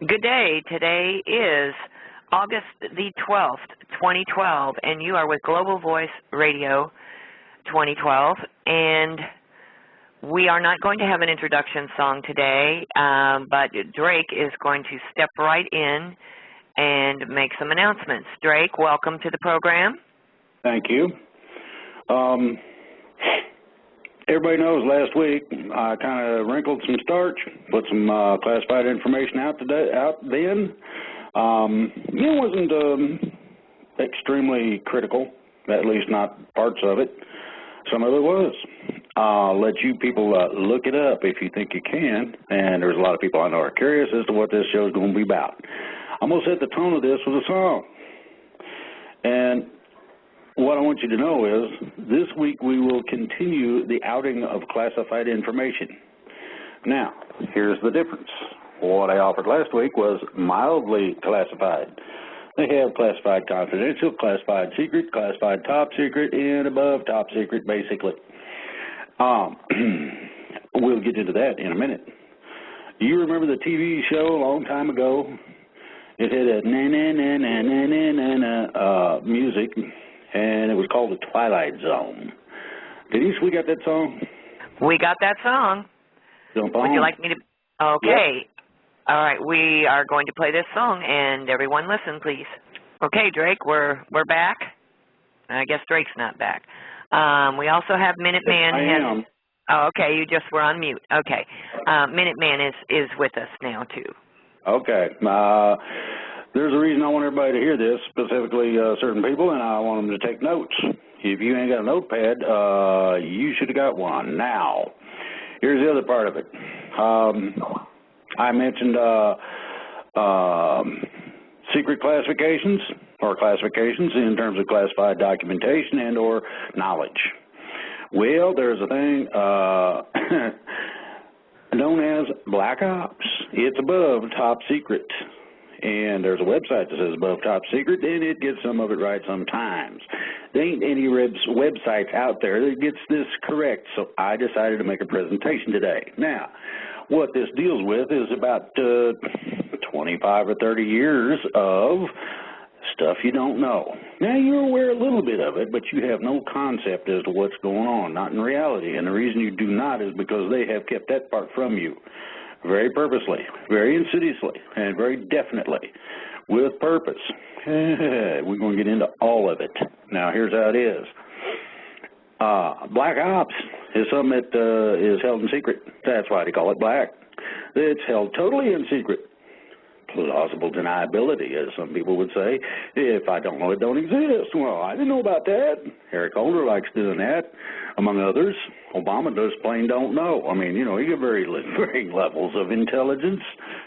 Good day. Today is August the 12th, 2012, and you are with Global Voice Radio 2012. And we are not going to have an introduction song today, but Drake is going to step right in and make some announcements. Drake, welcome to the program. Thank you. Everybody knows last week I kind of wrinkled some starch, put some classified information out then. It wasn't extremely critical, at least not parts of it. Some of it was. I'll let you people look it up if you think you can, and there's a lot of people I know are curious as to what this show is going to be about. I'm going to set the tone of this with a song. And what I want you to know is this week we will continue the outing of classified information. Now, here's the difference. What I offered last week was mildly classified. They have classified confidential, classified secret, classified top secret, and above top secret, basically. We'll get into that in a minute. Do you remember the TV show a long time ago? It had a na-na-na-na-na-na-na music, and it was called The Twilight Zone. Denise, we got that song? We got that song. Jump on. Would you like me to? Okay. Yep. All right. We are going to play this song, and everyone listen, please. Okay, Drake, we're back. I guess Drake's not back. We also have Minuteman. I am. Oh, okay. You just were on mute. Okay. Minuteman is with us now, too. Okay. There's a reason I want everybody to hear this, specifically certain people, and I want them to take notes. If you ain't got a notepad, you should have got one. Now, here's the other part of it. I mentioned secret classifications or classifications in terms of classified documentation and or knowledge. Well, there's a thing known as black ops. It's above top secret. And there's a website that says above top secret, and it gets some of it right sometimes. There ain't any websites out there that gets this correct, so I decided to make a presentation today. Now, what this deals with is about 25 or 30 years of stuff you don't know. Now, you're aware a little bit of it, but you have no concept as to what's going on, not in reality. And the reason you do not is because they have kept that part from you. Very purposely, very insidiously, and very definitely, with purpose. We're going to get into all of it. Now, here's how it is. Black ops is something that is held in secret. That's why they call it black. It's held totally in secret. Plausible deniability, as some people would say. If I don't know, it don't exist. Well, I didn't know about that. Eric Holder likes doing that, among others. Obama just plain don't know. I mean, you know, you get varying levels of intelligence.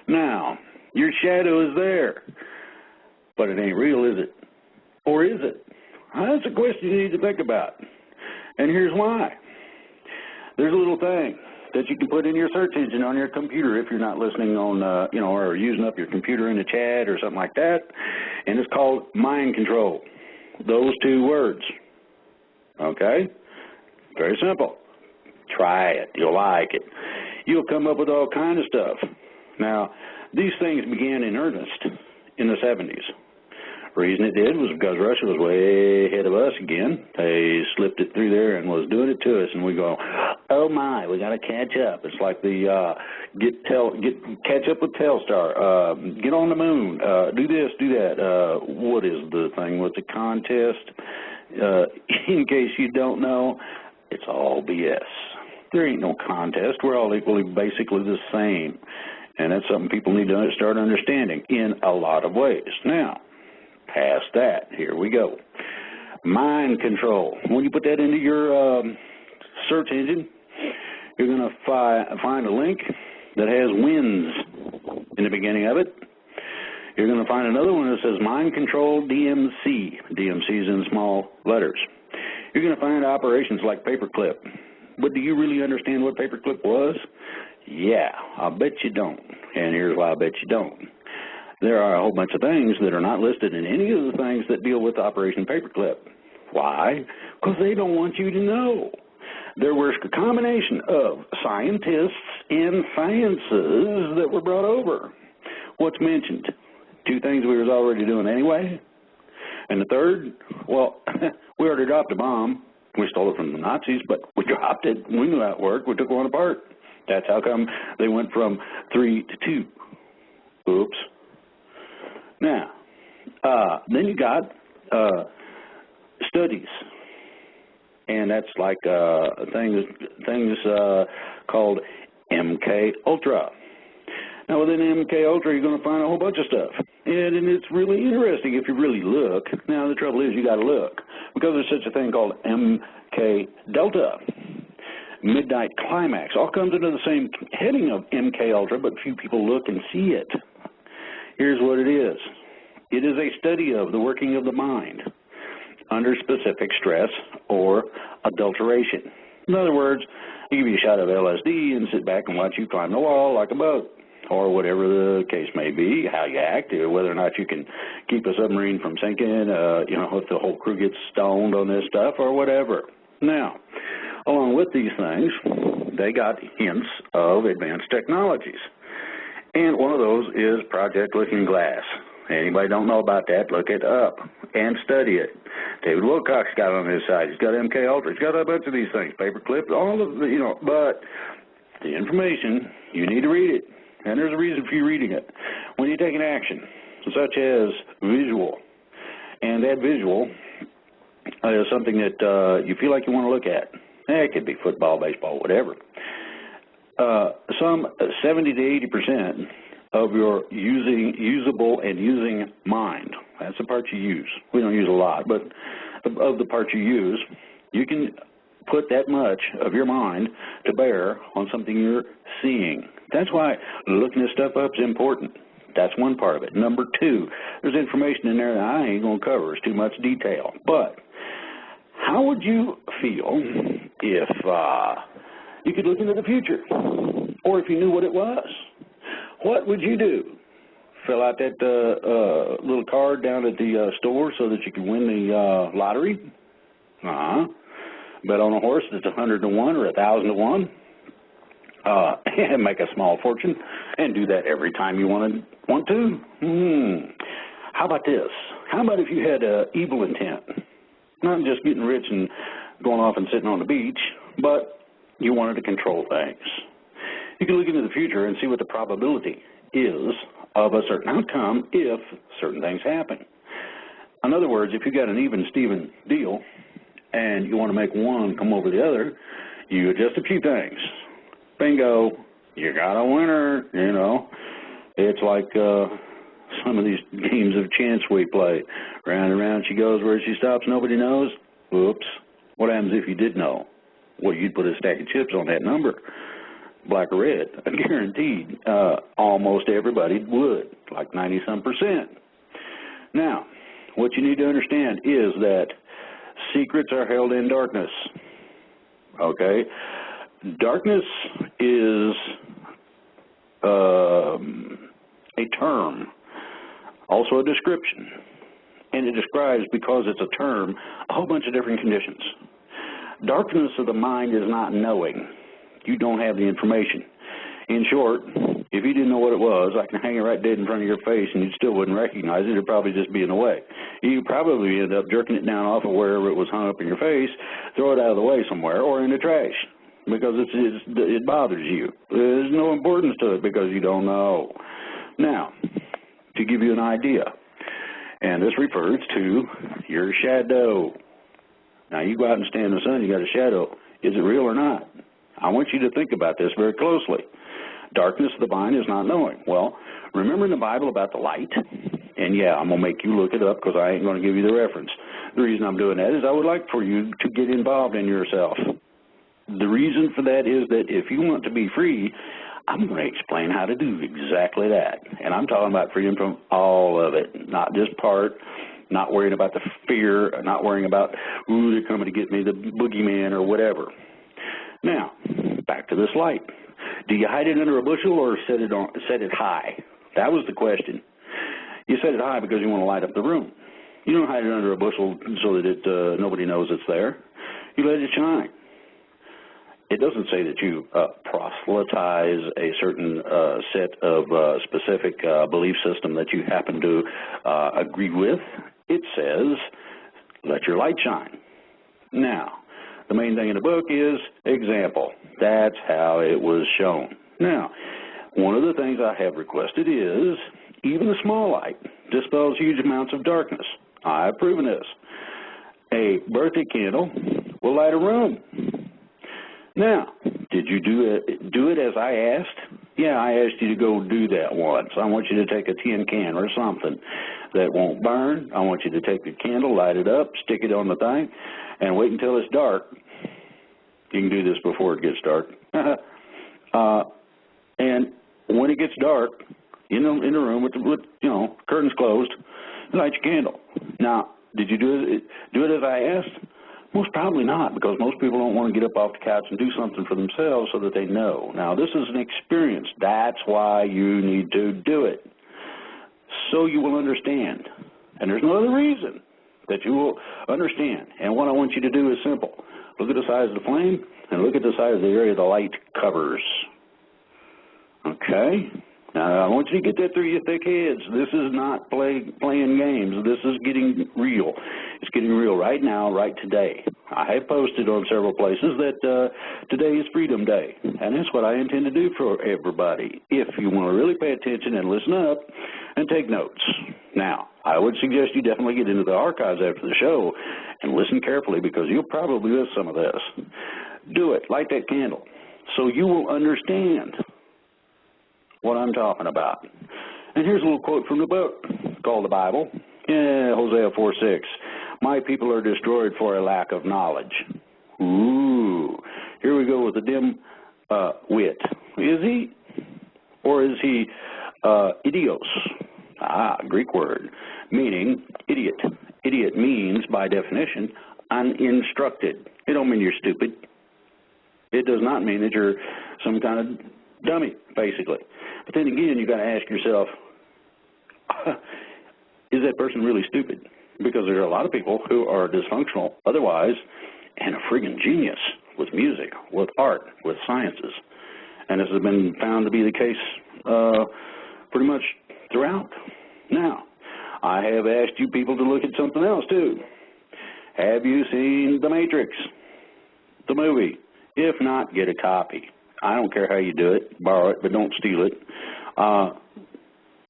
Now, your shadow is there, but it ain't real, is it? Or is it? That's a question you need to think about. And here's why. There's a little thing that you can put in your search engine on your computer if you're not listening on, you know, or using up your computer in a chat or something like that, and it's called mind control. Those two words. Okay? Very simple. Try it. You'll like it. You'll come up with all kind of stuff. Now, these things began in earnest in the 70s. The reason it did was because Russia was way ahead of us again. They slipped it through there and was doing it to us, and we go, oh my, we got to catch up. It's like the catch up with Telstar, get on the moon, do this, do that. What is the thing with the contest? In case you don't know, it's all BS. There ain't no contest. We're all equally, basically the same, and that's something people need to start understanding in a lot of ways. Now, past that, here we go. Mind control. When you put that into your search engine, you're going to find a link that has wins in the beginning of it. You're going to find another one that says mind control DMC. DMC is in small letters. You're going to find operations like paperclip. But do you really understand what paperclip was? Yeah, I'll bet you don't. And here's why I bet you don't. There are a whole bunch of things that are not listed in any of the things that deal with Operation Paperclip. Why? Because they don't want you to know. There was a combination of scientists and sciences that were brought over. what's mentioned? Two things we was already doing anyway. And the third, well, we already dropped a bomb. We stole it from the Nazis, but we dropped it. We knew how it worked. We took one apart. That's how come they went from 3 to 2. Oops. Now, then you got studies, and that's like things called MK Ultra. Now, within MK Ultra, you're going to find a whole bunch of stuff, and it's really interesting if you really look. Now, the trouble is you got to look, because there's such a thing called MK Delta. Midnight Climax all comes under the same heading of MK Ultra, but few people look and see it. Here's what it is. It is a study of the working of the mind under specific stress or adulteration. In other words, I give you a shot of LSD and sit back and watch you climb the wall like a boat, or whatever the case may be, how you act, whether or not you can keep a submarine from sinking, if the whole crew gets stoned on this stuff or whatever. Now, along with these things, they got hints of advanced technologies. And one of those is Project Looking Glass. Anybody don't know about that, look it up and study it. David Wilcock's got it on his side. He's got MK Ultra. He's got a bunch of these things, paperclip, all of the, but the information, you need to read it. And there's a reason for you reading it. When you take an action, such as visual, and that visual is something that you feel like you want to look at. It could be football, baseball, whatever. Some 70 to 80% of your usable and using mind, that's the part you use. We don't use a lot, but of the part you use, you can put that much of your mind to bear on something you're seeing. That's why looking this stuff up is important. That's one part of it. Number two, there's information in there that I ain't going to cover. It's too much detail. But how would you feel if you could look into the future, or if you knew what it was? What would you do? Fill out that little card down at the store so that you can win the lottery? Bet on a horse that's 100 to 1 or 1,000 to 1, and make a small fortune, and do that every time you want to? How about this? How about if you had evil intent? Not just getting rich and going off and sitting on the beach, but you wanted to control things. You can look into the future and see what the probability is of a certain outcome if certain things happen. In other words, if you got an even-Steven deal and you want to make one come over the other, you adjust a few things. Bingo, you got a winner, It's like some of these games of chance we play. Round and round she goes, where she stops, nobody knows. Whoops. What happens if you did know? Well, you'd put a stack of chips on that number, black or red, guaranteed. Almost everybody would, like 90-some%. Now, what you need to understand is that secrets are held in darkness, okay? Darkness is a term, also a description, and it describes, because it's a term, a whole bunch of different conditions. Darkness of the mind is not knowing. You don't have the information. In short, if you didn't know what it was, I can hang it right dead in front of your face and you still wouldn't recognize it. It'd probably just be in the way. You probably end up jerking it down off of wherever it was hung up in your face, throw it out of the way somewhere, or in the trash, because it bothers you. There's no importance to it because you don't know. Now, to give you an idea, and this refers to your shadow. Now, you go out and stand in the sun, you got a shadow. Is it real or not? I want you to think about this very closely. Darkness of the mind is not knowing. Well, remember in the Bible about the light? And yeah, I'm going to make you look it up because I ain't going to give you the reference. The reason I'm doing that is I would like for you to get involved in yourself. The reason for that is that if you want to be free, I'm going to explain how to do exactly that. And I'm talking about freedom from all of it, not just part, not worrying about the fear, not worrying about, ooh, they're coming to get me, the boogeyman or whatever. Now, back to this light. Do you hide it under a bushel or set it high? That was the question. You set it high because you want to light up the room. You don't hide it under a bushel so that nobody knows it's there. You let it shine. it doesn't say that you proselytize a certain set of specific belief system that you happen to agree with. It says, let your light shine. Now, the main thing in the book is example. That's how it was shown. Now, one of the things I have requested is even a small light dispels huge amounts of darkness. I have proven this. A birthday candle will light a room. Now, did you do it as I asked? Yeah, I asked you to go do that once. I want you to take a tin can or something that won't burn. I want you to take the candle, light it up, stick it on the thing, and wait until it's dark. You can do this before it gets dark. And when it gets dark, in the room with curtains closed, light your candle. Now, did you do it as I asked? Most probably not, because most people don't want to get up off the couch and do something for themselves so that they know. Now, this is an experience. That's why you need to do it, so you will understand. And there's no other reason that you will understand. And what I want you to do is simple. Look at the size of the flame and look at the size of the area the light covers. Okay? Now, I want you to get that through your thick heads. This is not playing games. This is getting real. It's getting real right now, right today. I have posted on several places that today is Freedom Day, and that's what I intend to do for everybody, if you want to really pay attention and listen up and take notes. Now, I would suggest you definitely get into the archives after the show and listen carefully, because you'll probably miss some of this. Do it. Light that candle so you will understand what I'm talking about. And here's a little quote from the book called the Bible. Hosea 4:6. My people are destroyed for a lack of knowledge. Ooh. Here we go with the dim wit. Is he? Or is he idios? Greek word, meaning idiot. Idiot means, by definition, uninstructed. It don't mean you're stupid. It does not mean that you're some kind of dummy, basically. But then again, you've got to ask yourself, is that person really stupid? Because there are a lot of people who are dysfunctional otherwise and a friggin' genius with music, with art, with sciences. And this has been found to be the case pretty much throughout. Now, I have asked you people to look at something else, too. Have you seen The Matrix, the movie? If not, get a copy. I don't care how you do it. Borrow it, but don't steal it.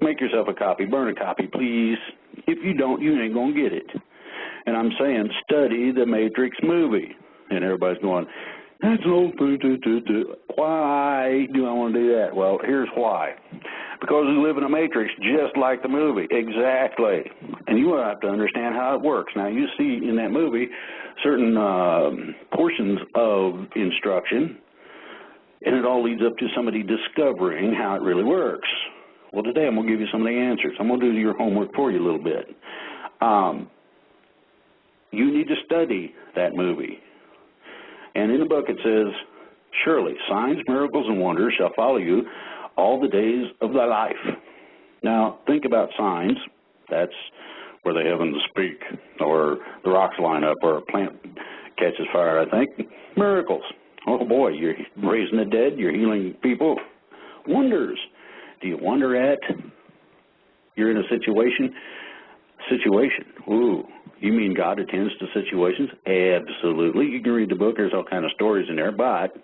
Make yourself a copy. Burn a copy, please. If you don't, you ain't going to get it. And I'm saying study the Matrix movie. And everybody's going, that's old. Why do I want to do that? Well, here's why. Because we live in a matrix just like the movie. Exactly. And you have to understand how it works. Now, you see in that movie certain portions of instruction, and it all leads up to somebody discovering how it really works. Well, today I'm going to give you some of the answers. I'm going to do your homework for you a little bit. You need to study that movie. And in the book it says, surely signs, miracles, and wonders shall follow you all the days of thy life. Now, think about signs. That's where the heavens speak, or the rocks line up, or a plant catches fire, I think. Miracles. Oh, boy, you're raising the dead, you're healing people. Wonders. Do you wonder at you're in a situation? Ooh, you mean God attends to situations? Absolutely. You can read the book. There's all kind of stories in there, but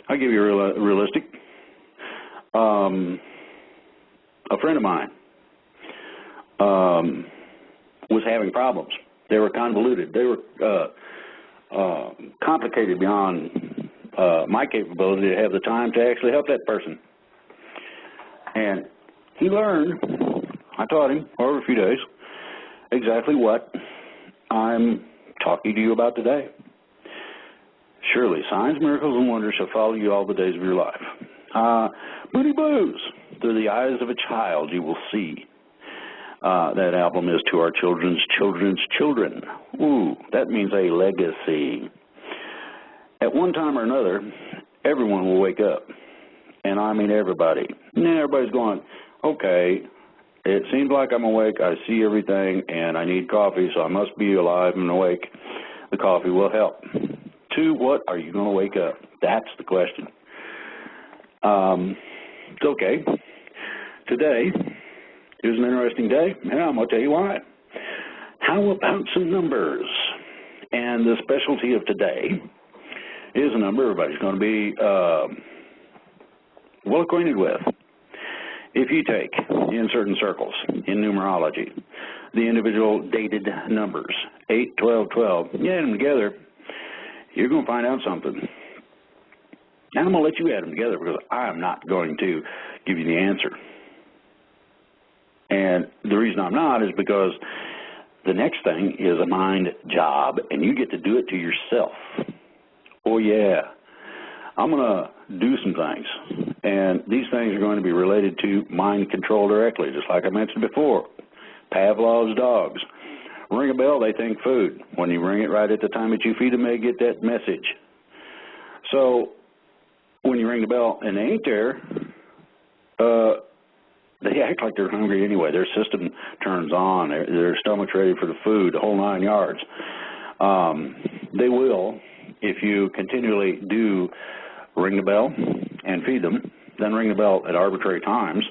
I'll give you a realistic. A friend of mine was having problems. They were convoluted. They were complicated beyond my capability to have the time to actually help that person. And he learned, I taught him over a few days, exactly what I'm talking to you about today. Surely signs, miracles, and wonders shall follow you all the days of your life. Moody Blues, through the eyes of a child you will see. That album is To Our Children's Children's Children. Ooh, that means a legacy. At one time or another, everyone will wake up. And I mean everybody. And then everybody's going, okay, it seems like I'm awake, I see everything, and I need coffee, so I must be alive and awake. The coffee will help. To what are you going to wake up? That's the question. Okay. Today is an interesting day, and I'm going to tell you why. How about some numbers? And the specialty of today is a number everybody's going to be well acquainted with. If you take, in certain circles, in numerology, the individual dated numbers, 8, 12, 12, you add them together, you're going to find out something. And I'm going to let you add them together because I'm not going to give you the answer. And the reason I'm not is because the next thing is a mind job, and you get to do it to yourself. Oh, yeah. I'm going to do some things, and these things are going to be related to mind control directly, just like I mentioned before. Pavlov's dogs. Ring a bell, they think food. When you ring it right at the time that you feed them, they get that message. So when you ring the bell and they ain't there, they act like they're hungry anyway. Their system turns on. Their stomach's ready for the food, the whole 9 yards. They will, if you continually do ring the bell and feed them, then ring the bell at arbitrary times,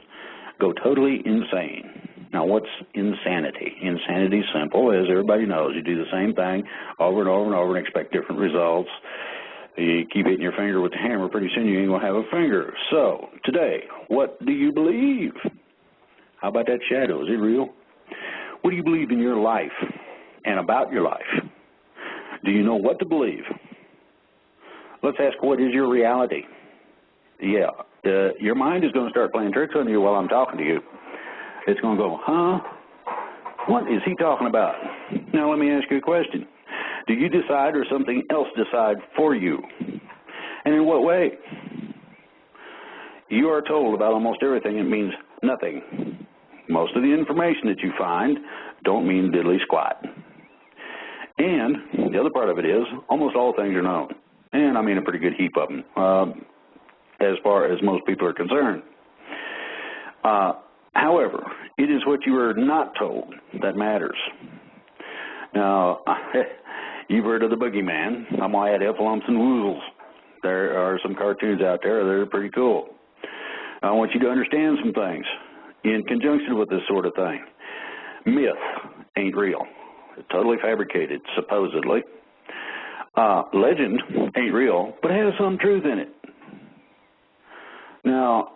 go totally insane. Now, what's insanity? Insanity is simple, as everybody knows. You do the same thing over and over and over and expect different results. You keep hitting your finger with the hammer, pretty soon you ain't going to have a finger. So, today, what do you believe? How about that shadow? Is it real? What do you believe in your life and about your life? Do you know what to believe? Let's ask, what is your reality? Yeah, your mind is going to start playing tricks on you while I'm talking to you. It's going to go, huh? What is he talking about? Now, let me ask you a question. Do you decide or something else decide for you? And in what way? You are told about almost everything. It means nothing. Most of the information that you find don't mean diddly squat. And the other part of it is almost all things are known. And I mean a pretty good heap of them, as far as most people are concerned. However, it is what you are not told that matters. Now, you've heard of the boogeyman. I'm going to add F-lumps and woozles. There are some cartoons out there that are pretty cool. I want you to understand some things in conjunction with this sort of thing. Myth ain't real. It's totally fabricated, supposedly. Legend ain't real, but has some truth in it. Now,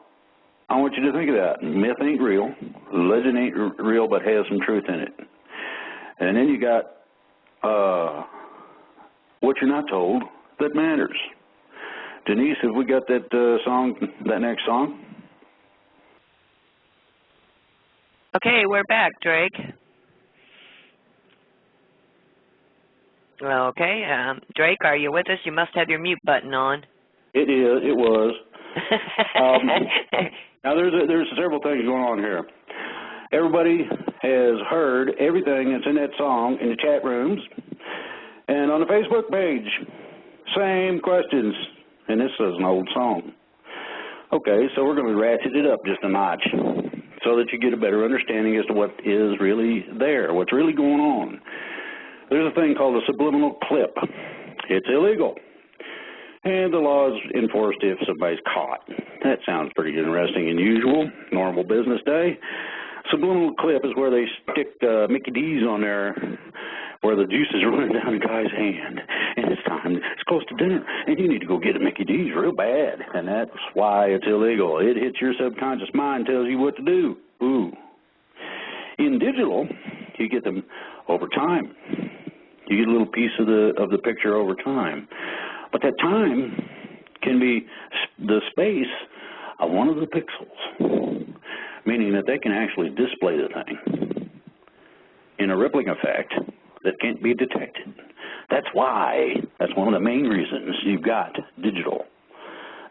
I want you to think of that. Myth ain't real. Legend ain't real, but has some truth in it. And then you got what you're not told that matters. Denise, have we got that song, that next song? Okay, we're back, Drake. Okay, Drake, are you with us? You must have your mute button on. It is. It was. Now, there's several things going on here. Everybody has heard everything that's in that song in the chat rooms and on the Facebook page. Same questions. And this is an old song. Okay, so we're going to ratchet it up just a notch so that you get a better understanding as to what is really there, what's really going on. There's a thing called a subliminal clip. It's illegal. And the law is enforced if somebody's caught. That sounds pretty interesting and usual, normal business day. Subliminal clip is where they stick Mickey D's on there, where the juice is running down a guy's hand, and it's time, it's close to dinner, and you need to go get a Mickey D's real bad, and that's why it's illegal. It hits your subconscious mind, tells you what to do. Ooh. In digital, you get them over time. You get a little piece of the picture over time. But that time can be the space of one of the pixels, meaning that they can actually display the thing in a rippling effect that can't be detected. That's one of the main reasons you've got digital.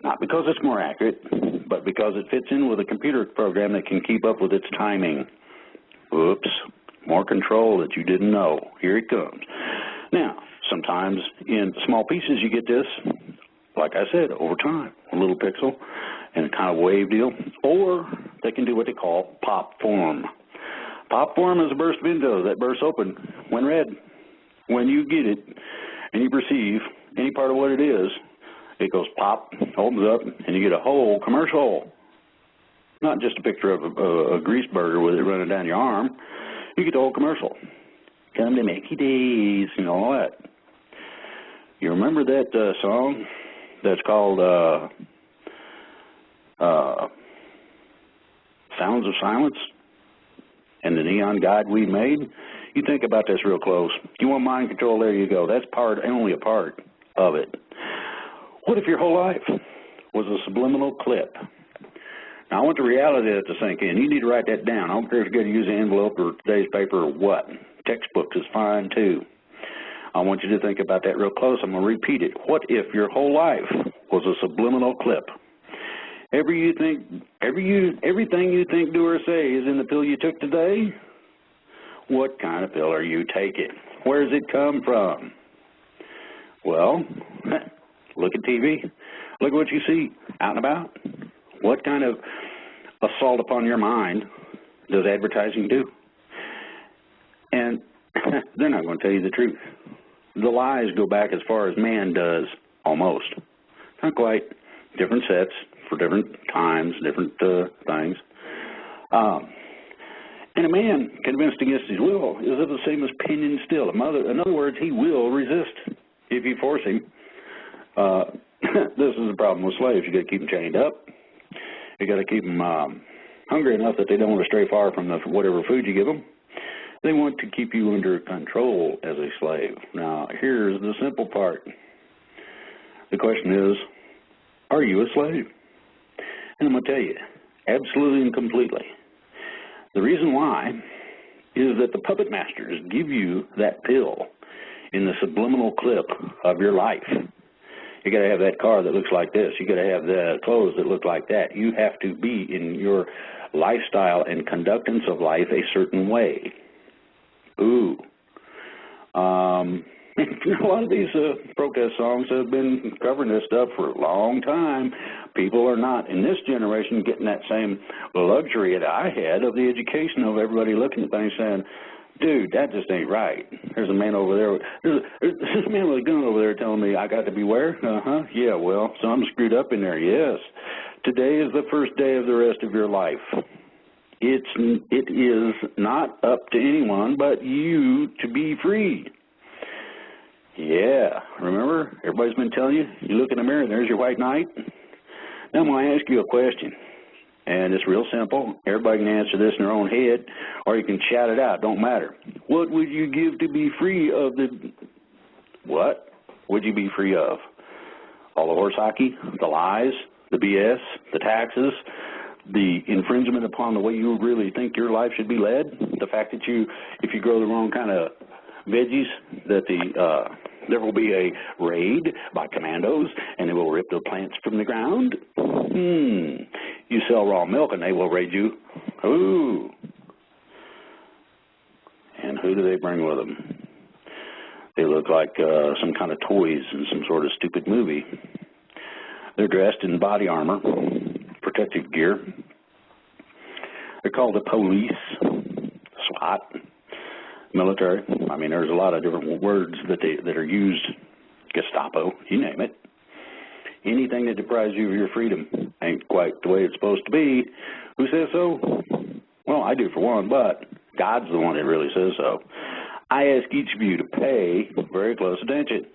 Not because it's more accurate, but because it fits in with a computer program that can keep up with its timing. Oops, more control that you didn't know. Here it comes. Now, sometimes in small pieces you get this, like I said, over time, a little pixel and a kind of wave deal, or they can do what they call pop form. Pop form is a burst window that bursts open when read. When you get it and you perceive any part of what it is, it goes pop, opens up, and you get a whole commercial. Not just a picture of a grease burger with it running down your arm. You get the whole commercial. Come to Mickey D's and all that. You remember that song that's called Sounds of Silence and the Neon Guide We Made? You think about this real close. You want mind control, there you go. That's only a part of it. What if your whole life was a subliminal clip? Now, I want the reality of it to sink in. You need to write that down. I don't care if you're going to use an envelope or today's paper or what. Textbooks is fine, too. I want you to think about that real close. I'm going to repeat it. What if your whole life was a subliminal clip? Everything you think, do, or say is in the pill you took today? What kind of pill are you taking? Where does it come from? Well, look at TV. Look at what you see out and about. What kind of assault upon your mind does advertising do? And they're not going to tell you the truth. The lies go back as far as man does, almost. Not quite. Different sets for different times, different things. And a man convinced against his will is of the same as pinioned still. In other words, he will resist if you force him. This is the problem with slaves. You got to keep them chained up. You got to keep them hungry enough that they don't want to stray far from whatever food you give them. They want to keep you under control as a slave. Now, here's the simple part. The question is, are you a slave? And I'm going to tell you, absolutely and completely. The reason why is that the puppet masters give you that pill in the subliminal clip of your life. You got to have that car that looks like this. You got to have the clothes that look like that. You have to be in your lifestyle and conductance of life a certain way. Ooh. A lot of these protest songs have been covering this stuff for a long time. People are not, in this generation, getting that same luxury that I had of the education of everybody looking at things saying, dude, that just ain't right. There's a man over there. There's a man with a gun over there telling me I got to beware. Yeah, well, something screwed up in there. Yes. Today is the first day of the rest of your life. It is not up to anyone but you to be free. Yeah. Remember, everybody's been telling you, you look in the mirror and there's your white knight. Now I'm going to ask you a question. And it's real simple. Everybody can answer this in their own head, or you can shout it out. Don't matter. What would you give to be free of the... What would you be free of? All the horse hockey, the lies, the BS, the taxes, the infringement upon the way you really think your life should be led, the fact that if you grow the wrong kind of veggies, that there will be a raid by commandos and they will rip the plants from the ground. You sell raw milk and they will raid you. Ooh. And who do they bring with them? They look like some kind of toys in some sort of stupid movie. They're dressed in body armor, protective gear. They're called the police, SWAT, military. I mean, there's a lot of different words that are used. Gestapo, you name it. Anything that deprives you of your freedom ain't quite the way it's supposed to be. Who says so? Well, I do for one, but God's the one that really says so. I ask each of you to pay very close attention.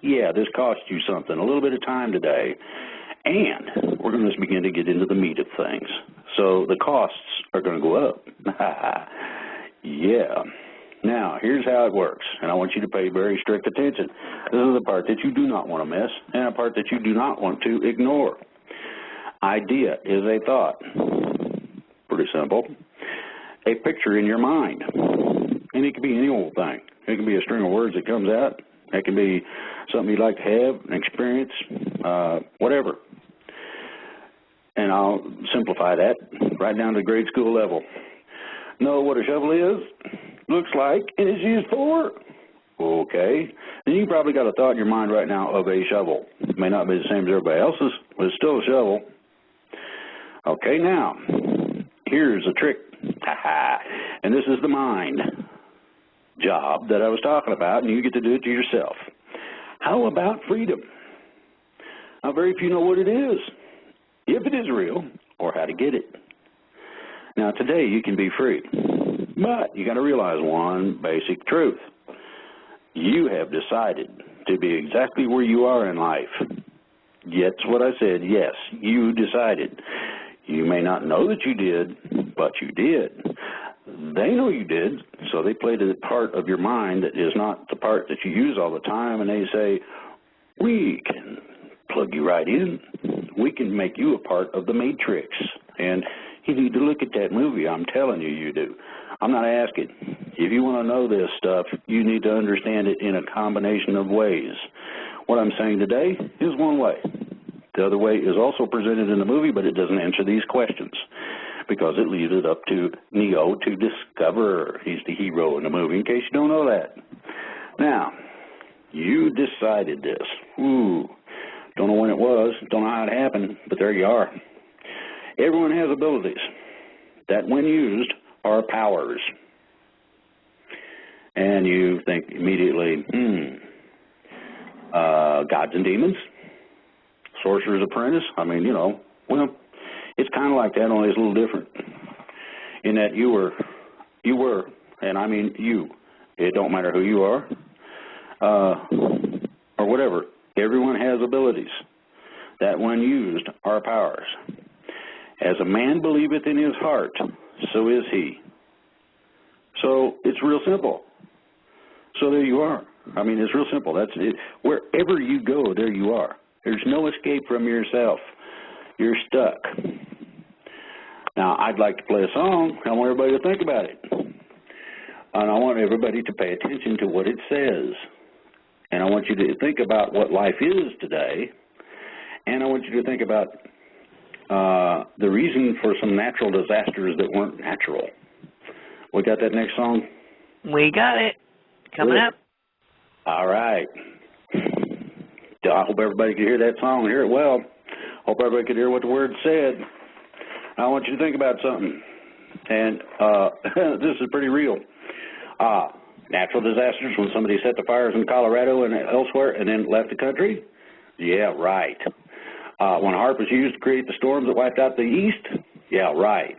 Yeah, this cost you something, a little bit of time today. And we're going to begin to get into the meat of things. So the costs are going to go up. Yeah. Now, here's how it works, and I want you to pay very strict attention. This is the part that you do not want to miss, and a part that you do not want to ignore. Idea is a thought. Pretty simple. A picture in your mind. And it can be any old thing. It can be a string of words that comes out. It can be something you'd like to have, an experience, whatever. And I'll simplify that right down to grade school level. Know what a shovel is? Looks like, and is used for? Okay. Then you probably got a thought in your mind right now of a shovel. It may not be the same as everybody else's, but it's still a shovel. Okay, now, here's a trick. And this is the mind job that I was talking about, and you get to do it to yourself. How about freedom? Now, very few know what it is, if it is real, or how to get it. Now, today you can be free, but you got to realize one basic truth. You have decided to be exactly where you are in life. That's what I said. Yes, you decided. You may not know that you did, but you did. They know you did, so they played a part of your mind that is not the part that you use all the time, and they say, we can plug you right in. We can make you a part of the matrix. And you need to look at that movie. I'm telling you, you do. I'm not asking. If you want to know this stuff, you need to understand it in a combination of ways. What I'm saying today is one way. The other way is also presented in the movie, but it doesn't answer these questions because it leaves it up to Neo to discover. He's the hero in the movie, in case you don't know that. Now, you decided this. Ooh, don't know when it was, don't know how it happened, but there you are. Everyone has abilities that, when used, are powers. And you think immediately, gods and demons, sorcerer's apprentice. I mean, you know, well, it's kind of like that, only it's a little different. In that you were, and I mean you. It don't matter who you are, or whatever. Everyone has abilities that, when used, are powers. As a man believeth in his heart, so is he. So it's real simple. So there you are. I mean, it's real simple. That's it. Wherever you go, there you are. There's no escape from yourself. You're stuck. Now, I'd like to play a song. I want everybody to think about it. And I want everybody to pay attention to what it says. And I want you to think about what life is today. And I want you to think about the reason for some natural disasters that weren't natural. We got that next song? We got it. Coming up. All right. I hope everybody could hear that song and hear it well. Hope everybody could hear what the word said. I want you to think about something. And this is pretty real. Natural disasters, when somebody set the fires in Colorado and elsewhere and then left the country? Yeah, right. When HAARP was used to create the storms that wiped out the East? Yeah, right.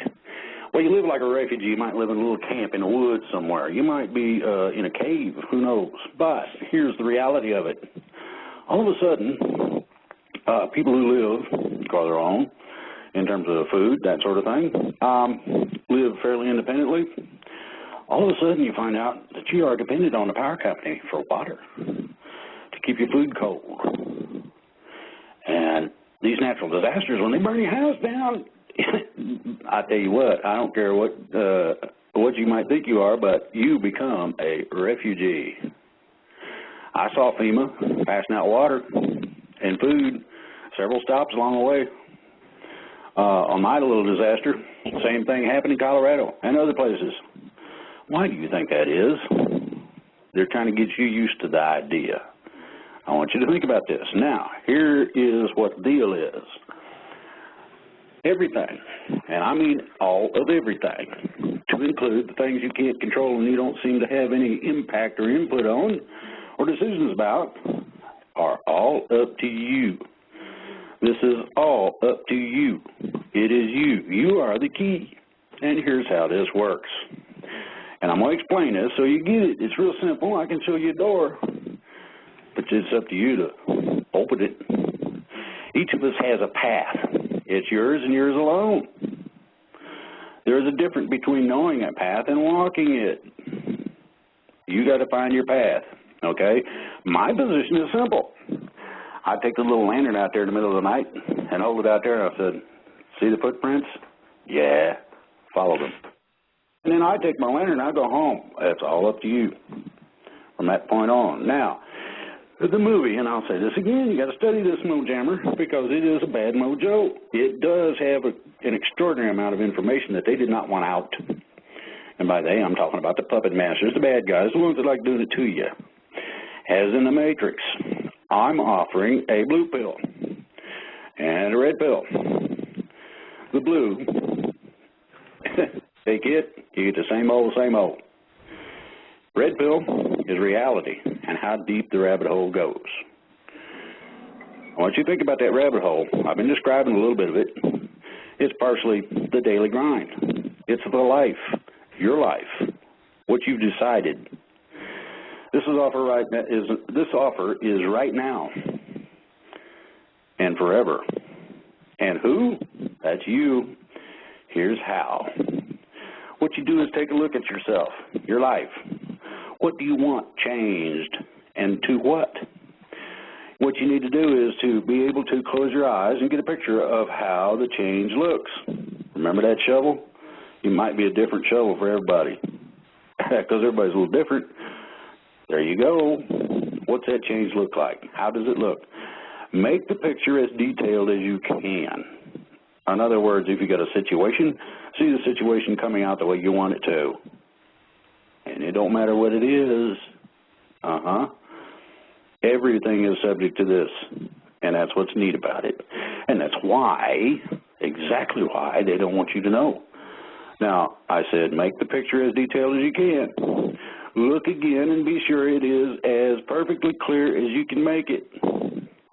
Well, you live like a refugee. You might live in a little camp in the woods somewhere. You might be in a cave. Who knows? But here's the reality of it. All of a sudden, people who live on their own, in terms of food, that sort of thing, live fairly independently. All of a sudden, you find out that you are dependent on the power company for water to keep your food cold. And these natural disasters, when they burn your house down, I tell you what, I don't care what you might think you are, but you become a refugee. I saw FEMA passing out water and food several stops along the way. On my little disaster, same thing happened in Colorado and other places. Why do you think that is? They're trying to get you used to the idea. I want you to think about this. Now, here is what the deal is. Everything, and I mean all of everything, to include the things you can't control and you don't seem to have any impact or input on or decisions about, are all up to you. This is all up to you. It is you. You are the key. And here's how this works. And I'm going to explain this so you get it. It's real simple. I can show you a door, but it's up to you to open it. Each of us has a path. It's yours and yours alone. There's a difference between knowing a path and walking it. You got to find your path, okay? My position is simple. I take the little lantern out there in the middle of the night and hold it out there, and I said, see the footprints? Yeah, follow them. And then I take my lantern and I go home. That's all up to you from that point on. Now, the movie, and I'll say this again, you got to study this Mojammer because it is a bad mojo. It does have an extraordinary amount of information that they did not want out. And by they, I'm talking about the puppet masters, the bad guys, the ones that like doing it to you. As in the Matrix, I'm offering a blue pill and a red pill. The blue, take it, you get the same old, same old. Red pill is reality and how deep the rabbit hole goes. I want you to think about that rabbit hole. I've been describing a little bit of it. It's partially the daily grind. It's the life, your life, what you've decided. This offer is right now and forever. And who? That's you. Here's how. What you do is take a look at yourself, your life. What do you want changed, and to what? What you need to do is to be able to close your eyes and get a picture of how the change looks. Remember that shovel? It might be a different shovel for everybody because everybody's a little different. There you go. What's that change look like? How does it look? Make the picture as detailed as you can. In other words, if you got a situation, see the situation coming out the way you want it to. And it don't matter what it is. Everything is subject to this, and that's what's neat about it. And that's why, exactly why, they don't want you to know. Now, I said make the picture as detailed as you can. Look again and be sure it is as perfectly clear as you can make it.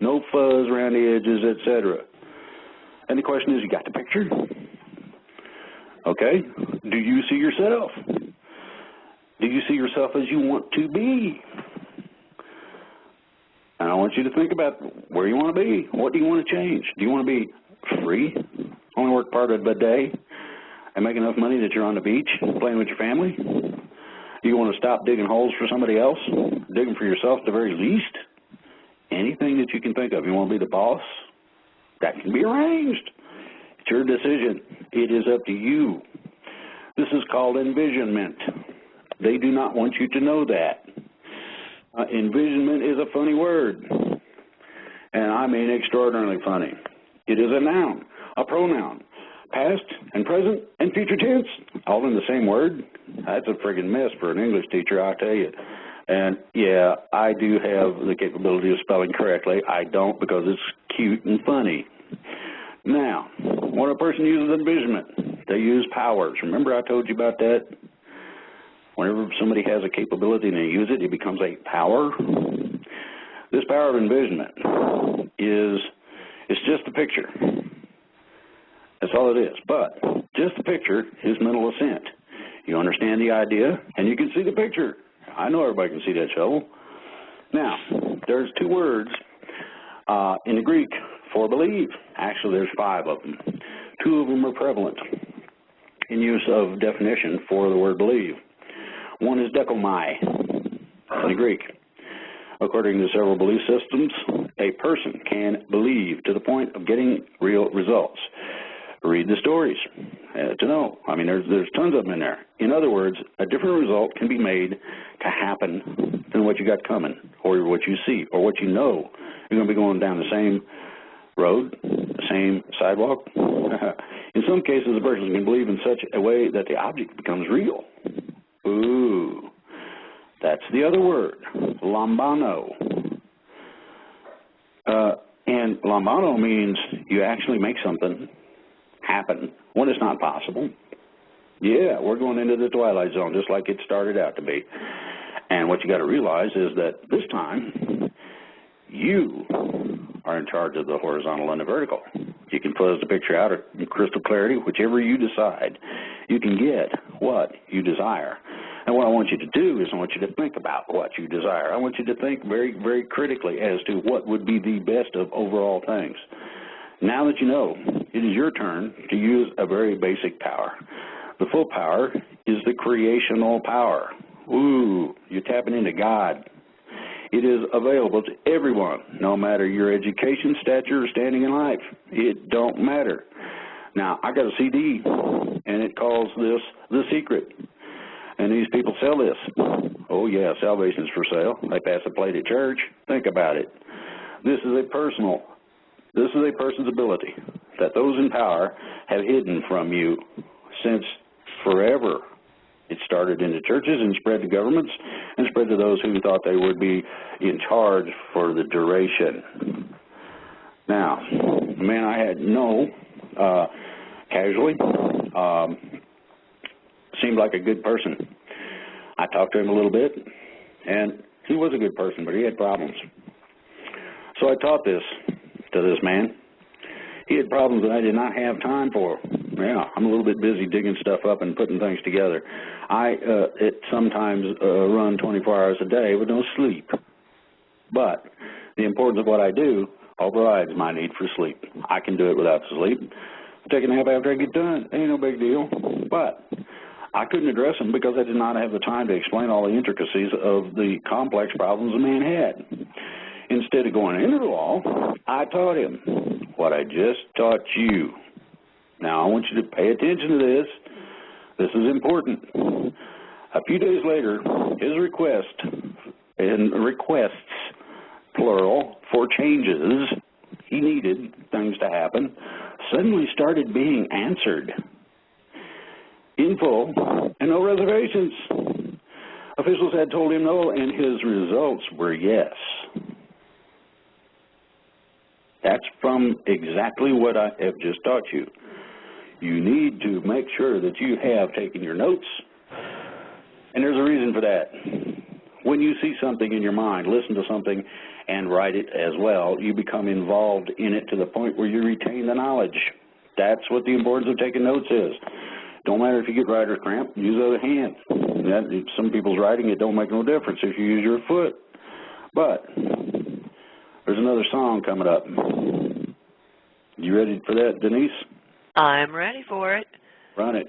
No fuzz around the edges, etc. And the question is, you got the picture? Okay. Do you see yourself? Do you see yourself as you want to be? And I want you to think about where you want to be. What do you want to change? Do you want to be free? Only work part of the day and make enough money that you're on the beach playing with your family? Do you want to stop digging holes for somebody else? Dig them for yourself at the very least? Anything that you can think of. You want to be the boss? That can be arranged. It's your decision. It is up to you. This is called envisionment. They do not want you to know that. Envisionment is a funny word, and I mean extraordinarily funny. It is a noun, a pronoun, past and present and future tense, all in the same word. That's a friggin' mess for an English teacher, I'll tell you. And, yeah, I do have the capability of spelling correctly. I don't because it's cute and funny. Now, when a person uses envisionment, they use powers. Remember I told you about that? Whenever somebody has a capability and they use it, it becomes a power. This power of envisionment it's just a picture. That's all it is. But just a picture is mental assent. You understand the idea, and you can see the picture. I know everybody can see that shovel. Now, there's two words in the Greek for believe. Actually, there's 5 of them. 2 of them are prevalent in use of definition for the word believe. One is dekomai in the Greek. According to several belief systems, a person can believe to the point of getting real results. Read the stories to know. I mean, there's tons of them in there. In other words, a different result can be made to happen than what you got coming, or what you see, or what you know. You're going to be going down the same road, the same sidewalk. In some cases, a person can believe in such a way that the object becomes real. Ooh, that's the other word, lambano. And lambano means you actually make something happen when it's not possible. Yeah, we're going into the twilight zone just like it started out to be. And what you got to realize is that this time you are in charge of the horizontal and the vertical. You can fuzz the picture out in crystal clarity, whichever you decide. You can get what you desire. And what I want you to do is I want you to think about what you desire. I want you to think very, very critically as to what would be the best of overall things. Now that you know, it is your turn to use a very basic power. The full power is the creational power. Ooh, you're tapping into God. It is available to everyone, no matter your education, stature, or standing in life. It don't matter. Now, I got a CD, and it calls this The Secret. And these people sell this. Oh, yeah, salvation's for sale. They pass a plate at church. Think about it. This is a person's ability that those in power have hidden from you since forever. It started in the churches and spread to governments and spread to those who thought they would be in charge for the duration. Now, the man I had casually, seemed like a good person. I talked to him a little bit, and he was a good person, but he had problems. So I taught this to this man. He had problems that I did not have time for. Yeah, I'm a little bit busy digging stuff up and putting things together. I sometimes run 24 hours a day with no sleep. But the importance of what I do overrides my need for sleep. I can do it without sleep. Take a nap after I get done. Ain't no big deal. But I couldn't address them because I did not have the time to explain all the intricacies of the complex problems the man had. Instead of going into the law, I taught him what I just taught you. Now, I want you to pay attention to this. This is important. A few days later, his request, and requests, plural, for changes he needed things to happen, suddenly started being answered in full and no reservations. Officials had told him no, and his results were yes. That's from exactly what I have just taught you. You need to make sure that you have taken your notes, and there's a reason for that. When you see something in your mind, listen to something, and write it as well, you become involved in it to the point where you retain the knowledge. That's what the importance of taking notes is. Don't matter if you get writer's cramp, use the other hand. Some people's writing, it don't make no difference if you use your foot. But there's another song coming up. You ready for that, Denise? I'm ready for it. Run it.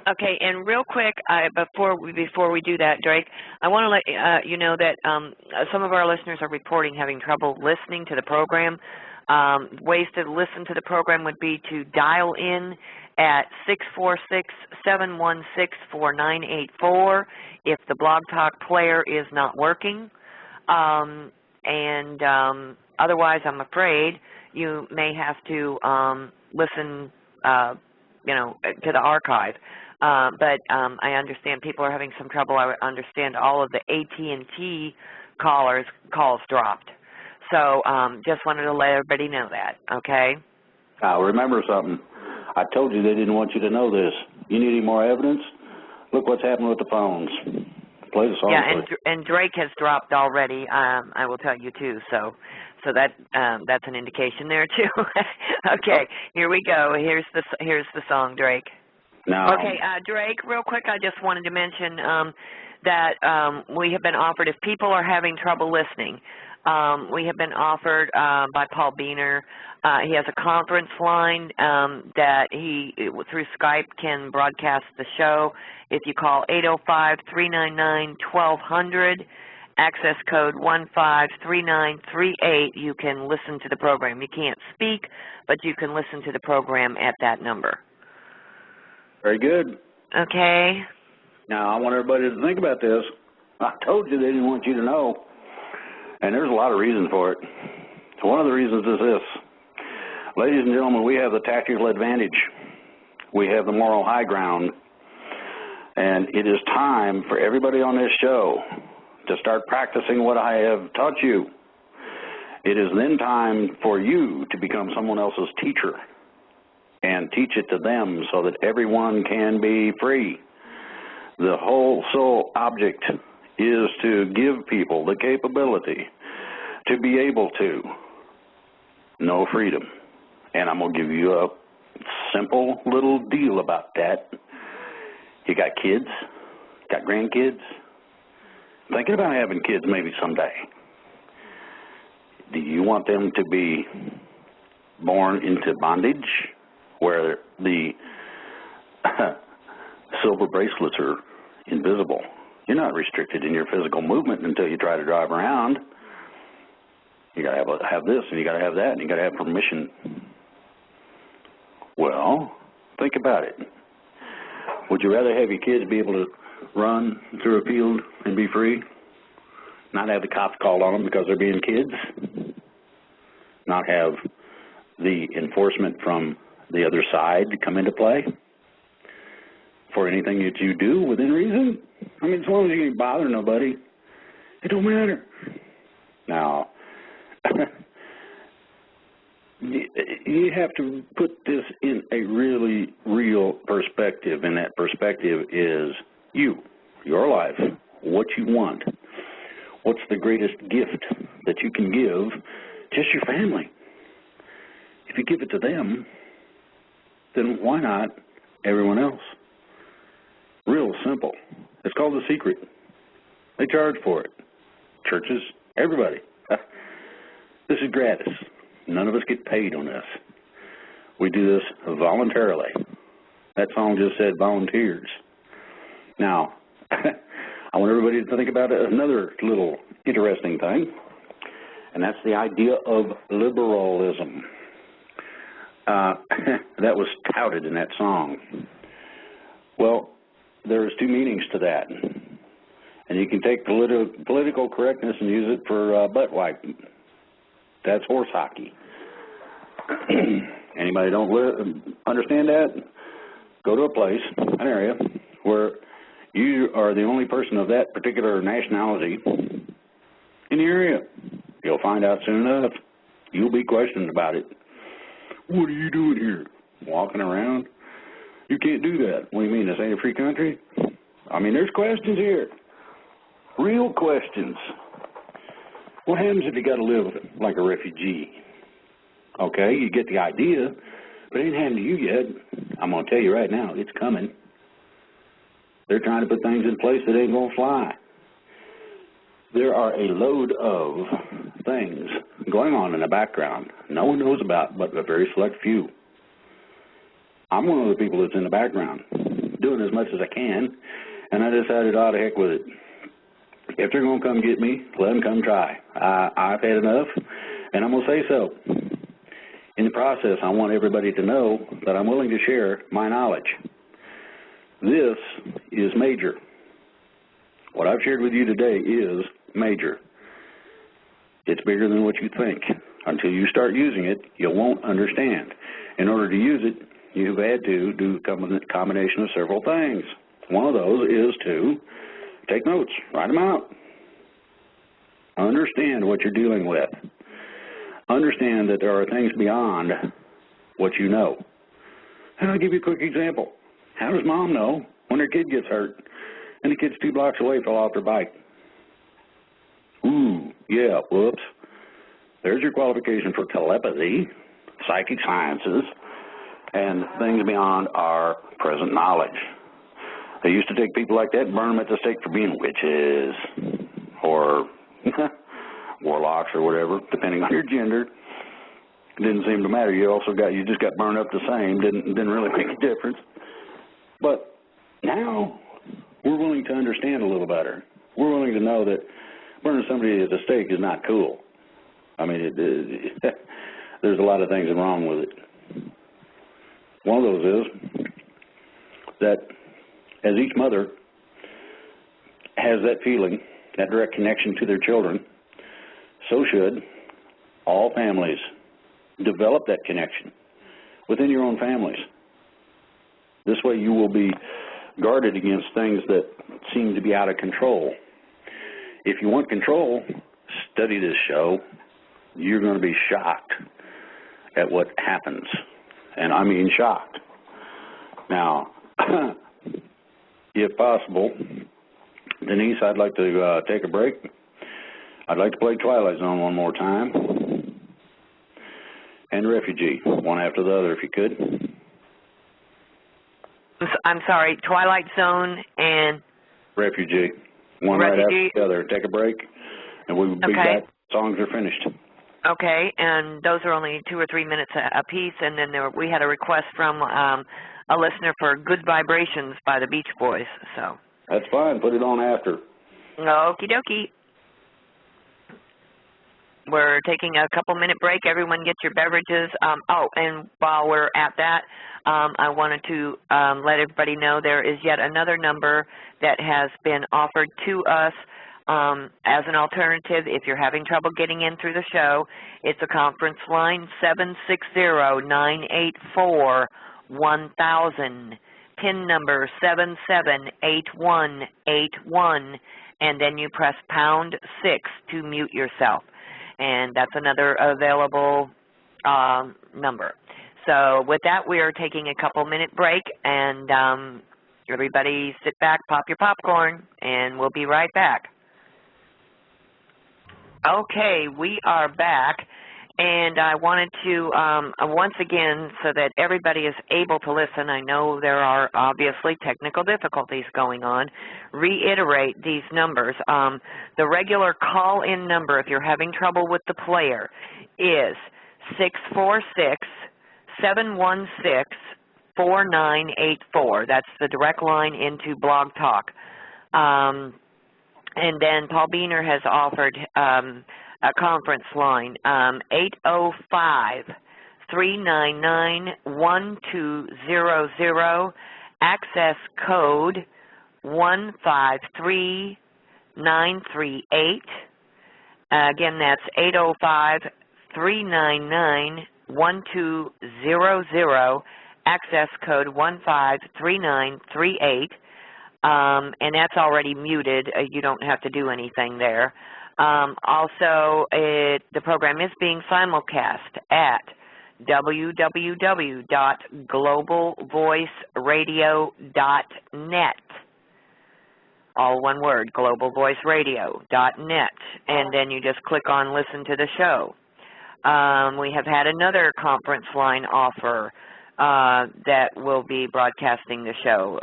Okay, and real quick, before we do that, Drake, I want to let you know that some of our listeners are reporting having trouble listening to the program. Ways to listen to the program would be to dial in at 646-716-4984 if the Blog Talk player is not working. Otherwise, I'm afraid you may have to listen, to the archive. But I understand people are having some trouble. I understand all of the AT&T calls dropped. So just wanted to let everybody know that, okay? Now, remember something. I told you they didn't want you to know this. You need any more evidence? Look what's happening with the phones. Play the song. Yeah, and Drake has dropped already, I will tell you, too. So that's an indication there, too. Okay, here we go. Here's the song, Drake. No. Okay, Drake, real quick, I just wanted to mention that we have been offered, if people are having trouble listening, we have been offered by Paul Beener. He has a conference line that he, through Skype, can broadcast the show. If you call 805-399-1200, access code 153938, you can listen to the program. You can't speak, but you can listen to the program at that number. Very good. Okay. Now, I want everybody to think about this. I told you they didn't want you to know, and there's a lot of reasons for it. So one of the reasons is this. Ladies and gentlemen, we have the tactical advantage. We have the moral high ground, and it is time for everybody on this show to start practicing what I have taught you. It is then time for you to become someone else's teacher and teach it to them so that everyone can be free. The whole sole object is to give people the capability to be able to know freedom. And I'm going to give you a simple little deal about that. You got kids, got grandkids, thinking about having kids maybe someday. Do you want them to be born into bondage where the silver bracelets are invisible? You're not restricted in your physical movement until you try to drive around. You got to have this, and you got to have that, and you got to have permission. Well, think about it. Would you rather have your kids be able to run through a field and be free? Not have the cops called on them because they're being kids? Not have the enforcement from the other side come into play for anything that you do within reason? I mean, as long as you ain't bothering nobody, it don't matter. Now, you have to put this in a really real perspective, and that perspective is you, your life, what you want. What's the greatest gift that you can give just your family? If you give it to them, then why not everyone else? Real simple. It's called The Secret. They charge for it. Churches, everybody. This is gratis. None of us get paid on this. We do this voluntarily. That song just said volunteers. Now, I want everybody to think about another little interesting thing, and that's the idea of liberalism. That was touted in that song. Well, there's two meanings to that. And you can take political correctness and use it for butt wiping. That's horse hockey. Anybody don't understand that? Go to a place, an area, where you are the only person of that particular nationality in the area. You'll find out soon enough. You'll be questioned about it. What are you doing here? Walking around? You can't do that. What do you mean, this ain't a free country? I mean, there's questions here. Real questions. What happens if you got to live like a refugee? Okay, you get the idea, but it ain't happened to you yet. I'm going to tell you right now, it's coming. They're trying to put things in place that ain't going to fly. There are a load of things going on in the background no one knows about but a very select few. I'm one of the people that's in the background, doing as much as I can, and I decided, oh, to heck with it. If they're going to come get me, let them come try. I've had enough, and I'm going to say so. In the process, I want everybody to know that I'm willing to share my knowledge. This is major. What I've shared with you today is major. It's bigger than what you think. Until you start using it, you won't understand. In order to use it, you've had to do a combination of several things. One of those is to take notes, write them out. Understand what you're dealing with. Understand that there are things beyond what you know. And I'll give you a quick example. How does mom know when her kid gets hurt and the kid's 2 blocks away fell off their bike? Ooh, yeah, whoops. There's your qualification for telepathy, psychic sciences, and things beyond our present knowledge. They used to take people like that and burn them at the stake for being witches or warlocks or whatever, depending on your gender. It didn't seem to matter. You just got burned up the same. Didn't really make a difference. But now we're willing to understand a little better. We're willing to know that burning somebody at the stake is not cool. I mean, there's a lot of things wrong with it. One of those is that as each mother has that feeling, that direct connection to their children, so should all families develop that connection within your own families. This way you will be guarded against things that seem to be out of control. If you want control, study this show. You're going to be shocked at what happens. And I mean shocked. Now, if possible, Denise, I'd like to take a break. I'd like to play Twilight Zone one more time. And Refugee, one after the other if you could. I'm sorry, Twilight Zone and... Refugee. One right after the other. Take a break, and we'll be back. Songs are finished. Okay, and those are only 2 or 3 minutes a piece, and then we had a request from a listener for Good Vibrations by the Beach Boys. So that's fine. Put it on after. Okie dokie. We're taking a couple-minute break. Everyone get your beverages. And while we're at that, I wanted to let everybody know there is yet another number that has been offered to us as an alternative if you're having trouble getting in through the show. It's a conference line, 760-984-1000, PIN number 778181, and then you press #6 to mute yourself. And that's another available number. So with that, we are taking a couple-minute break, and everybody sit back, pop your popcorn, and we'll be right back. Okay, we are back, And I wanted to, once again, so that everybody is able to listen, I know there are obviously technical difficulties going on, reiterate these numbers. The regular call-in number, if you're having trouble with the player, is 646-716-4984. That's the direct line into Blog Talk. And then Paul Biener has offered a conference line, 805-399-1200, access code 153938. Again, that's 805-399-1200, access code 153938. And that's already muted. You don't have to do anything there. Also, the program is being simulcast at www.globalvoiceradio.net. All one word, globalvoiceradio.net. And then you just click on Listen to the Show. We have had another conference line offer that will be broadcasting the show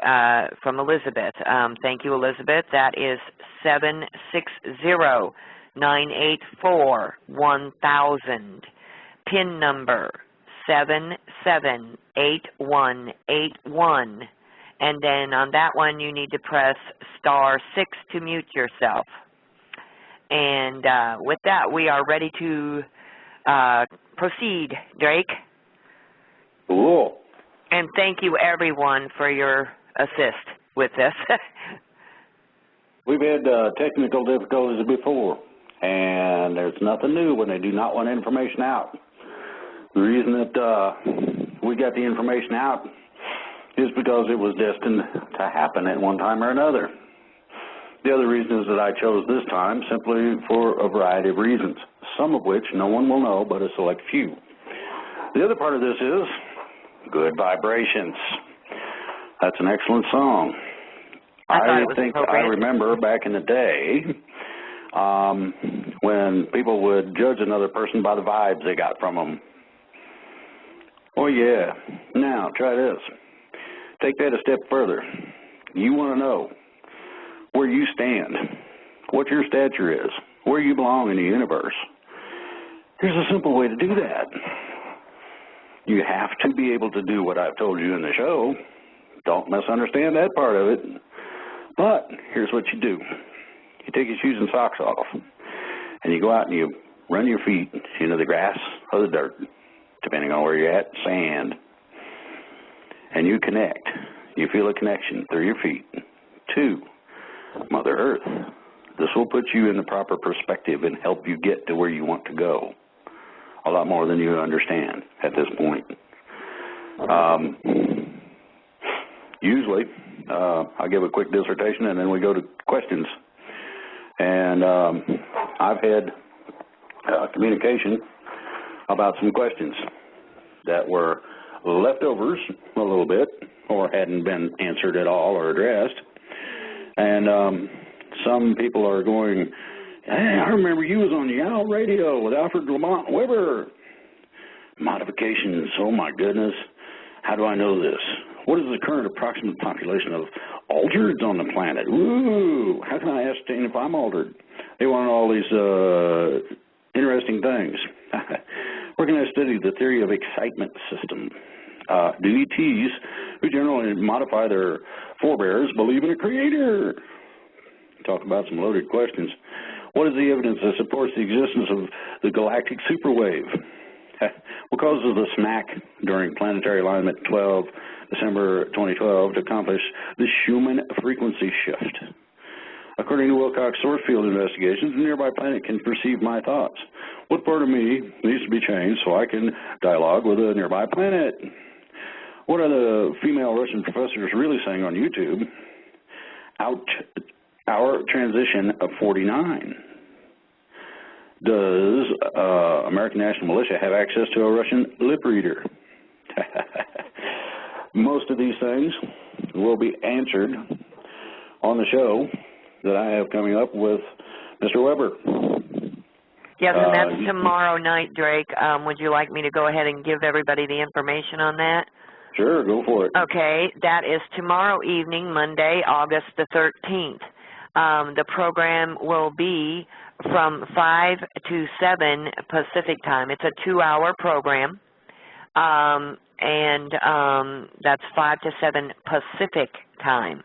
from Elizabeth. Thank you, Elizabeth. That is 760-984-1000. PIN number 778181. And then on that one, you need to press *6 to mute yourself. And with that, we are ready to proceed, Drake. Cool. And thank you, everyone, for your assist with this. We've had technical difficulties before, and there's nothing new when they do not want information out. The reason that we got the information out is because it was destined to happen at one time or another. The other reason is that I chose this time simply for a variety of reasons, some of which no one will know but a select few. The other part of this is Good Vibrations. That's an excellent song. I think I remember back in the day when people would judge another person by the vibes they got from them. Oh, yeah. Now, try this. Take that a step further. You want to know where you stand, what your stature is, where you belong in the universe. Here's a simple way to do that. You have to be able to do what I've told you in the show. Don't misunderstand that part of it. But here's what you do. You take your shoes and socks off, and you go out and you run your feet into the grass or the dirt, depending on where you're at, sand. And you connect. You feel a connection through your feet to Mother Earth. This will put you in the proper perspective and help you get to where you want to go. A lot more than you understand at this point. Usually, I'll give a quick dissertation and then we go to questions. And I've had communication about some questions that were leftovers a little bit or hadn't been answered at all or addressed. And some people are going, hey, I remember you was on Yow Radio with Alfred Lamont Weber. Modifications, oh my goodness. How do I know this? What is the current approximate population of altereds on the planet? Ooh, how can I ascertain if I'm altered? They want all these interesting things. We're going to study the theory of excitement system. Do ETs, who generally modify their forebears, believe in a creator? Talk about some loaded questions. What is the evidence that supports the existence of the galactic superwave? What causes the smack during planetary alignment 12 December 2012 to accomplish the Schumann frequency shift? According to Wilcox source field investigations, a nearby planet can perceive my thoughts. What part of me needs to be changed so I can dialogue with a nearby planet? What are the female Russian professors really saying on YouTube? Our transition of 49. Does American National Militia have access to a Russian lip reader? Most of these things will be answered on the show that I have coming up with Mr. Weber. Yes, and that's tomorrow night, Drake. Would you like me to go ahead and give everybody the information on that? Sure, go for it. Okay, that is tomorrow evening, Monday, August the 13th. The program will be from 5 to 7 Pacific time. It's a 2-hour program, and that's 5 to 7 Pacific time.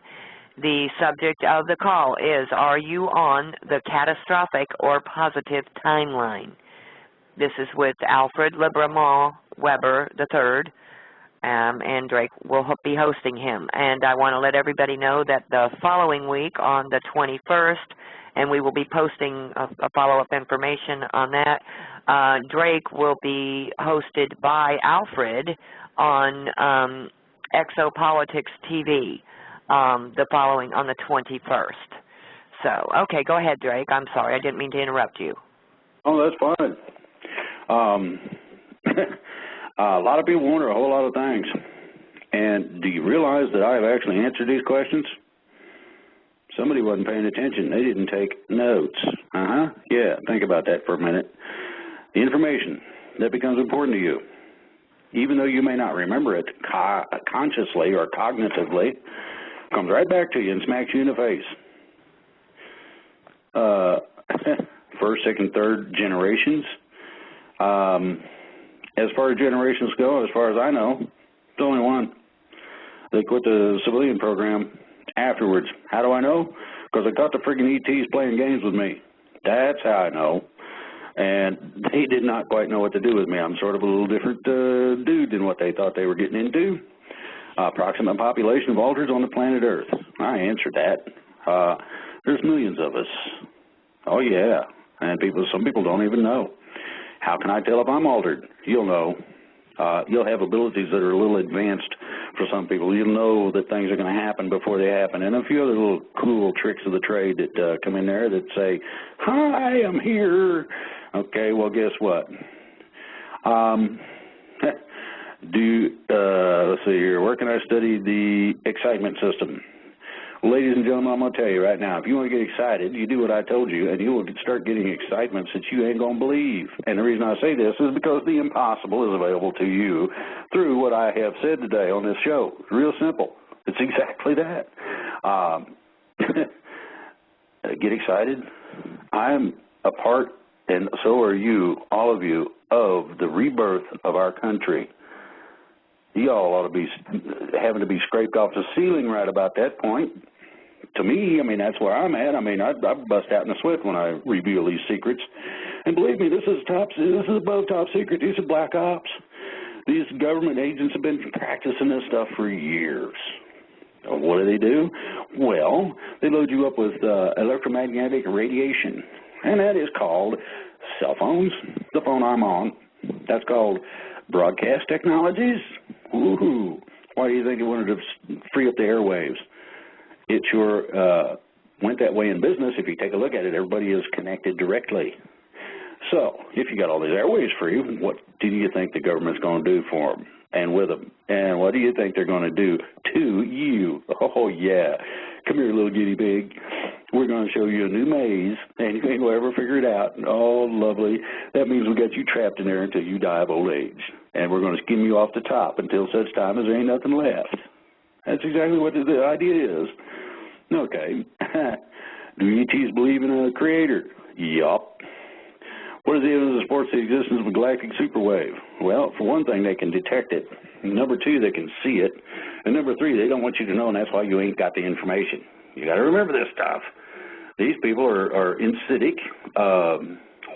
The subject of the call is, are you on the catastrophic or positive timeline? This is with Alfred Libremont Weber III, and Drake will be hosting him. And I want to let everybody know that the following week on the 21st, and we will be posting a follow-up information on that, Drake will be hosted by Alfred on Exopolitics TV on the 21st. So, okay, go ahead, Drake. I'm sorry. I didn't mean to interrupt you. Oh, that's fine. A lot of people wonder a whole lot of things. And do you realize that I have actually answered these questions? Somebody wasn't paying attention. They didn't take notes. Yeah, think about that for a minute. The information that becomes important to you, even though you may not remember it consciously or cognitively, comes right back to you and smacks you in the face. First, second, third generations. As far as generations go, as far as I know, it's only one. They quit the civilian program afterwards. How do I know? Because I got the friggin' ETs playing games with me. That's how I know. And they did not quite know what to do with me. I'm sort of a little different dude than what they thought they were getting into. Approximate population of altereds on the planet Earth. I answered that. There's millions of us. Oh, yeah. And some people don't even know. How can I tell if I'm altered? You'll know. You'll have abilities that are a little advanced for some people. You'll know that things are going to happen before they happen. And a few other little cool tricks of the trade that come in there that say, hi, I'm here. Okay, well, guess what? Let's see here. Where can I study the excitement system? Ladies and gentlemen, I'm going to tell you right now, if you want to get excited, you do what I told you, and you will start getting excitements that you ain't going to believe. And the reason I say this is because the impossible is available to you through what I have said today on this show. It's real simple. It's exactly that. Get excited. I'm a part, and so are you, all of you, of the rebirth of our country. Y'all ought to be having to be scraped off the ceiling right about that point. To me, I mean, that's where I'm at. I mean, I bust out in a sweat when I reveal these secrets. And believe me, this is above top secret. These are black ops. These government agents have been practicing this stuff for years. What do? Well, they load you up with electromagnetic radiation, and that is called cell phones, the phone I'm on. That's called broadcast technologies. Woohoo! Why do you think it wanted to free up the airwaves? It sure went that way in business. If you take a look at it, everybody is connected directly. So if you got all these airwaves free, what do you think the government's going to do for them and with them? And what do you think they're going to do to you? Oh, yeah. Come here, little guinea pig. We're going to show you a new maze, and you ain't going to ever figure it out. Oh, lovely. That means we got you trapped in there until you die of old age. And we're going to skim you off the top until such time as there ain't nothing left. That's exactly what the idea is. Okay. Do ETs believe in a creator? Yup. What is the evidence that supports the existence of a galactic superwave? Well, for one thing, they can detect it. Number two, they can see it. And number three, they don't want you to know, and that's why you ain't got the information. You got to remember this stuff. These people are insidic,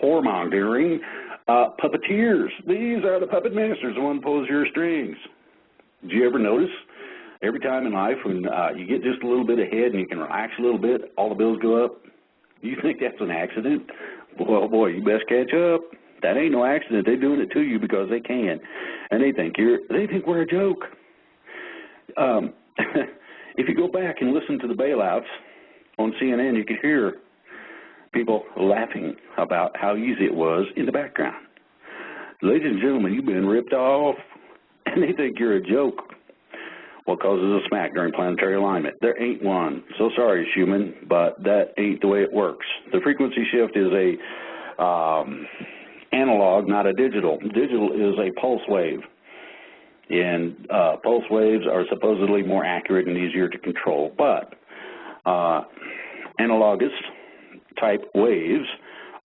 whoremongering puppeteers. These are the puppet masters, the one who pulls your strings. Did you ever notice? Every time in life when you get just a little bit ahead and you can relax a little bit, all the bills go up. You think that's an accident? Well, boy, you best catch up. That ain't no accident. They're doing it to you because they can, and they think we're a joke. If you go back and listen to the bailouts on CNN, you could hear people laughing about how easy it was in the background. Ladies and gentlemen, you've been ripped off, and they think you're a joke. What causes a smack during planetary alignment? There ain't one. So sorry, Schumann, but that ain't the way it works. The frequency shift is a Analog, not a digital. Digital is a pulse wave. And pulse waves are supposedly more accurate and easier to control. But analogous type waves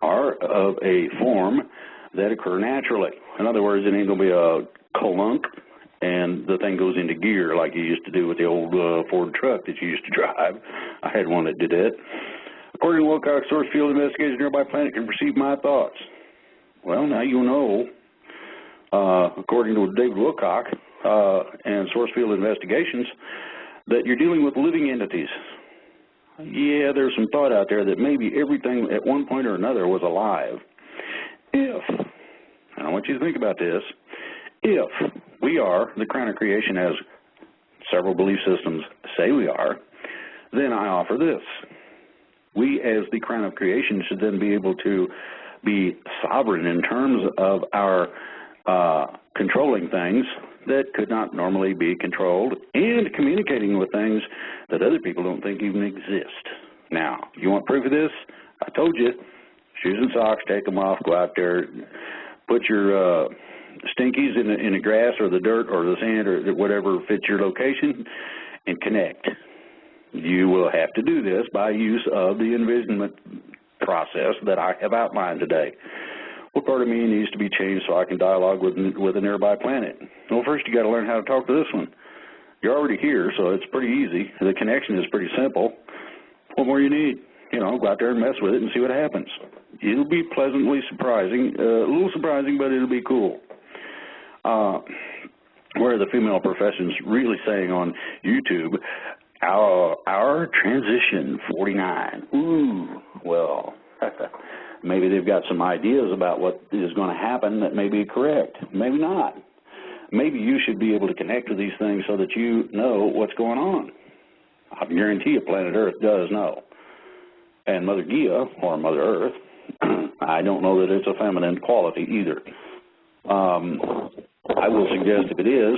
are of a form that occur naturally. In other words, it ain't going to be a clunk and the thing goes into gear like you used to do with the old Ford truck that you used to drive. I had one that did it. According to Wilcox, source field investigators nearby planet can perceive my thoughts. Well, now you know, according to David Wilcock and source field investigations, that you're dealing with living entities. Yeah, there's some thought out there that maybe everything at one point or another was alive. If, and I want you to think about this, if we are the crown of creation as several belief systems say we are, then I offer this. We as the crown of creation should then be able to be sovereign in terms of our controlling things that could not normally be controlled and communicating with things that other people don't think even exist. Now, you want proof of this? I told you, shoes and socks, take them off, go out there, put your stinkies in the grass or the dirt or the sand or whatever fits your location and connect. You will have to do this by use of the envisionment process that I have outlined today. What part of me needs to be changed so I can dialogue with a nearby planet? Well, first you got to learn how to talk to this one. You're already here, so it's pretty easy. The connection is pretty simple. What more you need? You know, go out there and mess with it and see what happens. It'll be pleasantly surprising, a little surprising, but it'll be cool. Where are the female professions really saying on YouTube, our transition 49? Ooh, well, maybe they've got some ideas about what is going to happen that may be correct. Maybe not. Maybe you should be able to connect with these things so that you know what's going on. I guarantee you planet Earth does know. And Mother Gaia, or Mother Earth, I don't know that it's a feminine quality either. I will suggest if it is,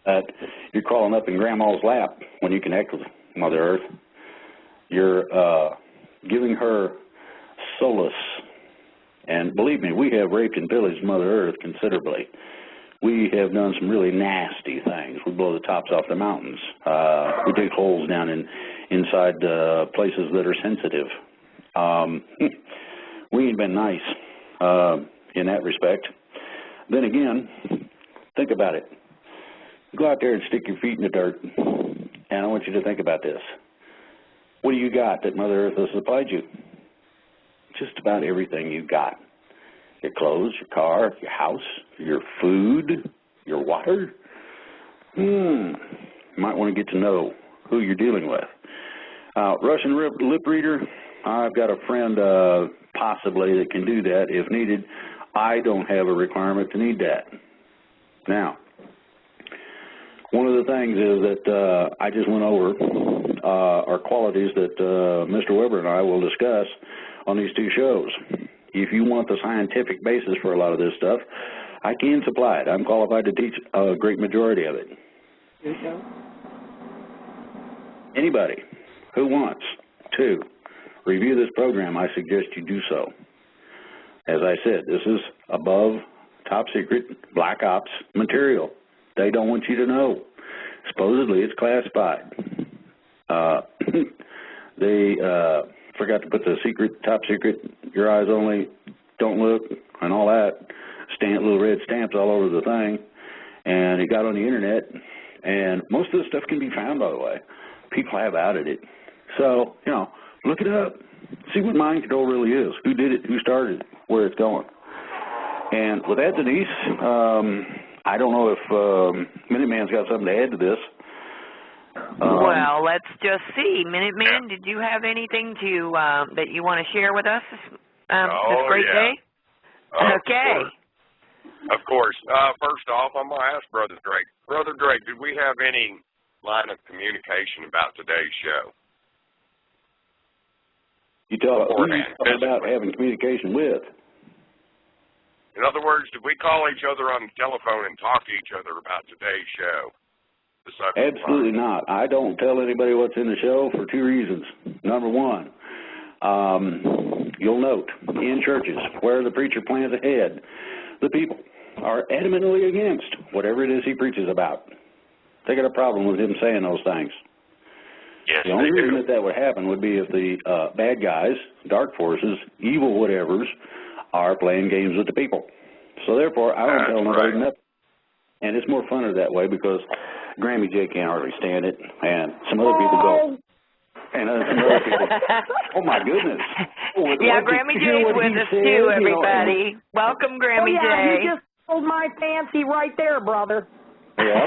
that you're crawling up in Grandma's lap when you connect with Mother Earth. You're giving her solace. And believe me, we have raped and pillaged Mother Earth considerably. We have done some really nasty things. We blow the tops off the mountains. We dig holes down inside places that are sensitive. We ain't been nice in that respect. Then again, think about it. Go out there and stick your feet in the dirt. And I want you to think about this. What do you got that Mother Earth has supplied you? Just about everything you got. Your clothes, your car, your house, your food, your water. You might want to get to know who you're dealing with. Russian lip reader, I've got a friend possibly that can do that if needed. I don't have a requirement to need that. Now, one of the things is that I just went over are qualities that Mr. Weber and I will discuss on these two shows. If you want the scientific basis for a lot of this stuff, I can supply it. I'm qualified to teach a great majority of it. Anybody who wants to review this program, I suggest you do so. As I said, this is above top secret black ops material. They don't want you to know. Supposedly it's classified. They forgot to put the secret, top secret, your eyes only, don't look, and all that. Little red stamps all over the thing. And it got on the internet. And most of the stuff can be found, by the way. People have outed it. So, you know, look it up. See what mind control really is. Who did it, who started it, where it's going. And with that, Denise, I don't know if Minuteman's got something to add to this. Well, let's just see. Minuteman, did you have anything to that you want to share with us this great day? Okay. Of course. First off, I'm going to ask Brother Drake. Brother Drake, did we have any line of communication about today's show? You tell who you're talking about having communication with. In other words, did we call each other on the telephone and talk to each other about today's show? Absolutely not. I don't tell anybody what's in the show for two reasons. Number one, you'll note in churches where the preacher plans ahead, the people are adamantly against whatever it is he preaches about. They got a problem with him saying those things. Yes, the only reason that would happen would be if the bad guys, dark forces, evil whatevers, are playing games with the people. So therefore, I don't tell nobody nothing. And it's more funner that way because Grammy J can't hardly stand it, and some other people go. And some other people, oh my goodness. Yeah, Grammy J's with us too, everybody. Welcome, Grammy J. Yeah, you just pulled my fancy right there, brother. Yeah.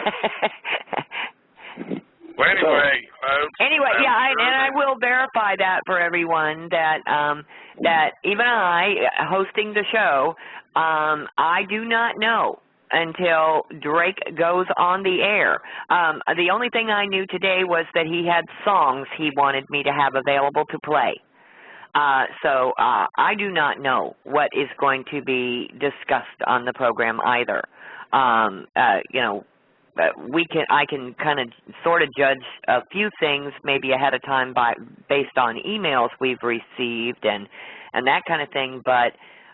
Well, anyway, folks. Anyway, yeah, and I will verify that for everyone that that even I, hosting the show, I do not know until Drake goes on the air. The only thing I knew today was that he had songs he wanted me to have available to play. So I do not know what is going to be discussed on the program either. You know, I can kind of sort of judge a few things maybe ahead of time based on emails we've received and that kind of thing, but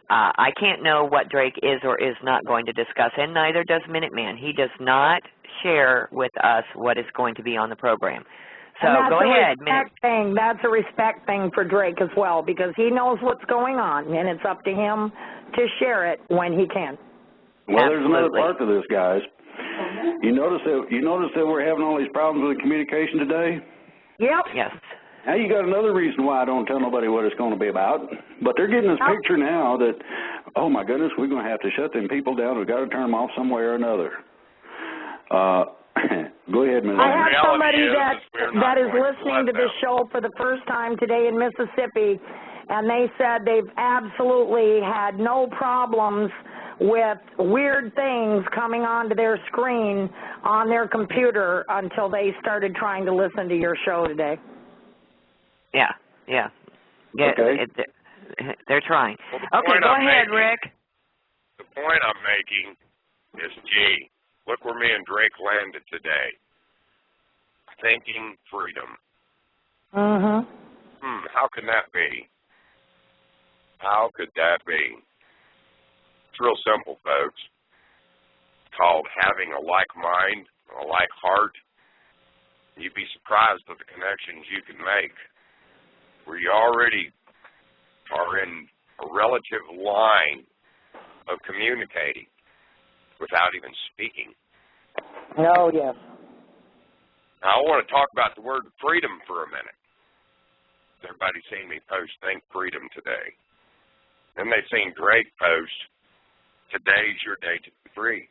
I can't know what Drake is or is not going to discuss, and neither does Minuteman. He does not share with us what is going to be on the program. So go ahead. That's a respect thing for Drake as well, because he knows what's going on, and it's up to him to share it when he can. Well, there's another part to this, guys. You notice that we're having all these problems with communication today? Yep. Yes. Now you got another reason why I don't tell nobody what it's going to be about. But they're getting this picture now that, oh my goodness, we're going to have to shut them people down. We've got to turn them off some way or another. Go ahead, Ms. I have somebody that is listening to this show for the first time today in Mississippi, and they said they've absolutely had no problems with weird things coming onto their screen on their computer until they started trying to listen to your show today. Yeah. Okay. They're trying. Well, okay, go ahead, Rick. The point I'm making is, gee, look where me and Drake landed today. Thinking freedom. How can that be? How could that be? It's real simple, folks. It's called having a like mind, a like heart. You'd be surprised at the connections you can make where you already are in a relative line of communicating without even speaking. Oh, yes. Now, I want to talk about the word freedom for a minute. Everybody's seen me post Think Freedom today. Then they've seen Drake post, today's your day to be free.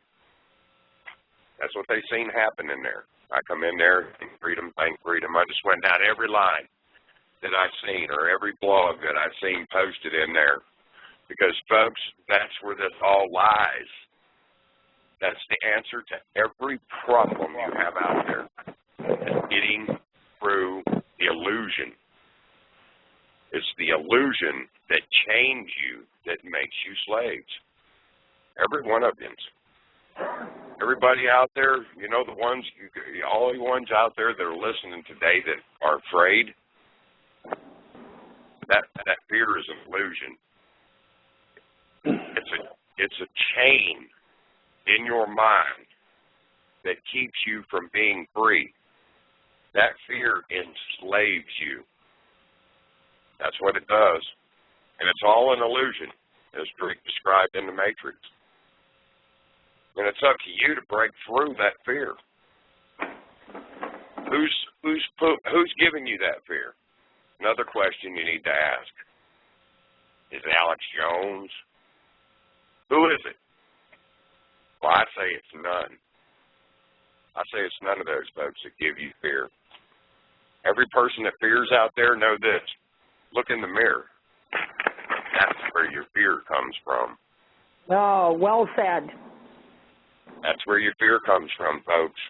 That's what they've seen happen in there. I come in there, think freedom. I just went down every line that I've seen or every blog that I've seen posted in there. Because, folks, that's where this all lies. That's the answer to every problem you have out there. It's getting through the illusion. It's the illusion that chains you that makes you slaves. Every one of you. Everybody out there, you know, all the ones out there that are listening today that are afraid, that fear is an illusion. It's a chain in your mind that keeps you from being free. That fear enslaves you. That's what it does. And it's all an illusion, as Drake described in the Matrix. And it's up to you to break through that fear. Who's giving you that fear? Another question you need to ask. Is it Alex Jones? Who is it? Well, I say it's none. I say it's none of those folks that give you fear. Every person that fears out there, know this. Look in the mirror. That's where your fear comes from. Oh, well said. That's where your fear comes from, folks.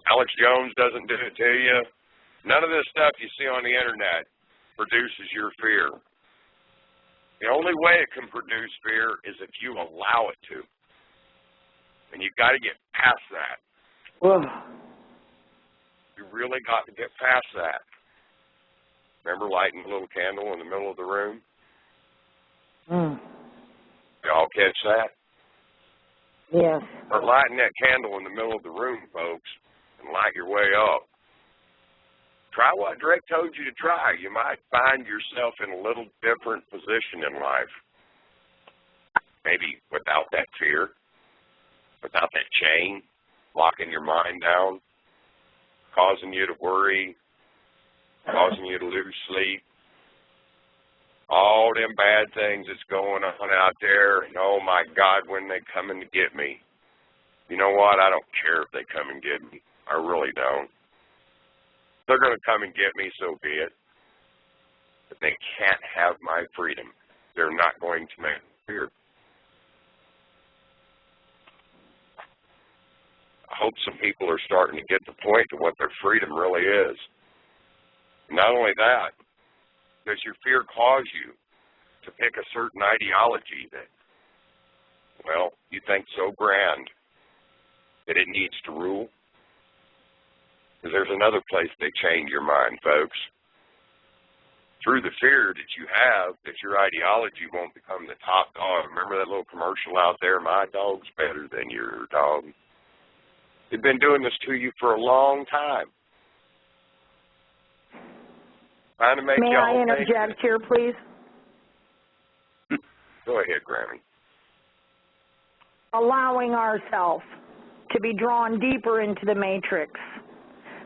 Alex Jones doesn't do it to you. None of this stuff you see on the internet produces your fear. The only way it can produce fear is if you allow it to. And you've got to get past that. You really got to get past that. Remember lighting the little candle in the middle of the room? Mm. Y'all catch that? Yes. Or lighting that candle in the middle of the room, folks, and light your way up. Try what Drake told you to try. You might find yourself in a little different position in life. Maybe without that fear, without that chain, locking your mind down, causing you to worry, causing you to lose sleep. All them bad things that's going on out there, and oh my God, when they come in to get me. You know what? I don't care if they come and get me. I really don't. If they're going to come and get me, so be it. But they can't have my freedom. They're not going to make me fear. I hope some people are starting to get the point to what their freedom really is. Not only that, does your fear cause you to pick a certain ideology that, well, you think so grand that it needs to rule? Because there's another place they change your mind, folks. Through the fear that you have that your ideology won't become the top dog. Remember that little commercial out there, my dog's better than your dog? They've been doing this to you for a long time. Trying to make May y'all I interject here, please? Go ahead, Grammy. Allowing ourselves to be drawn deeper into the matrix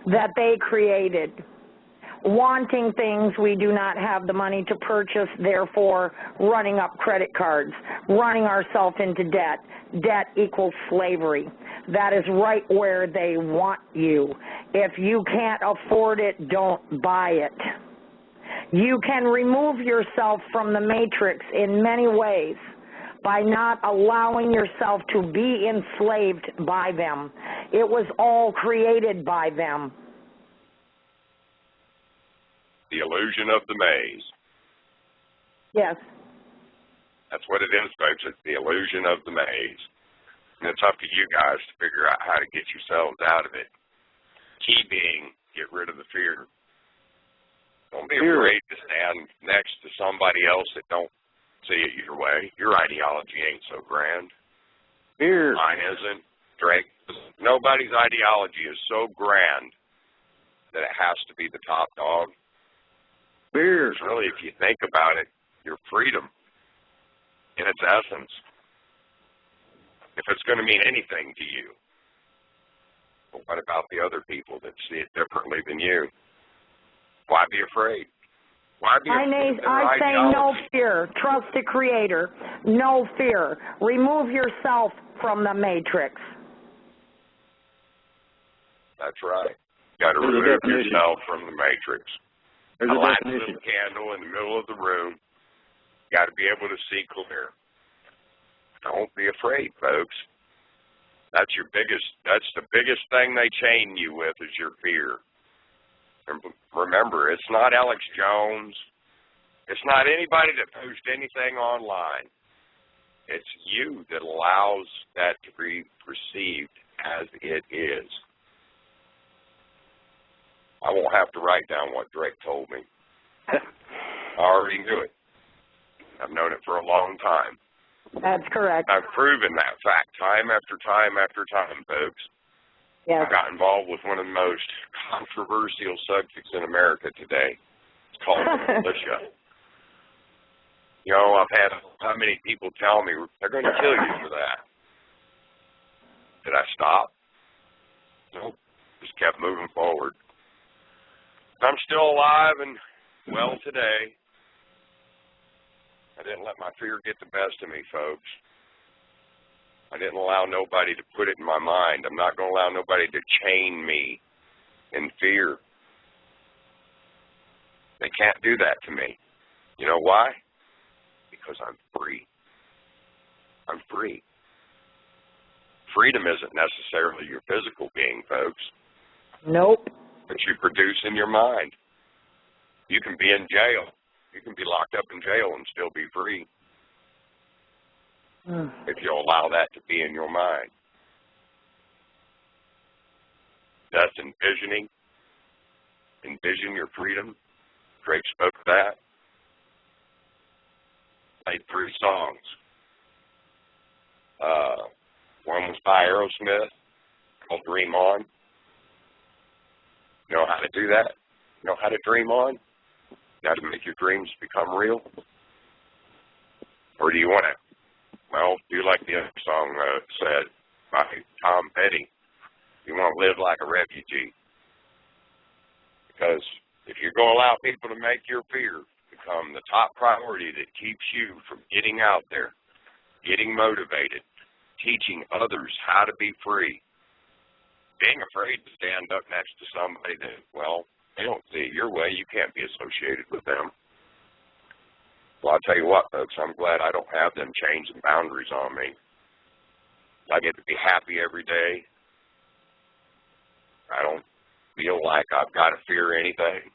that they created, wanting things we do not have the money to purchase, therefore running up credit cards, running ourselves into debt. Debt equals slavery. That is right where they want you. If you can't afford it, don't buy it. You can remove yourself from the matrix in many ways by not allowing yourself to be enslaved by them. It was all created by them. The illusion of the maze. Yes. That's what it is, folks. It's the illusion of the maze. And it's up to you guys to figure out how to get yourselves out of it. Key being, get rid of the fear. Don't be afraid to stand next to somebody else that don't see it your way. Your ideology ain't so grand. Fear. Mine isn't. Drake, nobody's ideology is so grand that it has to be the top dog. Fear. Really, if you think about it, your freedom in its essence, if it's going to mean anything to you. But what about the other people that see it differently than you? Why be afraid? Why be afraid? I say no fear. Trust the Creator. No fear. Remove yourself from the matrix. That's right. You got to remove yourself from the matrix. There's a light a definition. little candle in the middle of the room. You got to be able to see clear. Don't be afraid, folks. That's the biggest thing they chain you with is your fear. And remember, it's not Alex Jones. It's not anybody that posts anything online. It's you that allows that to be perceived as it is. I won't have to write down what Drake told me. I already knew it. I've known it for a long time. That's correct. I've proven that fact time after time after time, folks. Yes. I got involved with one of the most controversial subjects in America today. It's called the militia. You know, I've had how many people tell me they're going to kill you for that. Did I stop? Nope. Just kept moving forward. I'm still alive and well today. I didn't let my fear get the best of me, folks. I didn't allow nobody to put it in my mind. I'm not going to allow nobody to chain me in fear. They can't do that to me. You know why? Because I'm free. I'm free. Freedom isn't necessarily your physical being, folks. Nope. But you produce in your mind. You can be in jail. You can be locked up in jail and still be free. If you'll allow that to be in your mind. That's envisioning. Envision your freedom. Drake spoke of that. Played 3 songs. One was by Aerosmith, called Dream On. You know how to do that? You know how to dream on? You know how to make your dreams become real? Or do you want to, well, do like the other song said by Tom Petty, you want to live like a refugee. Because if you're going to allow people to make your fear become the top priority that keeps you from getting out there, getting motivated, teaching others how to be free, being afraid to stand up next to somebody that, well, they don't see it your way, you can't be associated with them. Well, I'll tell you what, folks, I'm glad I don't have them chains and boundaries on me. I get to be happy every day. I don't feel like I've got to fear anything.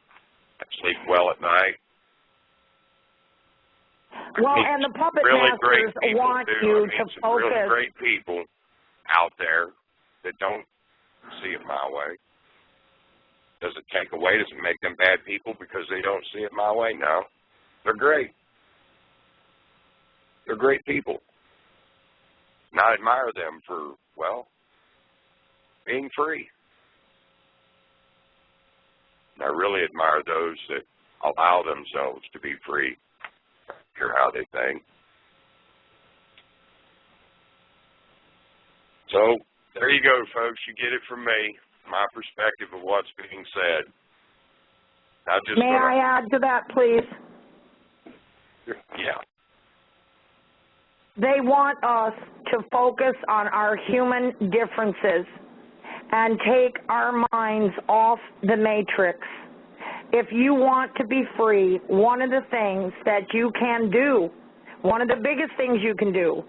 I sleep well at night. Well, and the puppet masters want you to focus. Some really great people out there that don't see it my way. Does it take away? Does it make them bad people because they don't see it my way? No. They're great. They're great people. And I admire them for, well, being free. And I really admire those that allow themselves to be free. I don't care how they think. So, there you go, folks. You get it from me, my perspective of what's being said. May I add to that, please? Yeah. They want us to focus on our human differences and take our minds off the matrix. If you want to be free, one of the things that you can do, one of the biggest things you can do,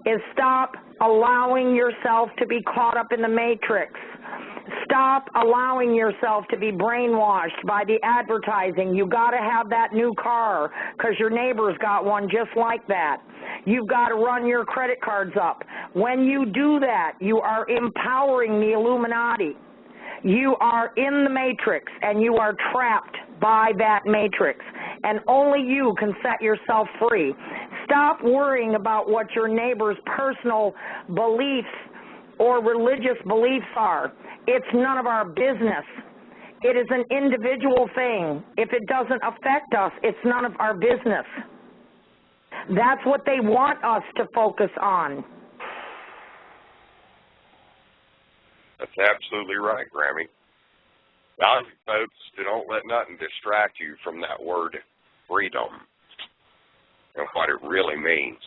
is stop allowing yourself to be caught up in the matrix. Stop allowing yourself to be brainwashed by the advertising. You got to have that new car because your neighbor's got one just like that. You've got to run your credit cards up. When you do that, you are empowering the Illuminati. You are in the matrix and you are trapped by that matrix. And only you can set yourself free. Stop worrying about what your neighbor's personal beliefs or religious beliefs are. It's none of our business. It is an individual thing. If it doesn't affect us, it's none of our business. That's what they want us to focus on. That's absolutely right, Grammy. Now, folks, don't let nothing distract you from that word freedom and what it really means.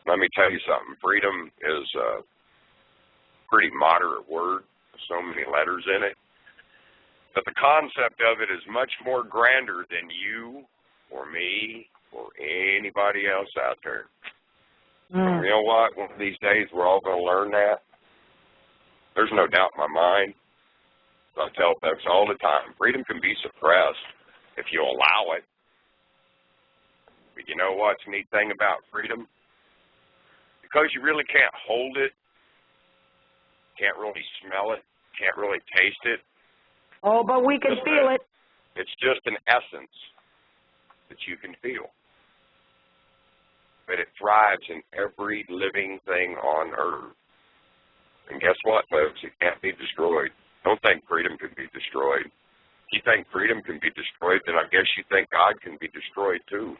Let me tell you something. Freedom is a pretty moderate word with so many letters in it. But the concept of it is much more grander than you or me or anybody else out there. And you know what? One of these days we're all going to learn that. There's no doubt in my mind. I tell folks all the time, freedom can be suppressed if you allow it. But you know what's the neat thing about freedom? Because you really can't hold it, can't really smell it, can't really taste it. Oh, but we can feel it. It's just an essence that you can feel. But it thrives in every living thing on earth. And guess what, folks? It can't be destroyed. Don't think freedom can be destroyed. If you think freedom can be destroyed, then I guess you think God can be destroyed too.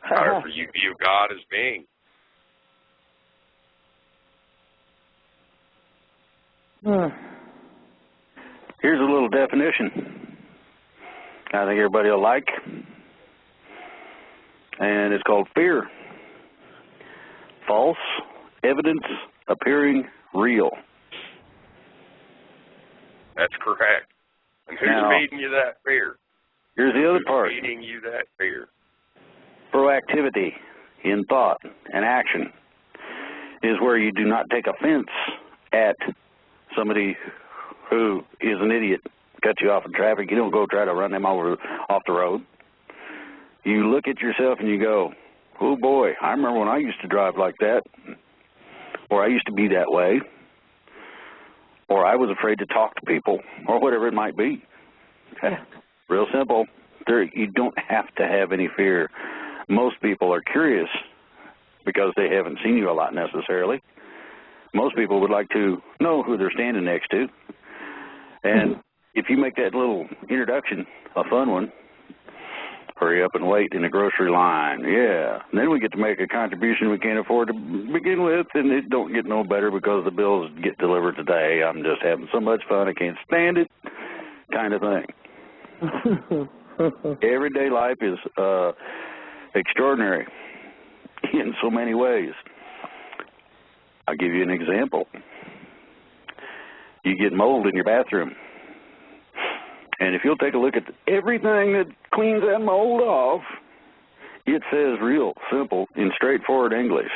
However you view God as being. Here's a little definition I think everybody will like. And it's called fear. False evidence appearing real. That's correct. And who's feeding you that fear? Here's the other part. Who's feeding you that fear? Proactivity in thought and action is where you do not take offense at somebody who is an idiot, cut you off in traffic. You don't go try to run them off the road. You look at yourself and you go, oh boy, I remember when I used to drive like that, or I used to be that way, or I was afraid to talk to people, or whatever it might be. Real simple. You don't have to have any fear. Most people are curious because they haven't seen you a lot necessarily. Most people would like to know who they're standing next to. And if you make that little introduction a fun one, hurry up and wait in the grocery line. Yeah. And then we get to make a contribution we can't afford to begin with, and it don't get no better because the bills get delivered today. I'm just having so much fun, I can't stand it, kind of thing. Everyday life is extraordinary in so many ways. I'll give you an example. You get mold in your bathroom. And if you'll take a look at everything that cleans that mold off, it says real simple in straightforward English.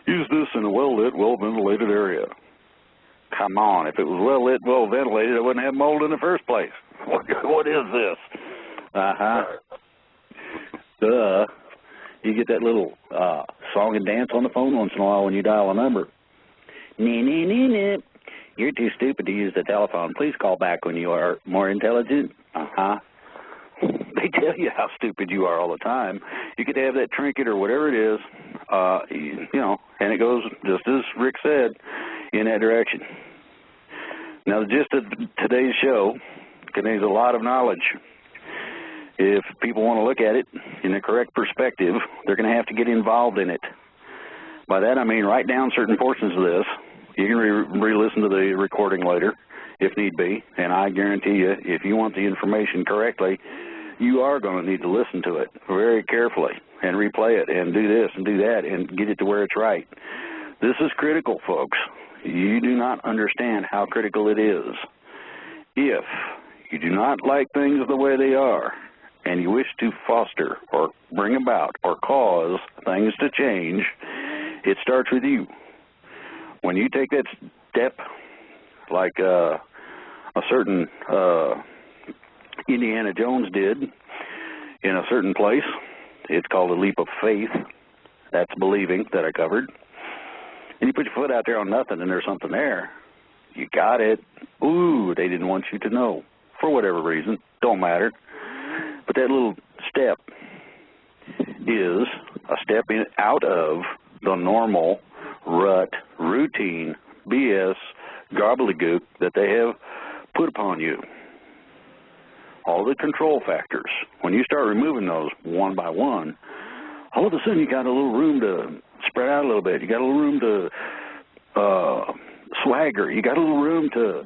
Use this in a well-lit, well-ventilated area. Come on, if it was well-lit, well-ventilated, I wouldn't have mold in the first place. What is this? Duh. You get that little song and dance on the phone once in a while when you dial a number. Nee. You're too stupid to use the telephone. Please call back when you are more intelligent. They tell you how stupid you are all the time. You could have that trinket or whatever it is, and it goes, just as Rick said, in that direction. Now, the gist of today's show contains a lot of knowledge. If people want to look at it in the correct perspective, they're going to have to get involved in it. By that, I mean write down certain portions of this. You can re-listen to the recording later, if need be, and I guarantee you, if you want the information correctly, you are going to need to listen to it very carefully and replay it and do this and do that and get it to where it's right. This is critical, folks. You do not understand how critical it is. If you do not like things the way they are and you wish to foster or bring about or cause things to change, it starts with you. When you take that step, like a certain Indiana Jones did in a certain place, it's called a leap of faith. That's believing that I covered. And you put your foot out there on nothing and there's something there. You got it. Ooh, they didn't want you to know for whatever reason. Don't matter. But that little step is a step out of the normal rut, routine, BS, gobbledygook that they have put upon you. All the control factors, when you start removing those one by one, all of a sudden you got a little room to spread out a little bit. You got a little room to swagger. You got a little room to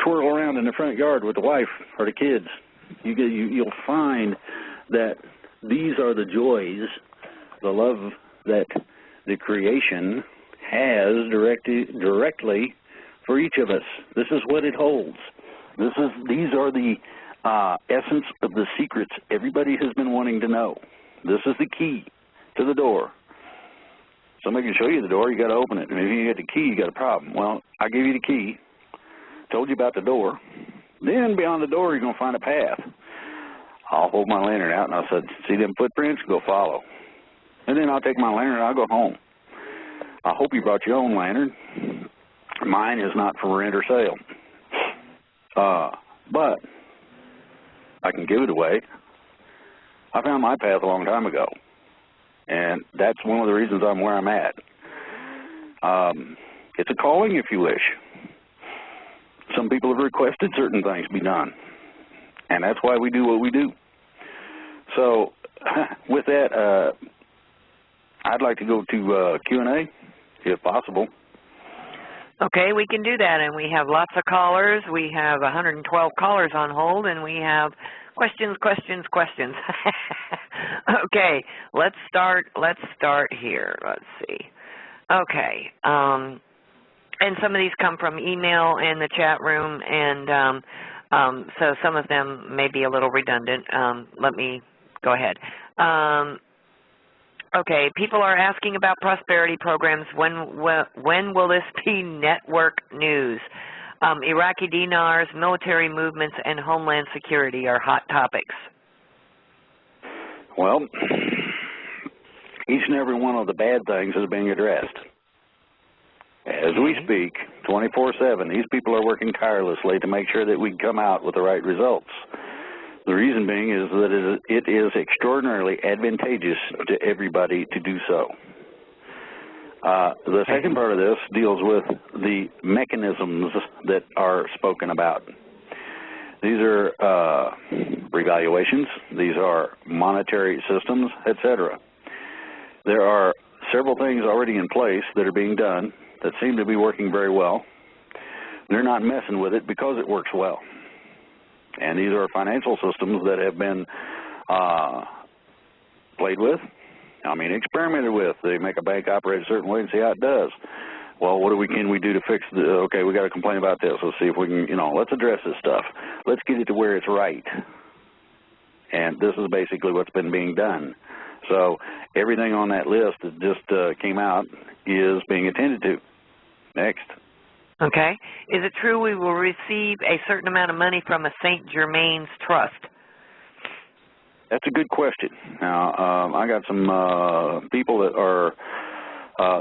twirl around in the front yard with the wife or the kids. You'll find that these are the joys, the love that the creation has directly for each of us. This is what it holds. These are the essence of the secrets everybody has been wanting to know. This is the key to the door. Somebody can show you the door, you got to open it. And if you get the key, you got a problem. Well, I gave you the key, told you about the door. Then beyond the door, you're going to find a path. I'll hold my lantern out, and I said, see them footprints? Go follow. And then I'll take my lantern and I'll go home. I hope you brought your own lantern. Mine is not for rent or sale. But I can give it away. I found my path a long time ago. And that's one of the reasons I'm where I'm at. It's a calling, if you wish. Some people have requested certain things be done. And that's why we do what we do. So, with that, I'd like to go to Q&A, if possible. Okay, we can do that, and we have lots of callers. We have 112 callers on hold, and we have questions. Okay, let's start here. Let's see. Okay, and some of these come from email and the chat room, and so some of them may be a little redundant. Let me go ahead. Okay, people are asking about prosperity programs. When will this be network news? Iraqi dinars, military movements, and homeland security are hot topics. Well, each and every one of the bad things is being addressed. As we speak, 24/7, these people are working tirelessly to make sure that we come out with the right results. The reason being is that it is extraordinarily advantageous to everybody to do so. The second part of this deals with the mechanisms that are spoken about. These are revaluations, these are monetary systems, etc. There are several things already in place that are being done that seem to be working very well. They're not messing with it because it works well. And these are financial systems that have been played with, experimented with. They make a bank operate a certain way and see how it does. Well, what can we do to fix okay, we got to complain about this. Let's see if we can, let's address this stuff. Let's get it to where it's right. And this is basically what's been being done. So everything on that list that just came out is being attended to. Next. Okay. Is it true we will receive a certain amount of money from a St. Germain's trust? That's a good question. Now, I got some people that are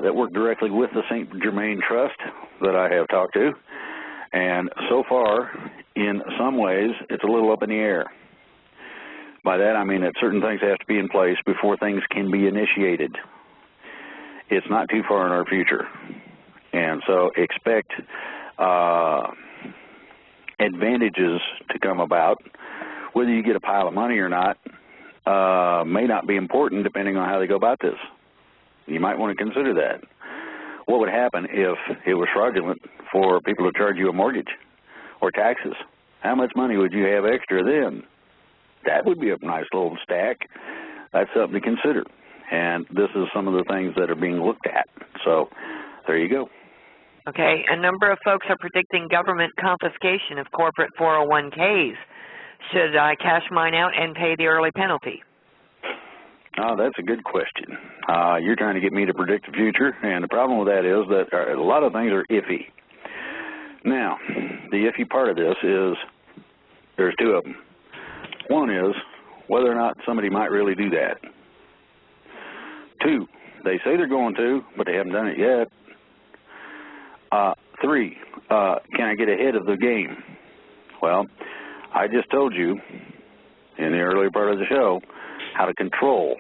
that work directly with the St. Germain Trust that I have talked to, and so far, in some ways, it's a little up in the air. By that, I mean that certain things have to be in place before things can be initiated. It's not too far in our future, and so expect advantages to come about. Whether you get a pile of money or not may not be important depending on how they go about this. You might want to consider that. What would happen if it was fraudulent for people to charge you a mortgage or taxes? How much money would you have extra then? That would be a nice little stack. That's something to consider. And this is some of the things that are being looked at. So there you go. Okay. A number of folks are predicting government confiscation of corporate 401ks. Should I cash mine out and pay the early penalty? Oh, that's a good question. You're trying to get me to predict the future, and the problem with that is that a lot of things are iffy. Now, the iffy part of this is there's two of them. One is whether or not somebody might really do that. Two, they say they're going to, but they haven't done it yet. Three, can I get ahead of the game? Well, I just told you in the earlier part of the show how to control.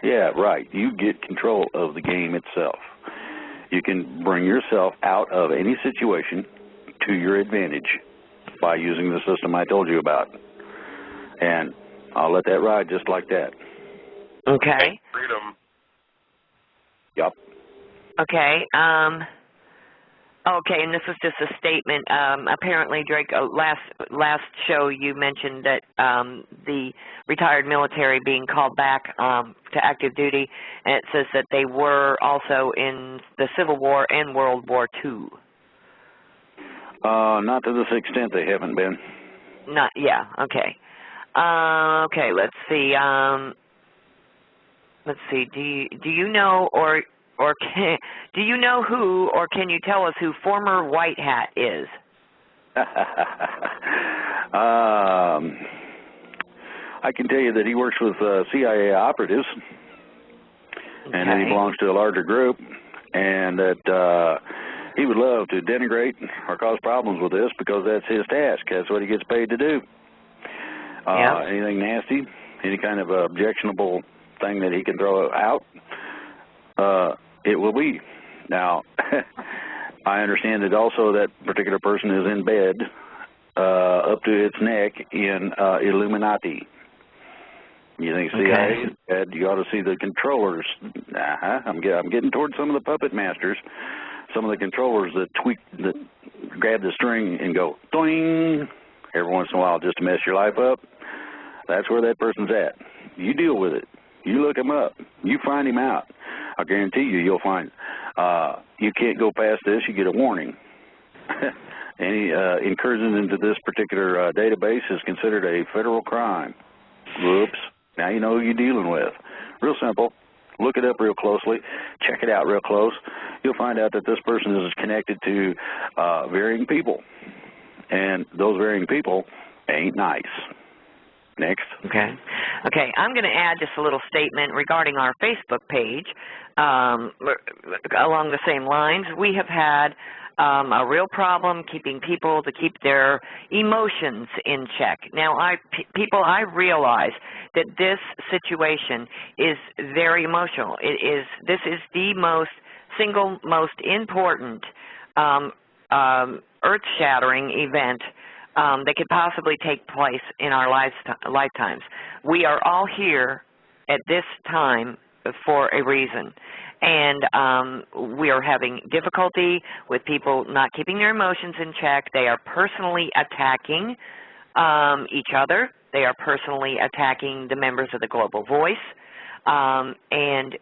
Yeah, right. You get control of the game itself. You can bring yourself out of any situation to your advantage by using the system I told you about. And I'll let that ride just like that. Okay. Freedom. Yep. Okay. Okay, and this was just a statement. Apparently, Drake, last show you mentioned that the retired military being called back to active duty, and it says that they were also in the Civil War and World War II. Not to this extent they haven't been. Not, yeah, okay. Okay, let's see. Let's see. Do you know do you know who, or can you tell us who former White Hat is? I can tell you that he works with CIA operatives, Okay. and that he belongs to a larger group, and that he would love to denigrate or cause problems with this because that's his task. That's what he gets paid to do. Yeah. Anything nasty, any kind of objectionable thing that he can throw out, it will be. Now, I understand that also that particular person is in bed up to its neck in Illuminati. You think CIA is bad? You ought to see the controllers. I'm getting towards some of the puppet masters, some of the controllers that grab the string and go doing every once in a while just to mess your life up. That's where that person's at. You deal with it. You look him up. You find him out. I guarantee you'll find. You can't go past this. You get a warning. Any incursion into this particular database is considered a federal crime. Whoops. Now you know who you're dealing with. Real simple. Look it up real closely. Check it out real close. You'll find out that this person is connected to varying people. And those varying people ain't nice. Next. Okay. Okay, I'm going to add just a little statement regarding our Facebook page along the same lines. We have had a real problem keeping people to keep their emotions in check. Now, people, I realize that this situation is very emotional. This is the single most important earth-shattering event that could possibly take place in our lifetimes. We are all here at this time for a reason. And we are having difficulty with people not keeping their emotions in check. They are personally attacking each other. They are personally attacking the members of the Global Voice. And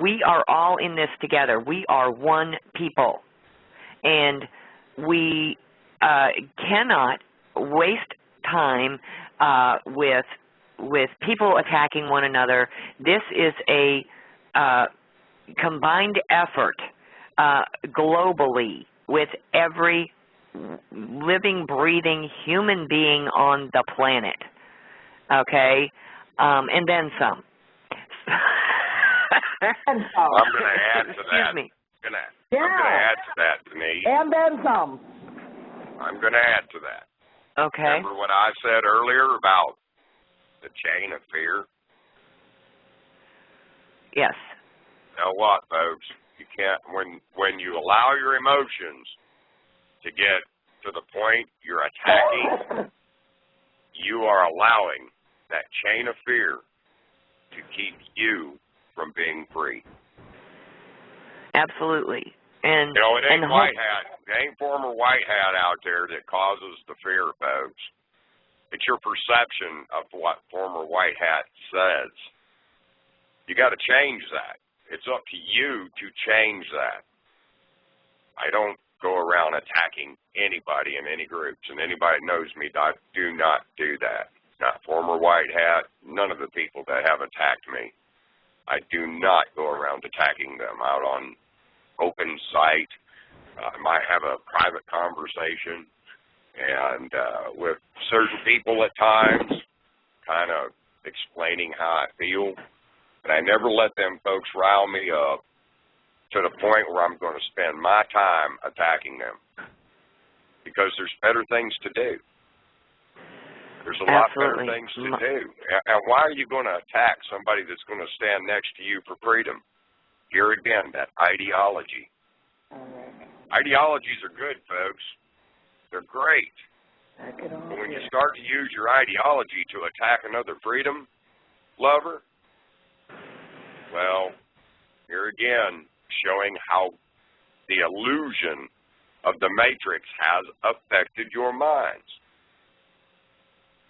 we are all in this together. We are one people. And we cannot waste time with people attacking one another. This is a combined effort globally with every living, breathing human being on the planet, okay? And then some. I'm going to add to that. Excuse me. I'm going to add to that, Denise. And then some. I'm going to add to that. Okay. Remember what I said earlier about the chain of fear? Yes. Now what, folks? You can't, when you allow your emotions to get to the point you're attacking, you are allowing that chain of fear to keep you from being free. Absolutely. And you know, it ain't white hat. It ain't former white hat out there that causes the fear, folks. It's your perception of what former white hat says. You got to change that. It's up to you to change that. I don't go around attacking anybody in any groups, and anybody knows me, I do not do that. Not former white hat, none of the people that have attacked me. I do not go around attacking them out on open site. I might have a private conversation and with certain people at times, kind of explaining how I feel. But I never let them folks rile me up to the point where I'm going to spend my time attacking them. Because there's better things to do. There's a lot better things to do. And why are you going to attack somebody that's going to stand next to you for freedom? Here again, that ideology. Ideologies are good, folks. They're great. But when you start to use your ideology to attack another freedom lover, well, here again, showing how the illusion of the Matrix has affected your minds.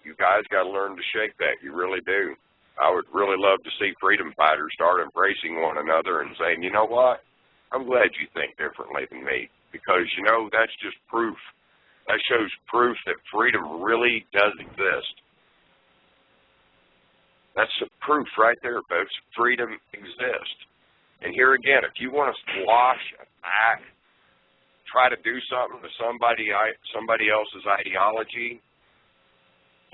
You guys got to learn to shake that. You really do. I would really love to see freedom fighters start embracing one another and saying, you know what? I'm glad you think differently than me. Because, you know, that's just proof. That shows proof that freedom really does exist. That's the proof right there, folks. Freedom exists. And here again, if you want to squash, attack, try to do something to somebody else's ideology,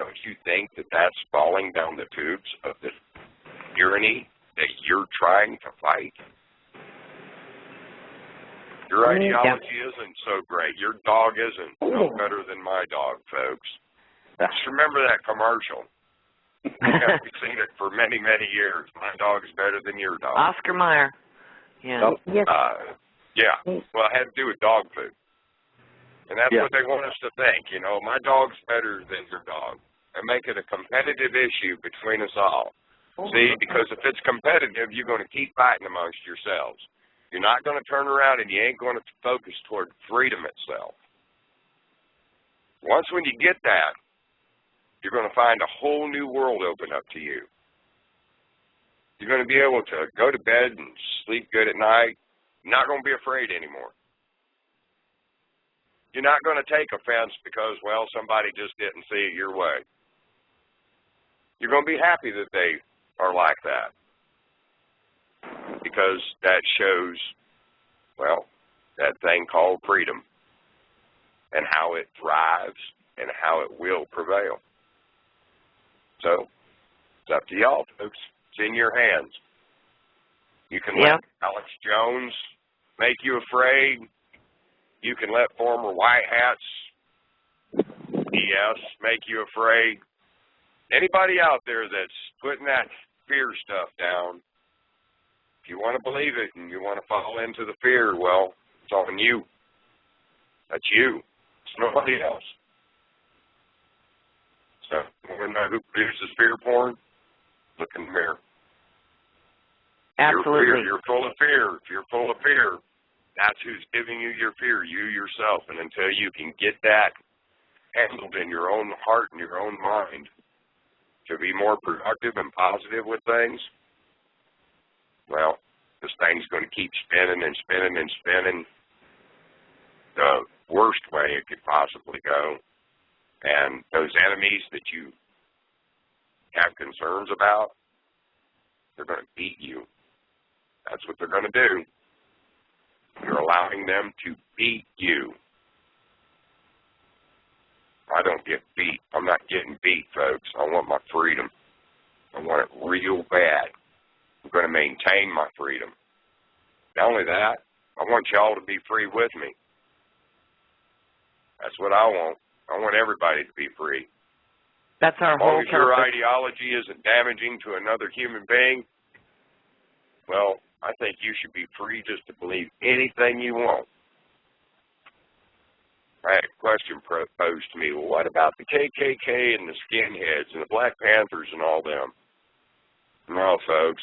don't you think that that's falling down the tubes of the tyranny that you're trying to fight? Your ideology isn't so great. Your dog isn't no better than my dog, folks. Just remember that commercial. I've seen it for many, many years. My dog's better than your dog. Oscar Mayer. Yeah. Yeah. Well, it had to do with dog food. And that's what they want us to think. You know, my dog's better than your dog. And make it a competitive issue between us all. See, because if it's competitive, you're going to keep fighting amongst yourselves. You're not going to turn around and you ain't going to focus toward freedom itself. Once when you get that, you're going to find a whole new world open up to you. You're going to be able to go to bed and sleep good at night. You're not going to be afraid anymore. You're not going to take offense because, well, somebody just didn't see it your way. You're going to be happy that they are like that. Because that shows, well, that thing called freedom and how it thrives and how it will prevail. So, it's up to y'all, folks. It's in your hands. You can let Alex Jones make you afraid. You can let former white hats BS make you afraid. Anybody out there that's putting that fear stuff down, if you want to believe it and you want to fall into the fear, well, it's on you. That's you. It's nobody else. So, you want to know who produces fear porn? Look in the mirror. Absolutely. You're full of fear. If you're full of fear, that's who's giving you your fear, you yourself. And until you can get that handled in your own heart and your own mind to be more productive and positive with things, well, this thing's going to keep spinning and spinning and spinning the worst way it could possibly go. And those enemies that you have concerns about, they're going to beat you. That's what they're going to do. You're allowing them to beat you. I don't get beat. I'm not getting beat, folks. I want my freedom. I want it real bad. I'm going to maintain my freedom. Not only that, I want y'all to be free with me. That's what I want. I want everybody to be free. That's our whole purpose. As long as your ideology isn't damaging to another human being, well, I think you should be free just to believe anything you want. I had a question posed to me, well, what about the KKK and the skinheads and the Black Panthers and all them? No, folks.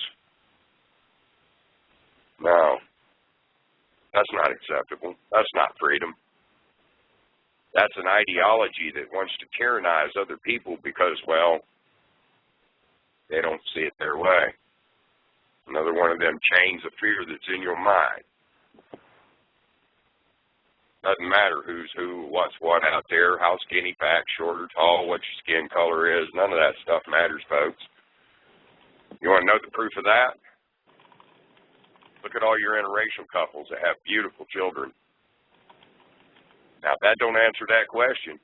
No. That's not acceptable. That's not freedom. That's an ideology that wants to tyrannize other people because, well, they don't see it their way. Another one of them chains of fear that's in your mind. Doesn't matter who's who, what's what out there, how skinny, fat, short or tall, what your skin color is. None of that stuff matters, folks. You want to know the proof of that? Look at all your interracial couples that have beautiful children. Now, if that don't answer that question,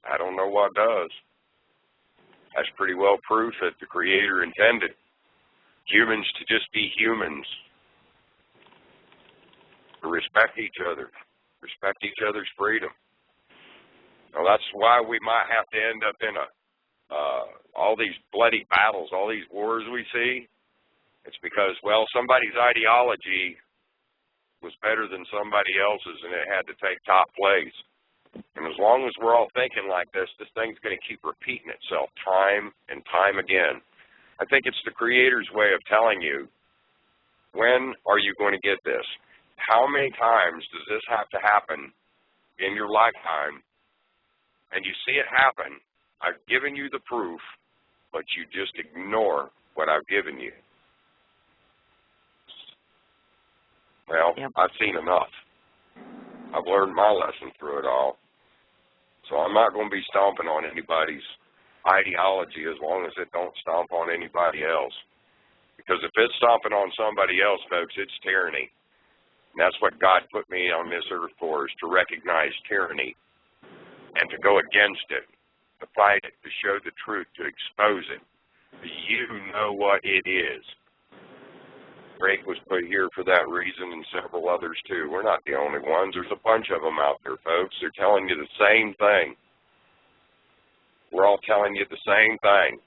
I don't know what does. That's pretty well proof that the Creator intended humans to just be humans, to respect each other, respect each other's freedom. Now, that's why we might have to end up in all these bloody battles, all these wars we see. It's because, well, somebody's ideology was better than somebody else's, and it had to take top place. And as long as we're all thinking like this, this thing's going to keep repeating itself time and time again. I think it's the Creator's way of telling you, when are you going to get this? How many times does this have to happen in your lifetime? And you see it happen. I've given you the proof, but you just ignore what I've given you. Well, yep. I've seen enough. I've learned my lesson through it all. So I'm not going to be stomping on anybody's ideology as long as it don't stomp on anybody else. Because if it's stomping on somebody else, folks, it's tyranny. And that's what God put me on this earth for, is to recognize tyranny and to go against it, to fight it, to show the truth, to expose it. You know what it is. Drake was put here for that reason and several others too. We're not the only ones. There's a bunch of them out there, folks. They're telling you the same thing. We're all telling you the same thing.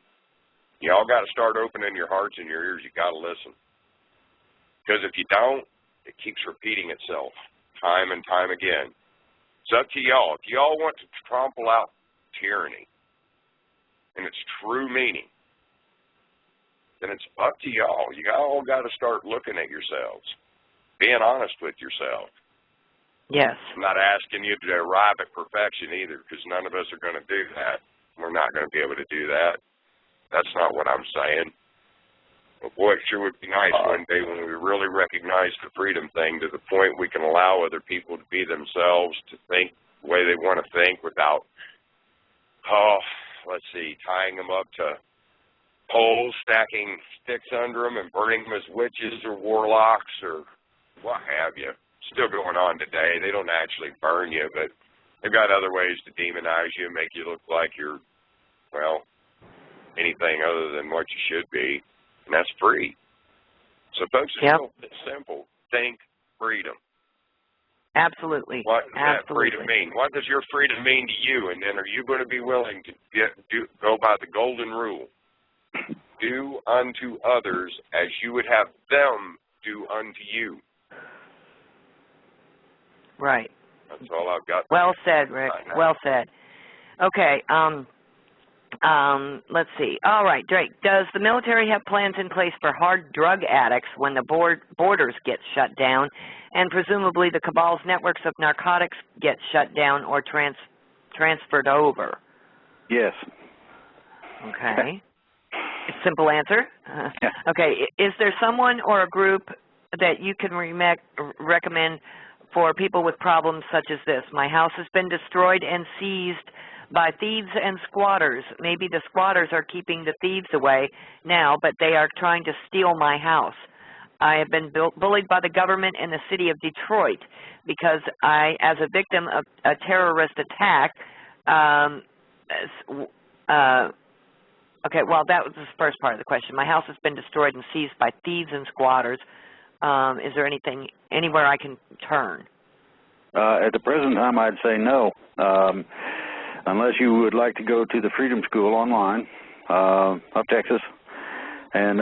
You all got to start opening your hearts and your ears. You got to listen. Because if you don't, it keeps repeating itself time and time again. It's up to y'all. If y'all want to trample out tyranny in its true meaning, then it's up to y'all. You all got to start looking at yourselves, being honest with yourself. Yes. I'm not asking you to arrive at perfection either, because none of us are going to do that. We're not going to be able to do that. That's not what I'm saying. But boy, it sure would be nice one day when we really recognize the freedom thing to the point we can allow other people to be themselves, to think the way they want to think without, tying them up to poles, stacking sticks under them and burning them as witches or warlocks or what have you. Still going on today. They don't actually burn you, but they've got other ways to demonize you and make you look like you're, well, anything other than what you should be, and that's free. So, folks, it's simple. Think freedom. Absolutely. What does that Absolutely. freedom mean? What does your freedom mean to you? And then are you going to be willing to go by the golden rule? Do unto others as you would have them do unto you. Right. That's all I've got. Well said, Rick. Well said. Okay. Let's see. All right, Drake. Does the military have plans in place for hard drug addicts when the borders get shut down, and presumably the cabal's networks of narcotics get shut down or transferred over? Yes. Okay. Simple answer. Okay. Is there someone or a group that you can recommend for people with problems such as this? My house has been destroyed and seized by thieves and squatters. Maybe the squatters are keeping the thieves away now, but they are trying to steal my house. I have been bullied by the government in the city of Detroit because as a victim of a terrorist attack, okay, well, that was the first part of the question. My house has been destroyed and seized by thieves and squatters. Is there anywhere I can turn? At the present time, I'd say no. Unless you would like to go to the Freedom School online of Texas and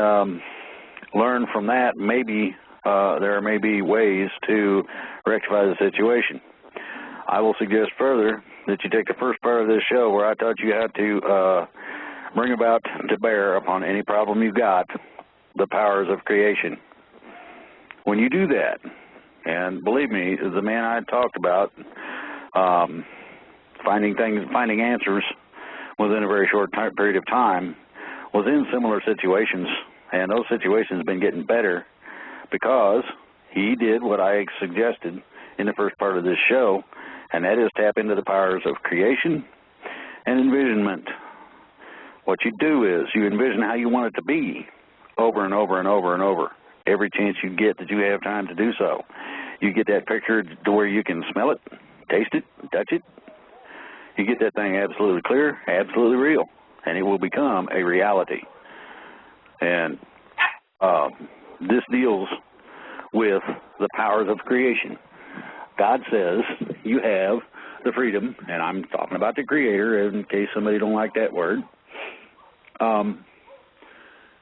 learn from that, maybe there may be ways to rectify the situation. I will suggest further that you take the first part of this show where I taught you how to bring about to bear upon any problem you've got the powers of creation. When you do that, and believe me, the man I talked about, finding answers within a very short period of time, was in similar situations, and those situations have been getting better because he did what I suggested in the first part of this show, and that is tap into the powers of creation and envisionment. What you do is you envision how you want it to be over and over and over and over, every chance you get that you have time to do so. You get that picture to where you can smell it, taste it, touch it. You get that thing absolutely clear, absolutely real, and it will become a reality. And this deals with the powers of creation. God says you have the freedom, and I'm talking about the Creator in case somebody don't like that word.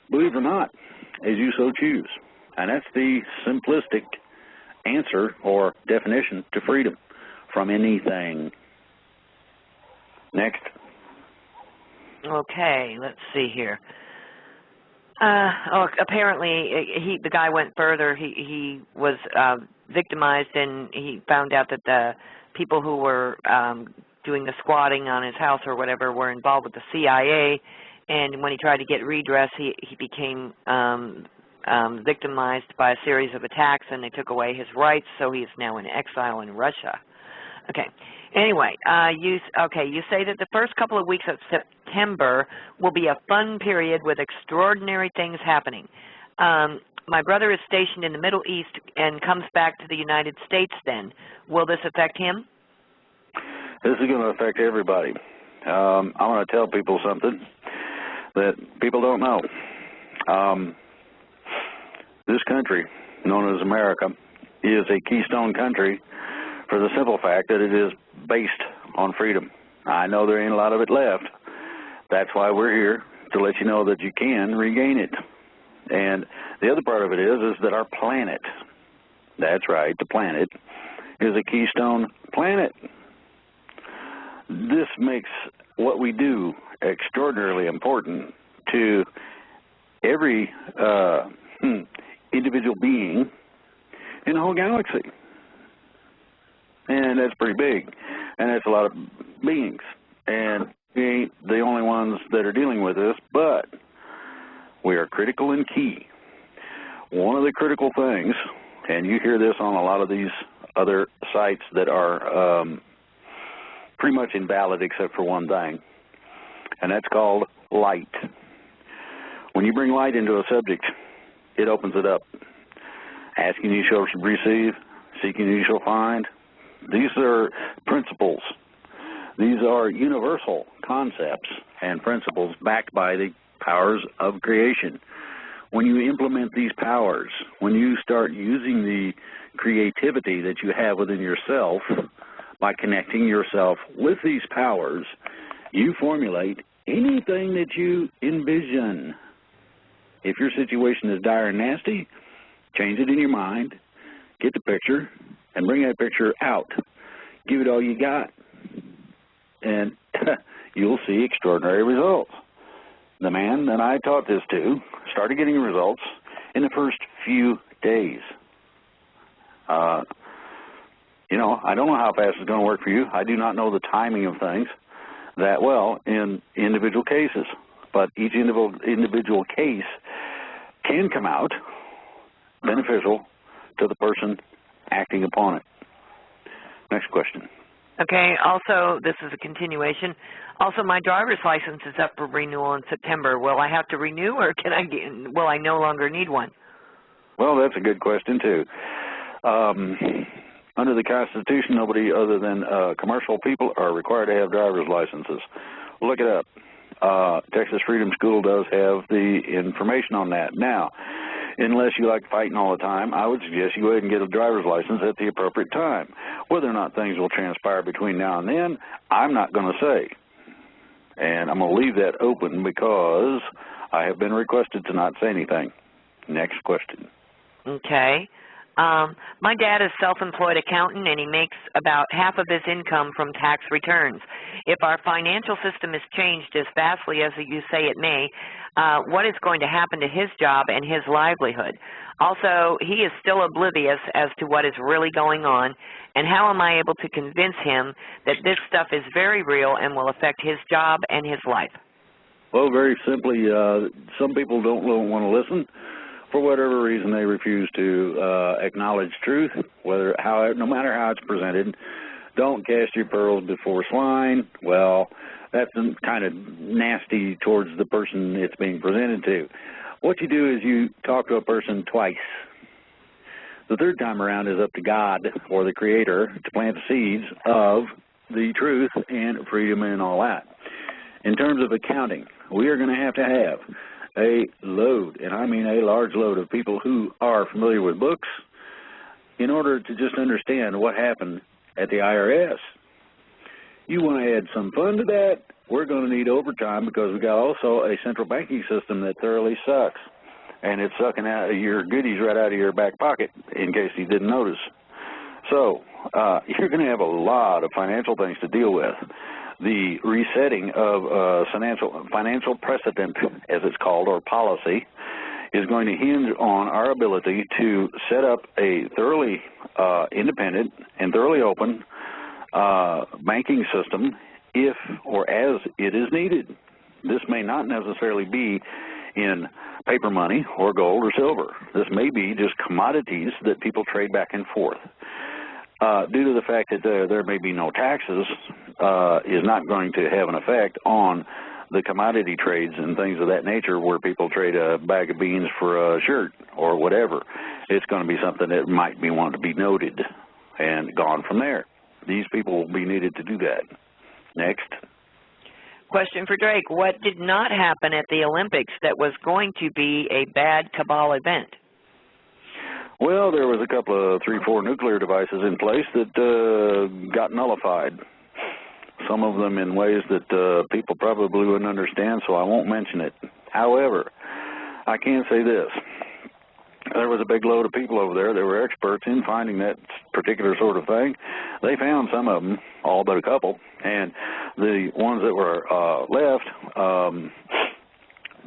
Believe it or not, as you so choose. And that's the simplistic answer or definition to freedom from anything. Next. Okay, let's see here. Apparently, the guy went further. He was victimized, and he found out that the people who were doing the squatting on his house or whatever were involved with the CIA. And when he tried to get redress, he became victimized by a series of attacks, and they took away his rights. So he is now in exile in Russia. Okay. Anyway, you say that the first couple of weeks of September will be a fun period with extraordinary things happening. My brother is stationed in the Middle East and comes back to the United States then. Will this affect him? This is going to affect everybody. I want to tell people something that people don't know. This country, known as America, is a keystone country for the simple fact that it is based on freedom. I know there ain't a lot of it left. That's why we're here, to let you know that you can regain it. And the other part of it is that our planet, that's right, the planet, is a keystone planet. This makes what we do extraordinarily important to every individual being in the whole galaxy. And that's pretty big. And that's a lot of beings. And we ain't the only ones that are dealing with this, but we are critical and key. One of the critical things, and you hear this on a lot of these other sites that are pretty much invalid except for one thing, and that's called light. When you bring light into a subject, it opens it up. Asking you shall receive, seeking you shall find. These are principles. These are universal concepts and principles backed by the powers of creation. when you implement these powers, when you start using the creativity that you have within yourself by connecting yourself with these powers, you formulate anything that you envision. If your situation is dire and nasty, change it in your mind, get the picture, and bring that picture out. Give it all you got, and you'll see extraordinary results. The man that I taught this to started getting results in the first few days. You know, I don't know how fast it's going to work for you. I do not know the timing of things that well in individual cases, but each individual case can come out beneficial to the person acting upon it. Next question. Okay, also, this is a continuation. Also, my driver's license is up for renewal in September. Will I have to renew, or will I no longer need one? Well, that's a good question, too. Under the Constitution, nobody other than commercial people are required to have driver's licenses. Look it up. Texas Freedom School does have the information on that. Now, unless you like fighting all the time, I would suggest you go ahead and get a driver's license at the appropriate time. Whether or not things will transpire between now and then, I'm not going to say. And I'm going to leave that open because I have been requested to not say anything. Next question. Okay. My dad is a self-employed accountant, and he makes about half of his income from tax returns. If our financial system is changed as vastly as you say it may, what is going to happen to his job and his livelihood? Also, he is still oblivious as to what is really going on, and how am I able to convince him that this stuff is very real and will affect his job and his life? Well, very simply, some people don't want to listen. For whatever reason, they refuse to acknowledge truth, no matter how it's presented. Don't cast your pearls before swine. Well, that's kind of nasty towards the person it's being presented to. What you do is you talk to a person twice. The third time around is up to God or the Creator to plant the seeds of the truth and freedom and all that. In terms of accounting, we are going to have a load, and I mean a large load of people who are familiar with books in order to just understand what happened at the IRS. You want to add some fun to that, we're going to need overtime because we got also a central banking system that thoroughly sucks, and it's sucking out your goodies right out of your back pocket in case you didn't notice. So you're going to have a lot of financial things to deal with. The resetting of financial precedent, as it's called, or policy, is going to hinge on our ability to set up a thoroughly independent and thoroughly open banking system if or as it is needed. This may not necessarily be in paper money or gold or silver. This may be just commodities that people trade back and forth. Due to the fact that there may be no taxes, is not going to have an effect on the commodity trades and things of that nature where people trade a bag of beans for a shirt or whatever. It's going to be something that might be wanting to be noted and gone from there. These people will be needed to do that. Next. Question for Drake. What did not happen at the Olympics that was going to be a bad cabal event? Well, there was a couple of 3-4 nuclear devices in place that got nullified. Some of them in ways that people probably wouldn't understand, so I won't mention it. However, I can say this. There was a big load of people over there that were experts in finding that particular sort of thing. They found some of them, all but a couple, and the ones that were left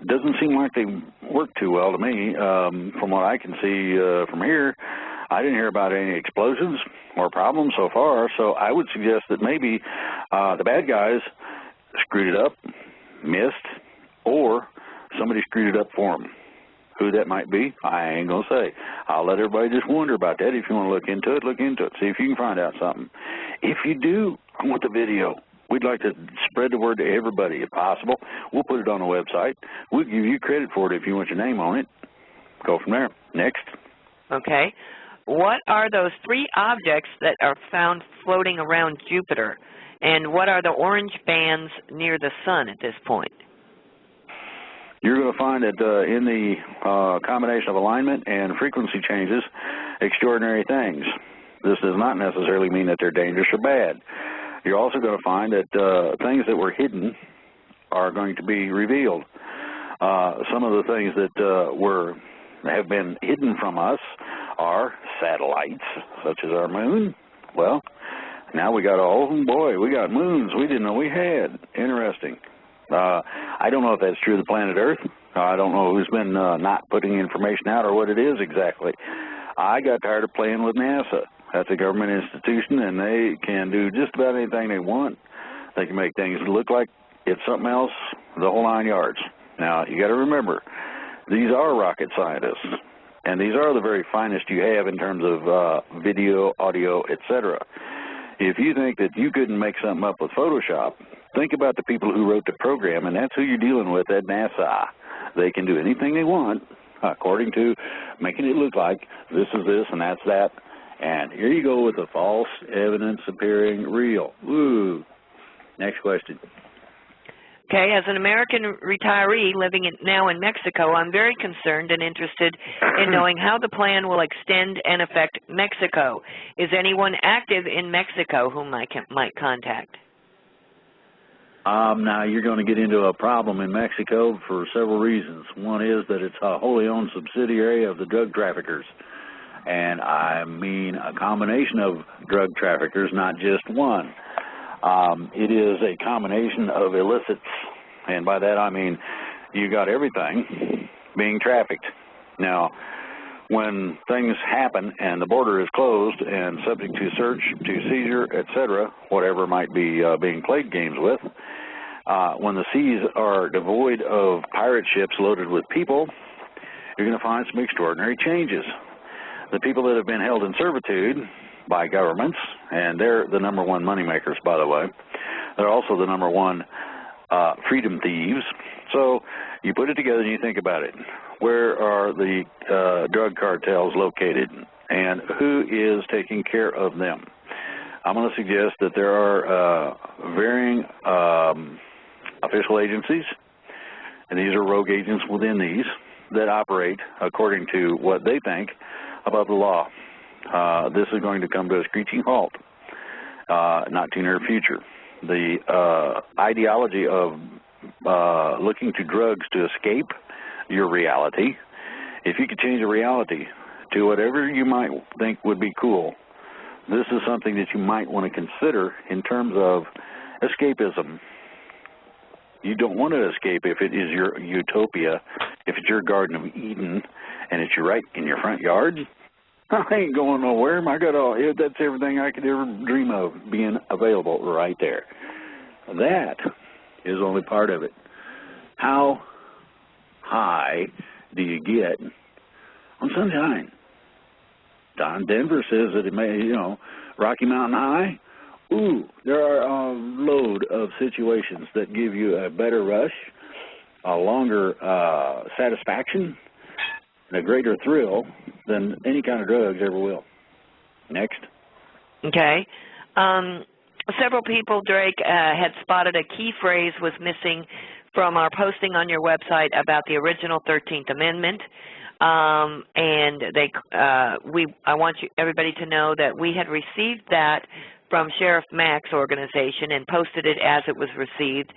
doesn't seem like they work too well to me. From what I can see from here, I didn't hear about any explosions or problems so far, so I would suggest that maybe the bad guys screwed it up, missed, or somebody screwed it up for them. Who that might be, I ain't going to say. I'll let everybody just wonder about that. If you want to look into it. See if you can find out something. If you do, I want the video. We'd like to spread the word to everybody if possible. We'll put it on the website. We'll give you credit for it if you want your name on it. Go from there. Next. Okay. What are those 3 objects that are found floating around Jupiter? And what are the orange bands near the sun at this point? you're going to find that in the combination of alignment and frequency changes, extraordinary things. This does not necessarily mean that they're dangerous or bad. You're also going to find that things that were hidden are going to be revealed. Some of the things that have been hidden from us are satellites, such as our moon. Well, now we got we got moons we didn't know we had. Interesting. I don't know if that's true of the planet Earth. I don't know who's been not putting information out or what it is exactly. I got tired of playing with NASA. That's a government institution, and they can do just about anything they want. They can make things look like it's something else, the whole 9 yards. Now, you got to remember, these are rocket scientists, and these are the very finest you have in terms of video, audio, etc. If you think that you couldn't make something up with Photoshop, think about the people who wrote the program, and that's who you're dealing with at NASA. They can do anything they want according to making it look like this is this and that's that. And here you go with the false evidence appearing real. Ooh. Next question. Okay, as an American retiree living now in Mexico, I'm very concerned and interested in knowing how the plan will extend and affect Mexico. Is anyone active in Mexico whom I might contact? Now, you're going to get into a problem in Mexico for several reasons. One is that it's a wholly owned subsidiary of the drug traffickers. And I mean a combination of drug traffickers, not just one. It is a combination of illicits, and by that I mean you got everything being trafficked. Now, when things happen and the border is closed and subject to search, to seizure, etc., whatever might be being played games with, when the seas are devoid of pirate ships loaded with people, you're going to find some extraordinary changes. The people that have been held in servitude by governments, and they're the number one moneymakers, by the way. They're also the number one freedom thieves. So you put it together and you think about it. Where are the drug cartels located, and who is taking care of them? I'm going to suggest that there are varying official agencies, and these are rogue agents within these that operate according to what they think above the law. This is going to come to a screeching halt, not too near a future. The ideology of looking to drugs to escape your reality, if you could change the reality to whatever you might think would be cool, this is something that you might want to consider in terms of escapism. You don't want to escape if it is your utopia, if it's your Garden of Eden, and it's right in your front yard. I ain't going nowhere. That's everything I could ever dream of being available right there. That is only part of it. How high do you get on sunshine? Don Denver says that it may, Rocky Mountain High. Ooh, there are a load of situations that give you a better rush, a longer satisfaction, and a greater thrill than any kind of drugs ever will. Next. Okay. Several people, Drake, had spotted a key phrase was missing from our posting on your website about the original 13th Amendment. And I want everybody to know that we had received that from Sheriff Mack's organization and posted it as it was received.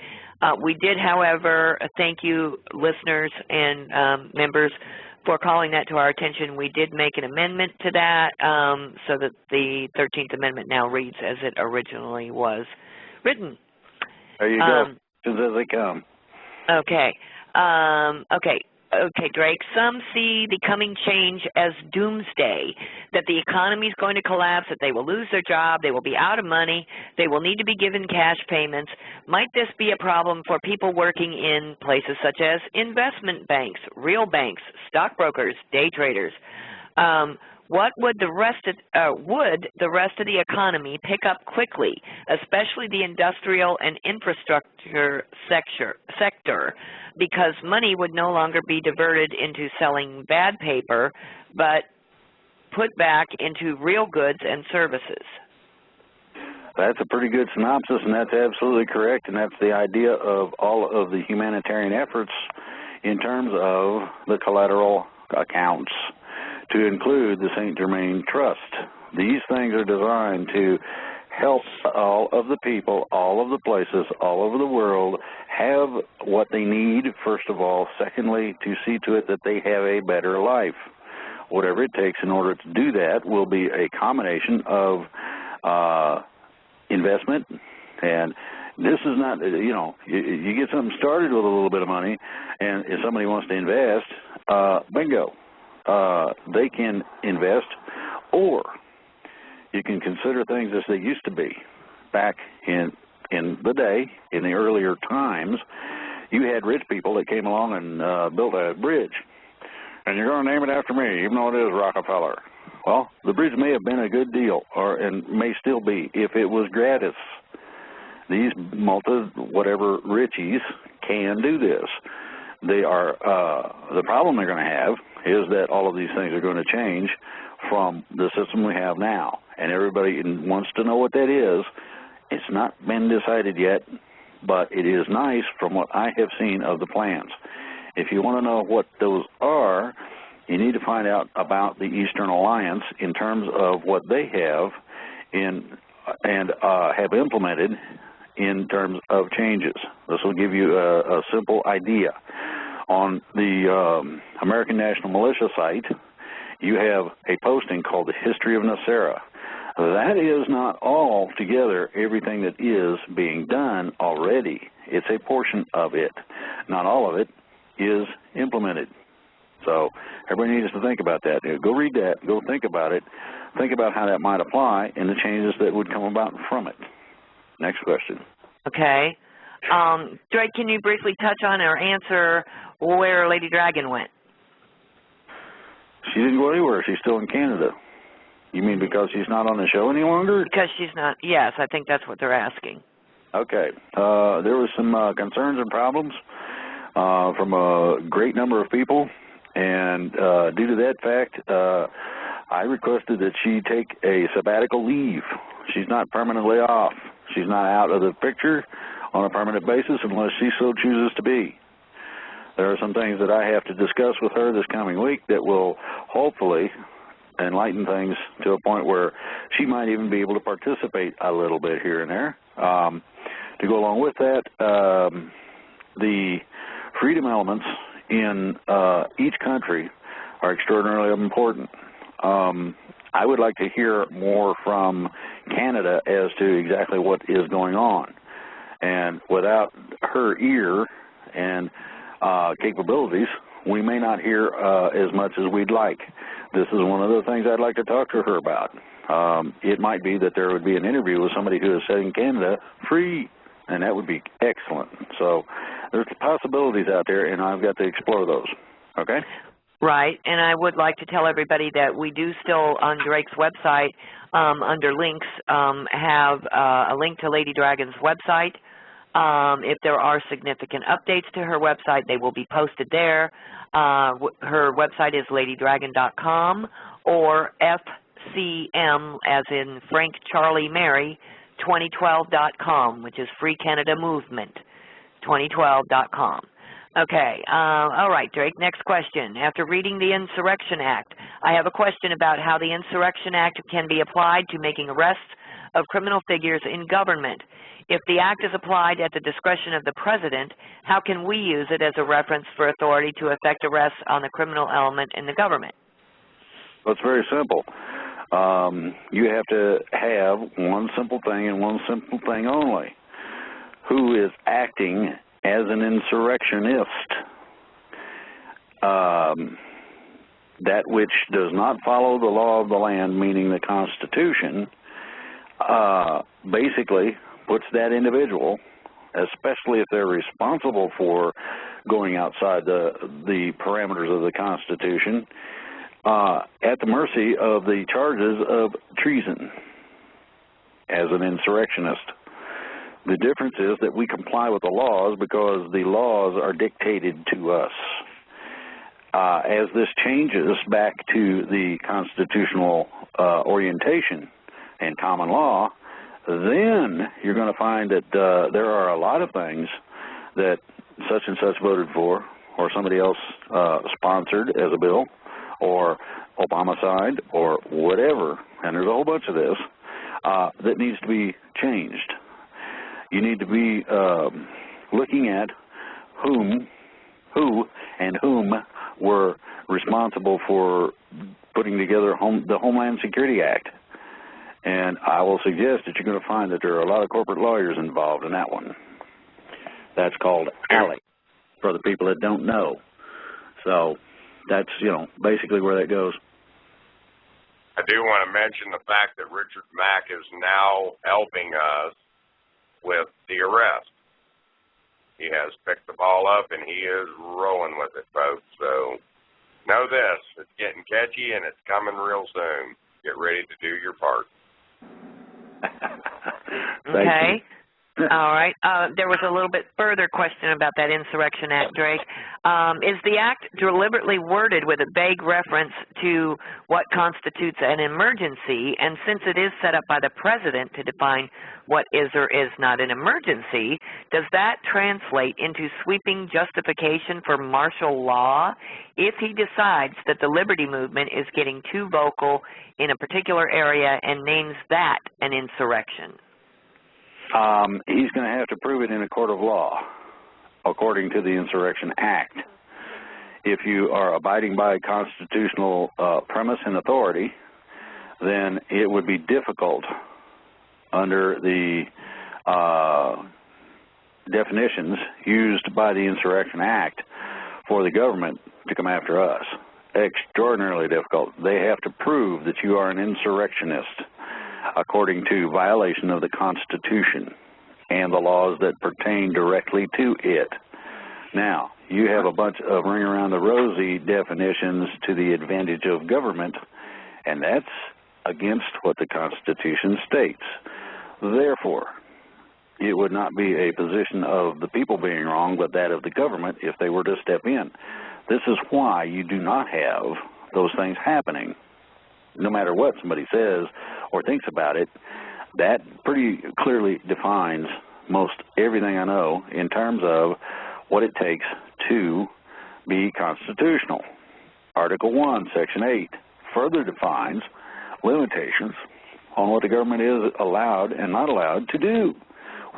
We did, however, thank you, listeners and members, for calling that to our attention. We did make an amendment to that so that the 13th Amendment now reads as it originally was written. There you go. As they come. Okay. Okay, Drake. Some see the coming change as doomsday, that the economy is going to collapse, that they will lose their job, they will be out of money, they will need to be given cash payments. Might this be a problem for people working in places such as investment banks, real banks, stockbrokers, day traders? Would the rest of the economy pick up quickly, especially the industrial and infrastructure sector, because money would no longer be diverted into selling bad paper, but put back into real goods and services? That's a pretty good synopsis, and that's absolutely correct, and that's the idea of all of the humanitarian efforts in terms of the collateral accounts, to include the St. Germain Trust. These things are designed to help all of the people, all of the places, all over the world have what they need, first of all. Secondly, to see to it that they have a better life. Whatever it takes in order to do that will be a combination of investment, and this is not, you know, you get something started with a little bit of money, and if somebody wants to invest, bingo, they can invest, or you can consider things as they used to be. Back in the day, in the earlier times, you had rich people that came along and built a bridge, and you're going to name it after me, even though it is Rockefeller. Well, the bridge may have been a good deal, and may still be, if it was gratis. These whatever richies can do this. They are, the problem they're going to have is that all of these things are going to change from the system we have now. And everybody wants to know what that is. It's not been decided yet, but it is nice from what I have seen of the plans. If you want to know what those are, you need to find out about the Eastern Alliance in terms of what they have and have implemented in terms of changes. This will give you a simple idea. On the American National Militia site, you have a posting called The History of Nasera. That is not all together everything that is being done already. It's a portion of it. Not all of it is implemented. So everybody needs to think about that. Go read that. Go think about it. Think about how that might apply and the changes that would come about from it. Next question. Okay. Drake, can you briefly touch on or answer where Lady Dragon went? She didn't go anywhere. She's still in Canada. You mean because she's not on the show any longer? Because she's not. Yes, I think that's what they're asking. Okay. There was some concerns and problems from a great number of people, and due to that fact, I requested that she take a sabbatical leave. She's not permanently off. She's not out of the picture on a permanent basis unless she so chooses to be. There are some things that I have to discuss with her this coming week that will hopefully enlighten things to a point where she might even be able to participate a little bit here and there. To go along with that, the freedom elements in each country are extraordinarily important. I would like to hear more from Canada as to exactly what is going on. And without her ear and capabilities, we may not hear as much as we'd like. This is one of the things I'd like to talk to her about. It might be that there would be an interview with somebody who is setting Canada free, and that would be excellent. So there's possibilities out there, and I've got to explore those. Okay? Right, and I would like to tell everybody that we do still, on Drake's website, under links, have a link to Lady Dragon's website. If there are significant updates to her website, they will be posted there. Her website is ladydragon.com or FCM, as in Frank Charlie Mary, 2012.com, which is Free Canada Movement, 2012.com. Okay, all right, Drake, next question. After reading the Insurrection Act, I have a question about how the Insurrection Act can be applied to making arrests of criminal figures in government. If the act is applied at the discretion of the president, how can we use it as a reference for authority to effect arrests on the criminal element in the government? Well, it's very simple. You have to have one simple thing and one simple thing only. Who is acting as an insurrectionist? That which does not follow the law of the land, meaning the Constitution, basically puts that individual, especially if they're responsible for going outside the parameters of the Constitution, at the mercy of the charges of treason as an insurrectionist. The difference is that we comply with the laws because the laws are dictated to us. As this changes back to the constitutional orientation and common law, then you're going to find that there are a lot of things that such and such voted for, or somebody else sponsored as a bill, or Obamacide, or whatever, and there's a whole bunch of this, that needs to be changed. You need to be looking at who and whom were responsible for putting together the Homeland Security Act. And I will suggest that you're going to find that there are a lot of corporate lawyers involved in that one. That's called ALEC, for the people that don't know. So that's, basically where that goes. I do want to mention the fact that Richard Mack is now helping us with the arrest. He has picked the ball up, and he is rolling with it, folks. So know this, it's getting catchy, and it's coming real soon. Get ready to do your part. Okay. All right. There was a little bit further question about that Insurrection Act, Drake. Is the act deliberately worded with a vague reference to what constitutes an emergency? And since it is set up by the president to define what is or is not an emergency, does that translate into sweeping justification for martial law if he decides that the liberty movement is getting too vocal in a particular area and names that an insurrection? He's going to have to prove it in a court of law, according to the Insurrection Act. If you are abiding by constitutional premise and authority, then it would be difficult under the definitions used by the Insurrection Act for the government to come after us. Extraordinarily difficult. They have to prove that you are an insurrectionist according to violation of the Constitution and the laws that pertain directly to it. Now, you have a bunch of ring around the rosy definitions to the advantage of government, and that's against what the Constitution states. Therefore, it would not be a position of the people being wrong, but that of the government if they were to step in. This is why you do not have those things happening. No matter what somebody says or thinks about it, that pretty clearly defines most everything I know in terms of what it takes to be constitutional. Article 1, Section 8 further defines limitations on what the government is allowed and not allowed to do.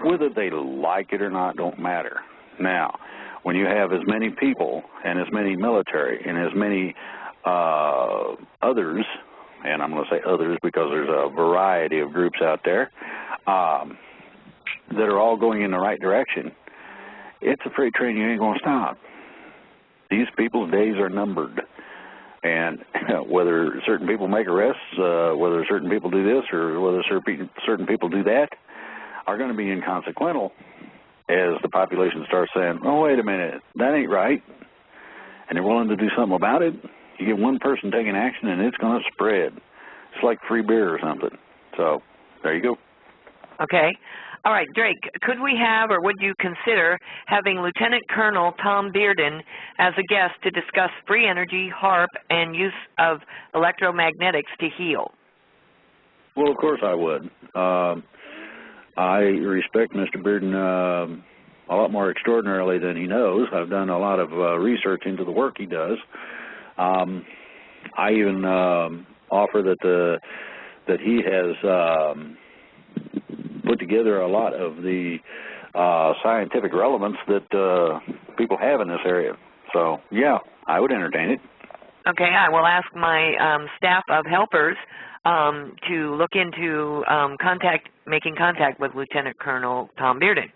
Whether they like it or not don't matter. Now, when you have as many people and as many military and as many others, and I'm going to say others because there's a variety of groups out there that are all going in the right direction, it's a freight train you ain't going to stop. These people's days are numbered. And whether certain people make arrests, whether certain people do this or whether certain people do that, are going to be inconsequential as the population starts saying, oh, wait a minute, that ain't right, and they're willing to do something about it. You get one person taking action, and it's going to spread. It's like free beer or something. So there you go. Okay. All right, Drake, could we have or would you consider having Lieutenant Colonel Tom Bearden as a guest to discuss free energy, HAARP, and use of electromagnetics to heal? Well, of course I would. I respect Mr. Bearden a lot more extraordinarily than he knows. I've done a lot of research into the work he does. I even offer that he has put together a lot of the scientific relevance that people have in this area. So, yeah, I would entertain it. Okay, I will ask my staff of helpers to look into making contact with Lieutenant Colonel Tom Bearden.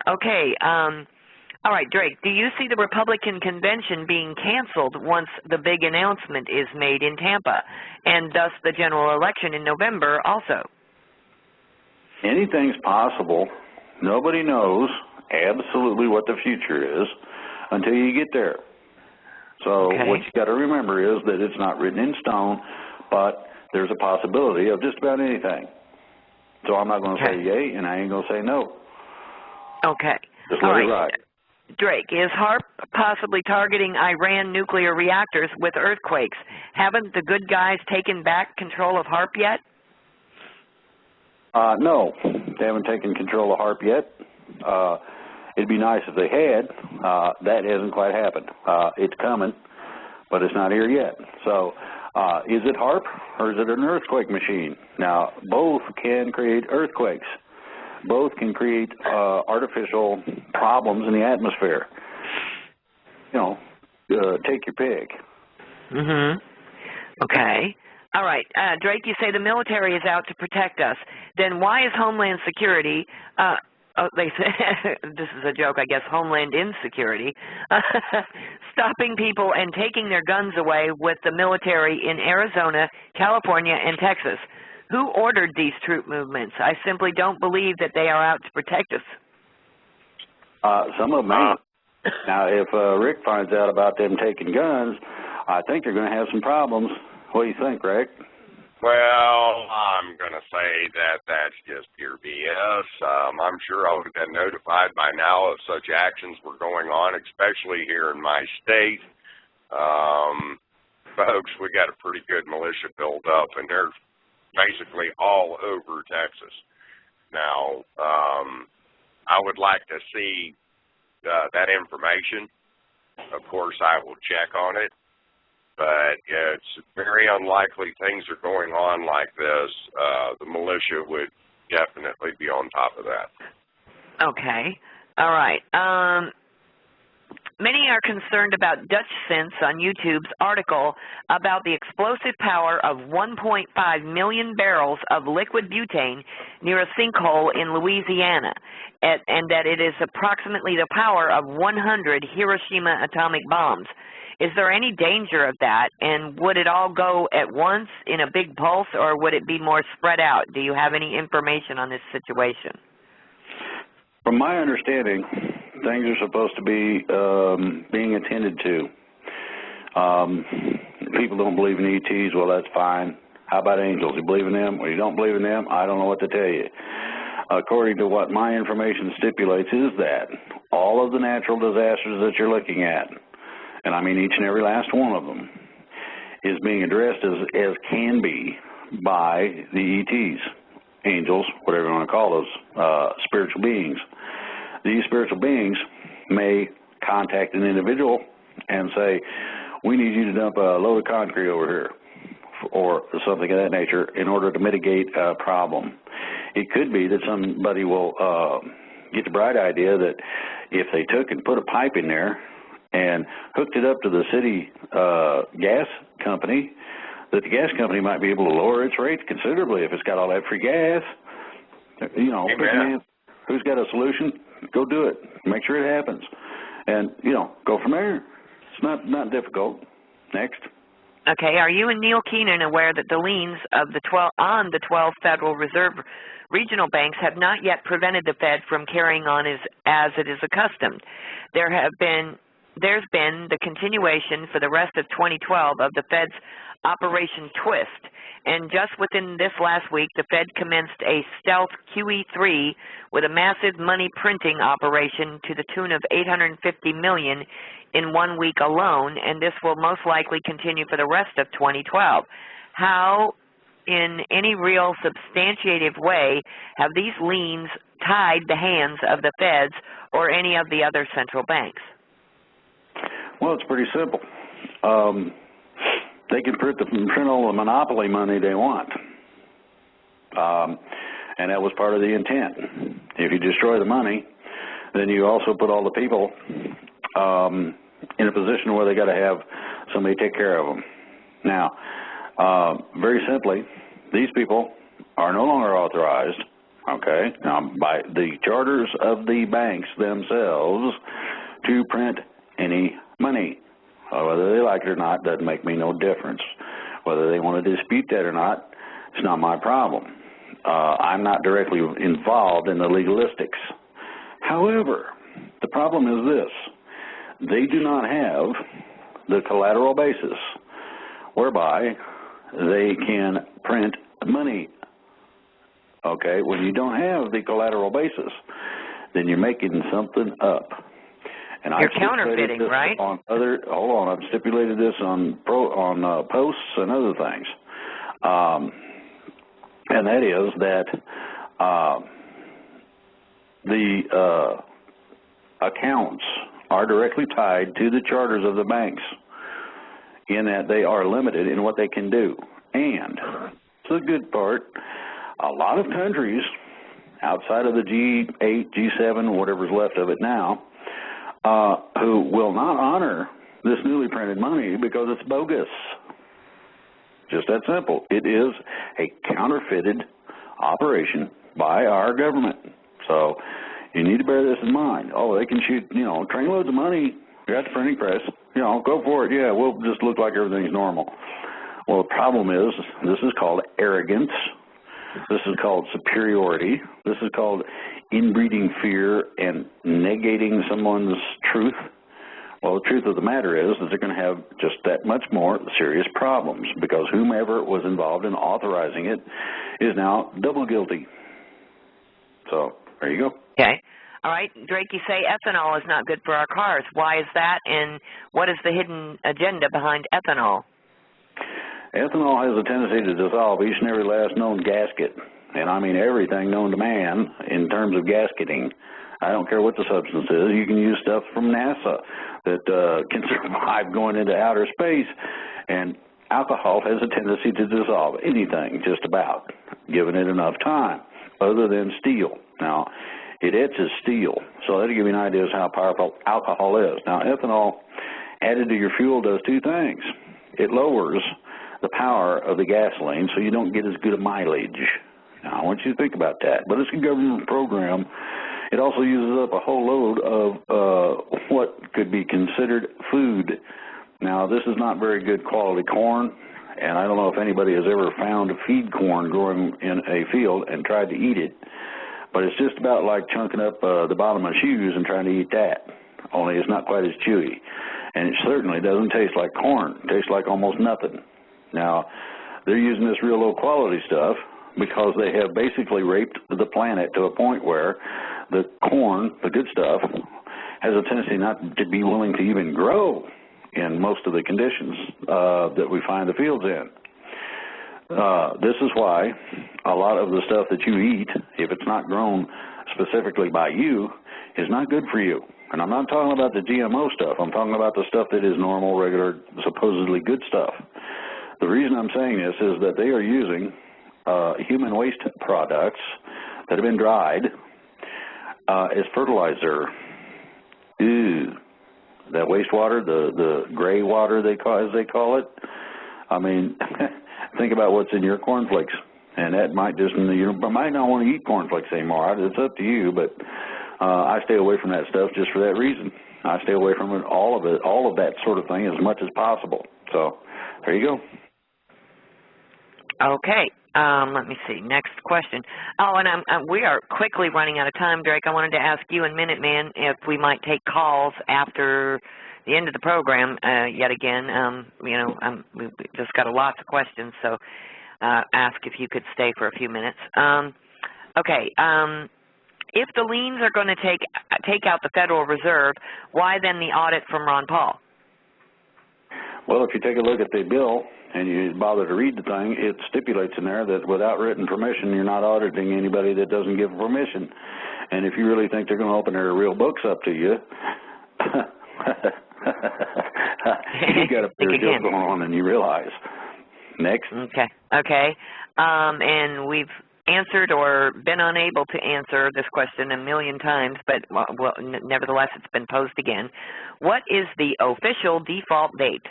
Okay. All right, Drake, do you see the Republican convention being canceled once the big announcement is made in Tampa, and thus the general election in November also? Anything's possible. Nobody knows absolutely what the future is until you get there. So what you got to remember is that it's not written in stone, but there's a possibility of just about anything. So I'm not going to say yay, and I ain't going to say no. Okay. Just let it ride. Drake, is HAARP possibly targeting Iran nuclear reactors with earthquakes? Haven't the good guys taken back control of HAARP yet? No, they haven't taken control of HAARP yet. It'd be nice if they had. That hasn't quite happened. It's coming, but it's not here yet. So is it HAARP or is it an earthquake machine? Now, both can create earthquakes. Both can create artificial problems in the atmosphere. You know, take your pick. Mm-hmm. Okay. All right. Drake, you say the military is out to protect us. Then why is Homeland Security, they say, this is a joke, I guess, Homeland Insecurity, stopping people and taking their guns away with the military in Arizona, California, and Texas? Who ordered these troop movements? I simply don't believe that they are out to protect us. Some of them ain't. Now, if Rick finds out about them taking guns, I think they're going to have some problems. What do you think, Rick? Well, I'm going to say that that's just pure BS. I'm sure I would have been notified by now if such actions were going on, especially here in my state. Folks, we got a pretty good militia built up, and they're basically all over Texas. Now, I would like to see that information. Of course, I will check on it, but it's very unlikely things are going on like this. The militia would definitely be on top of that. Okay. All right. Many are concerned about Dutch Sense on YouTube's article about the explosive power of 1.5 million barrels of liquid butane near a sinkhole in Louisiana, and that it is approximately the power of 100 Hiroshima atomic bombs. Is there any danger of that, and would it all go at once in a big pulse, or would it be more spread out? Do you have any information on this situation? From my understanding, things are supposed to be being attended to. People don't believe in ETs, well, that's fine. How about angels? You believe in them? Well, you don't believe in them? I don't know what to tell you. According to what my information stipulates is that all of the natural disasters that you're looking at, and I mean each and every last one of them, is being addressed as can be by the ETs, angels, whatever you want to call those, spiritual beings. These spiritual beings may contact an individual and say, we need you to dump a load of concrete over here, or something of that nature, in order to mitigate a problem. It could be that somebody will get the bright idea that if they took and put a pipe in there and hooked it up to the city gas company, that the gas company might be able to lower its rates considerably if it's got all that free gas. You know, who's got a solution? Go do it. Make sure it happens. And, you know, go from there. It's not difficult. Next. Okay. Are you and Neil Keenan aware that the liens of the 12 Federal Reserve regional banks have not yet prevented the Fed from carrying on as it is accustomed? There's been the continuation for the rest of 2012 of the Fed's Operation Twist, and just within this last week, the Fed commenced a stealth QE3 with a massive money printing operation to the tune of $850 million in 1 week alone, and this will most likely continue for the rest of 2012. How, in any real substantiative way, have these liens tied the hands of the Feds or any of the other central banks? Well, it's pretty simple. They can print all the monopoly money they want. And that was part of the intent. If you destroy the money, then you also put all the people in a position where they got to have somebody take care of them. Now, very simply, these people are no longer authorized, okay, now by the charters of the banks themselves to print any money. Whether they like it or not doesn't make me no difference. Whether they want to dispute that or not, it's not my problem. I'm not directly involved in the legalistics. However, the problem is this. They do not have the collateral basis whereby they can print money. Okay, when you don't have the collateral basis, then you're making something up. And you're counterfeiting, right? I've stipulated this on posts and other things. And that is that accounts are directly tied to the charters of the banks, in that they are limited in what they can do. And the good part, a lot of countries outside of the G8, G7, whatever's left of it now, who will not honor this newly printed money because it's bogus. Just that simple. It is a counterfeited operation by our government. So you need to bear this in mind. Oh, they can shoot, trainloads of money. You're at the printing press. Go for it. Yeah, we'll just look like everything's normal. Well, the problem is this is called arrogance. This is called superiority. This is called inbreeding fear and negating someone's truth. Well, the truth of the matter is that they're going to have just that much more serious problems, because whomever was involved in authorizing it is now double guilty. So there you go. Okay. All right, Drake, you say ethanol is not good for our cars. Why is that, and what is the hidden agenda behind ethanol? Ethanol has a tendency to dissolve each and every last known gasket, and I mean everything known to man in terms of gasketing. I don't care what the substance is. You can use stuff from NASA that can survive going into outer space, and alcohol has a tendency to dissolve anything, just about, given it enough time, other than steel. Now, it etches steel, so that'll give you an idea of how powerful alcohol is. Now, ethanol added to your fuel does two things. It lowers the power of the gasoline, so you don't get as good a mileage. Now, I want you to think about that. But it's a government program. It also uses up a whole load of what could be considered food. Now, this is not very good quality corn, and I don't know if anybody has ever found feed corn growing in a field and tried to eat it. But it's just about like chunking up the bottom of shoes and trying to eat that, only it's not quite as chewy. And it certainly doesn't taste like corn. It tastes like almost nothing. Now, they're using this real low-quality stuff because they have basically raped the planet to a point where the corn, the good stuff, has a tendency not to be willing to even grow in most of the conditions that we find the fields in. This is why a lot of the stuff that you eat, if it's not grown specifically by you, is not good for you. And I'm not talking about the GMO stuff. I'm talking about the stuff that is normal, regular, supposedly good stuff. The reason I'm saying this is that they are using human waste products that have been dried as fertilizer. Ew. That wastewater, the gray water, as they call it. I mean, think about what's in your cornflakes, and that might just, might not want to eat cornflakes anymore. It's up to you, but I stay away from that stuff just for that reason. I stay away from it, all of that sort of thing, as much as possible. So there you go. Okay. Let me see. Next question. Oh, and we are quickly running out of time, Drake. I wanted to ask you and Minuteman if we might take calls after the end of the program. Yet again, we just got lots of questions, so ask if you could stay for a few minutes. Okay. If the liens are going to take out the Federal Reserve, why then the audit from Ron Paul? Well, if you take a look at the bill and you bother to read the thing, it stipulates in there that without written permission, you're not auditing anybody that doesn't give permission. And if you really think they're going to open their real books up to you, you got a bigger deal going on than you realize. Next. Okay. And we've answered or been unable to answer this question a million times, but nevertheless, it's been posed again. What is the official default date?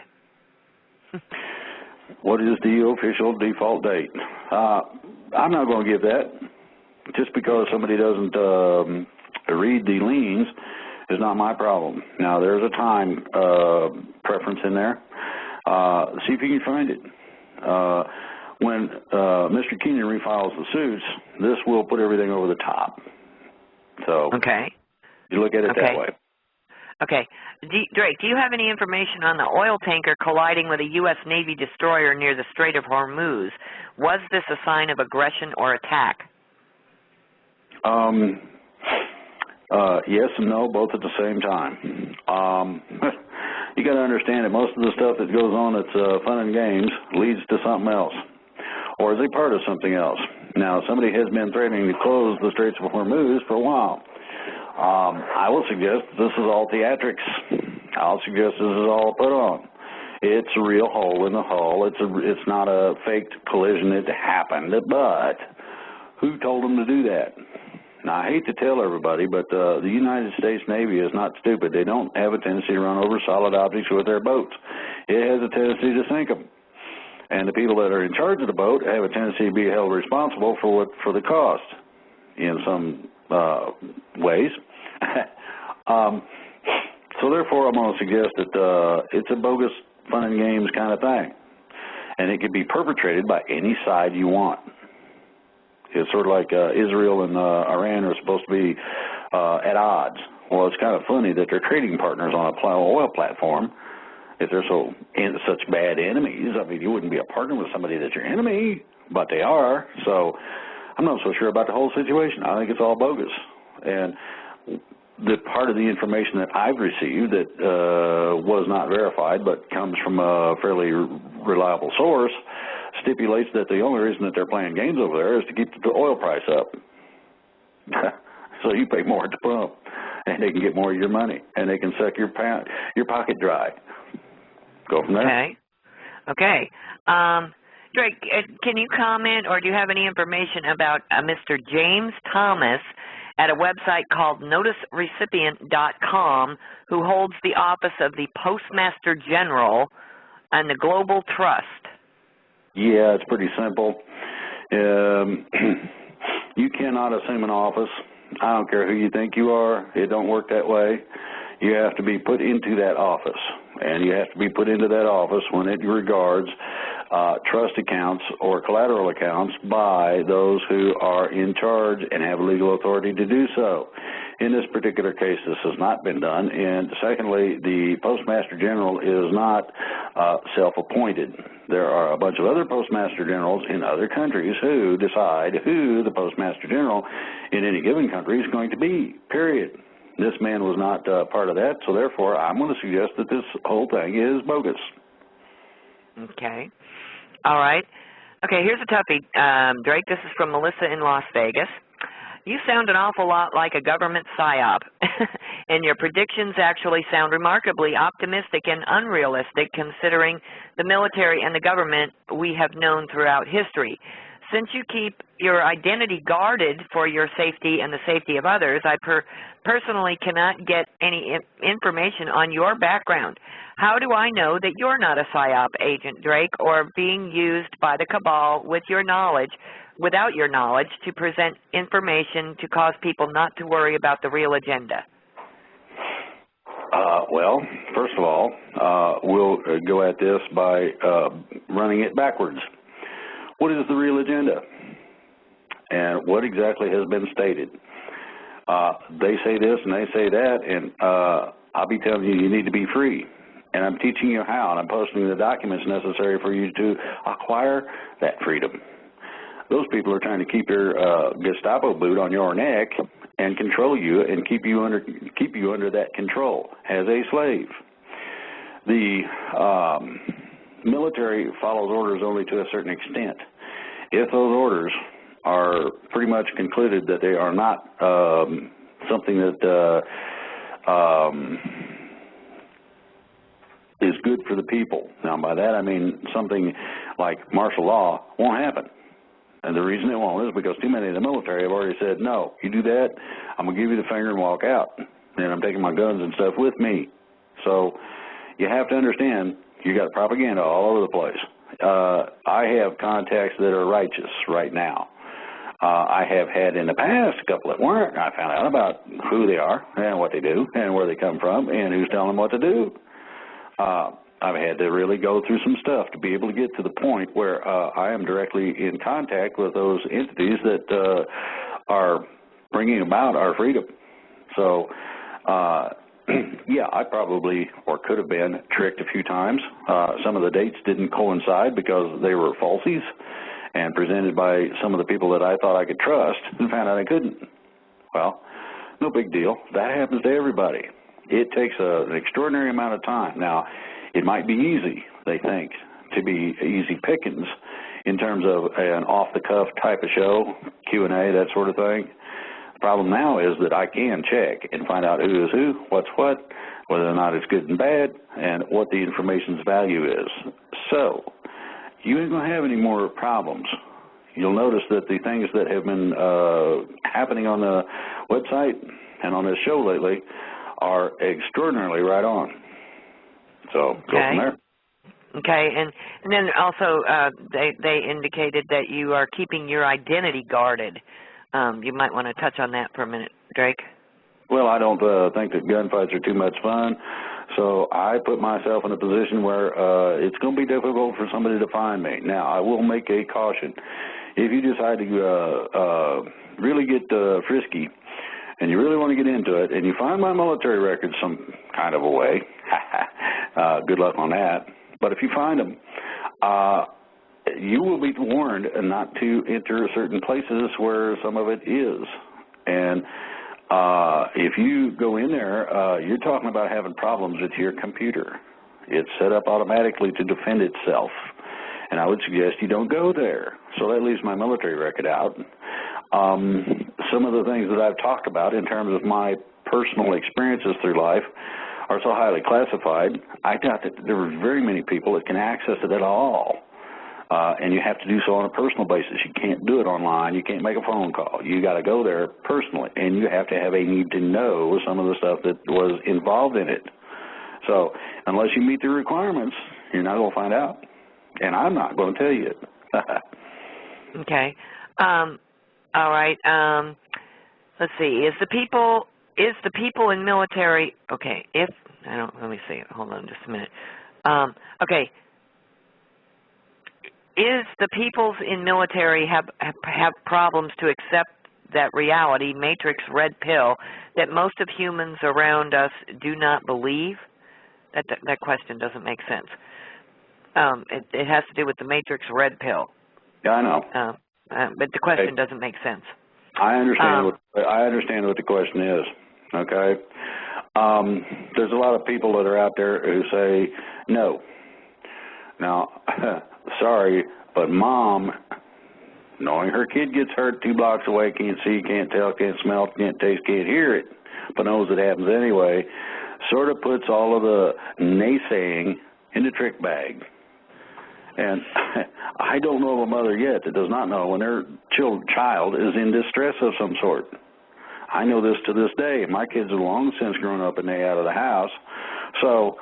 What is the official default date? I'm not going to give that. Just because somebody doesn't read the liens is not my problem. Now, there's a time preference in there. See if you can find it. When Mr. Keenan refiles the suits, this will put everything over the top. So you look at it that way. Okay. Drake, do you have any information on the oil tanker colliding with a U.S. Navy destroyer near the Strait of Hormuz? Was this a sign of aggression or attack? Yes and no, both at the same time. You got to understand that most of the stuff that goes on that's fun and games leads to something else, or is a part of something else. Now, somebody has been threatening to close the Straits of Hormuz for a while. I will suggest this is all theatrics. I'll suggest this is all put on. It's a real hole in the hull. It's not a faked collision that happened, but who told them to do that? Now, I hate to tell everybody, but the United States Navy is not stupid. They don't have a tendency to run over solid objects with their boats. It has a tendency to sink them. And the people that are in charge of the boat have a tendency to be held responsible for the cost in some ways. So therefore, I'm going to suggest that it's a bogus fun and games kind of thing. And it can be perpetrated by any side you want. It's sort of like Israel and Iran are supposed to be at odds. Well, it's kind of funny that they're trading partners on a oil platform if they're such bad enemies. I mean, you wouldn't be a partner with somebody that's your enemy, but they are. So I'm not so sure about the whole situation. I think it's all bogus. And the part of the information that I've received that was not verified but comes from a fairly reliable source stipulates that the only reason that they're playing games over there is to keep the oil price up. So you pay more at the pump, and they can get more of your money, and they can suck your pocket dry. Go from there. Okay. Drake, can you comment, or do you have any information about Mr. James Thomas at a website called noticerecipient.com, who holds the office of the Postmaster General and the Global Trust? Yeah, it's pretty simple. You cannot assume an office. I don't care who you think you are. It don't work that way. You have to be put into that office, and you have to be put into that office when it regards trust accounts or collateral accounts by those who are in charge and have legal authority to do so. In this particular case, this has not been done. And secondly, the Postmaster General is not self-appointed. There are a bunch of other Postmaster Generals in other countries who decide who the Postmaster General in any given country is going to be, period. This man was not part of that, so therefore I'm going to suggest that this whole thing is bogus. Okay. All right. Okay, here's a toughie, Drake. This is from Melissa in Las Vegas. You sound an awful lot like a government psyop, and your predictions actually sound remarkably optimistic and unrealistic considering the military and the government we have known throughout history. Since you keep your identity guarded for your safety and the safety of others, I personally cannot get any information on your background. How do I know that you're not a PSYOP agent, Drake, or being used by the cabal without your knowledge, to present information to cause people not to worry about the real agenda? Well, first of all, we'll go at this by running it backwards. What is the real agenda? And what exactly has been stated? They say this and they say that, and I'll be telling you, you need to be free. And I'm teaching you how, and I'm posting the documents necessary for you to acquire that freedom. Those people are trying to keep your Gestapo boot on your neck and control you and keep you under that control as a slave. The military follows orders only to a certain extent. If those orders are pretty much concluded that they are not something that is good for the people. Now, by that I mean something like martial law won't happen. And the reason it won't is because too many of the military have already said, no, you do that, I'm going to give you the finger and walk out. And I'm taking my guns and stuff with me. So you have to understand, you got propaganda all over the place. I have contacts that are righteous right now. I have had in the past a couple that weren't. I found out about who they are and what they do and where they come from and who's telling them what to do. I've had to really go through some stuff to be able to get to the point where I am directly in contact with those entities that are bringing about our freedom. So, yeah, I probably or could have been tricked a few times. Some of the dates didn't coincide because they were falsies and presented by some of the people that I thought I could trust and found out I couldn't. Well, no big deal. That happens to everybody. It takes an extraordinary amount of time. Now, it might be easy, they think, to be easy pickings in terms of an off-the-cuff type of show, Q&A, that sort of thing. Problem now is that I can check and find out who is who, what's what, whether or not it's good and bad, and what the information's value is. So, you ain't going to have any more problems. You'll notice that the things that have been happening on the website and on this show lately are extraordinarily right on. So, go from there. Okay, and then also they indicated that you are keeping your identity guarded. You might want to touch on that for a minute, Drake. Well, I don't think that gunfights are too much fun, so I put myself in a position where it's going to be difficult for somebody to find me. Now, I will make a caution. If you decide to really get frisky and you really want to get into it and you find my military records some kind of a way, good luck on that. But if you find them, you will be warned not to enter certain places where some of it is. And if you go in there, you're talking about having problems with your computer. It's set up automatically to defend itself. And I would suggest you don't go there. So that leaves my military record out. Some of the things that I've talked about in terms of my personal experiences through life are so highly classified, I doubt that there are very many people that can access it at all. And you have to do so on a personal basis. You can't do it online. You can't make a phone call. You got to go there personally, and you have to have a need to know some of the stuff that was involved in it. So unless you meet the requirements, you're not going to find out. And I'm not going to tell you it. Okay. All right. Let's see. Is the people in military, okay, let me see, hold on just a minute. Okay. Is the peoples in military have problems to accept that reality, matrix red pill, that most of humans around us do not believe? That question doesn't make sense. It has to do with the matrix red pill. Yeah, I know. But the question doesn't make sense. I understand what the question is. Okay. There's a lot of people that are out there who say no. Now, sorry, but mom, knowing her kid gets hurt 2 blocks away, can't see, can't tell, can't smell, can't taste, can't hear it, but knows it happens anyway, sort of puts all of the naysaying in the trick bag. And I don't know of a mother yet that does not know when their child is in distress of some sort. I know this to this day. My kids have long since grown up and they out of the house. So,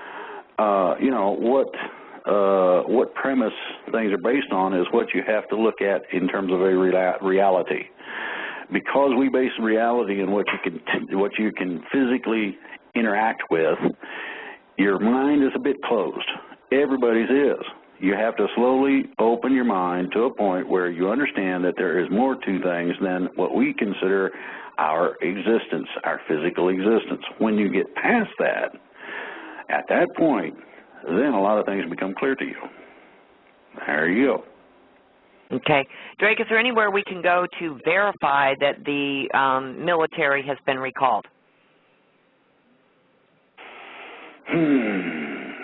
what premise things are based on is what you have to look at in terms of a reality. Because we base reality on what you can physically interact with, your mind is a bit closed. Everybody's is. You have to slowly open your mind to a point where you understand that there is more to things than what we consider our existence, our physical existence. When you get past that, at that point, then a lot of things become clear to you. There you go. Okay. Drake, is there anywhere we can go to verify that the military has been recalled?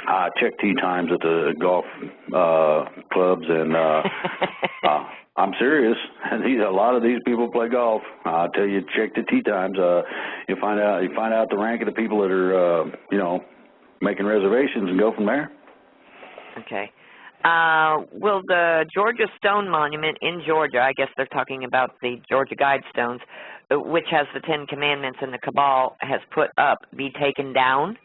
I check tee times at the golf clubs, and I'm serious. A lot of these people play golf. I'll tell you, check the tee times. You find out the rank of the people that are, making reservations, and go from there. Okay. Will the Georgia Stone Monument in Georgia, I guess they're talking about the Georgia Guidestones, which has the 10 Commandments and the Cabal has put up, be taken down?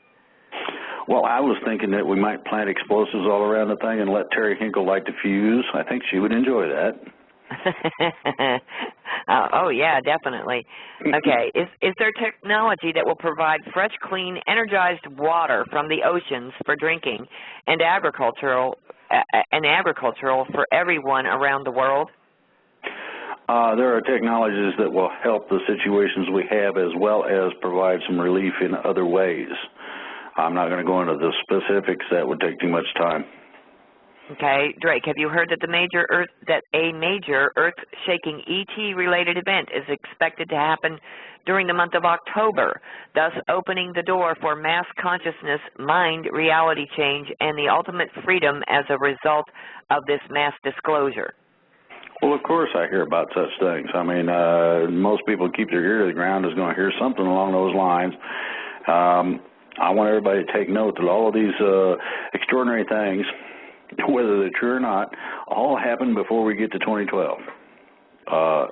Well, I was thinking that we might plant explosives all around the thing and let Terry Hinkle light the fuse. I think she would enjoy that. Oh, yeah, definitely. Okay. Is there technology that will provide fresh, clean, energized water from the oceans for drinking and agricultural for everyone around the world? There are technologies that will help the situations we have as well as provide some relief in other ways. I'm not going to go into the specifics. That would take too much time. Okay, Drake, have you heard that a major earth-shaking ET-related event is expected to happen during the month of October, thus opening the door for mass consciousness, mind, reality change, and the ultimate freedom as a result of this mass disclosure? Well, of course I hear about such things. I mean, most people who keep their ear to the ground is going to hear something along those lines. I want everybody to take note that all of these extraordinary things, whether they're true or not, all happened before we get to 2012.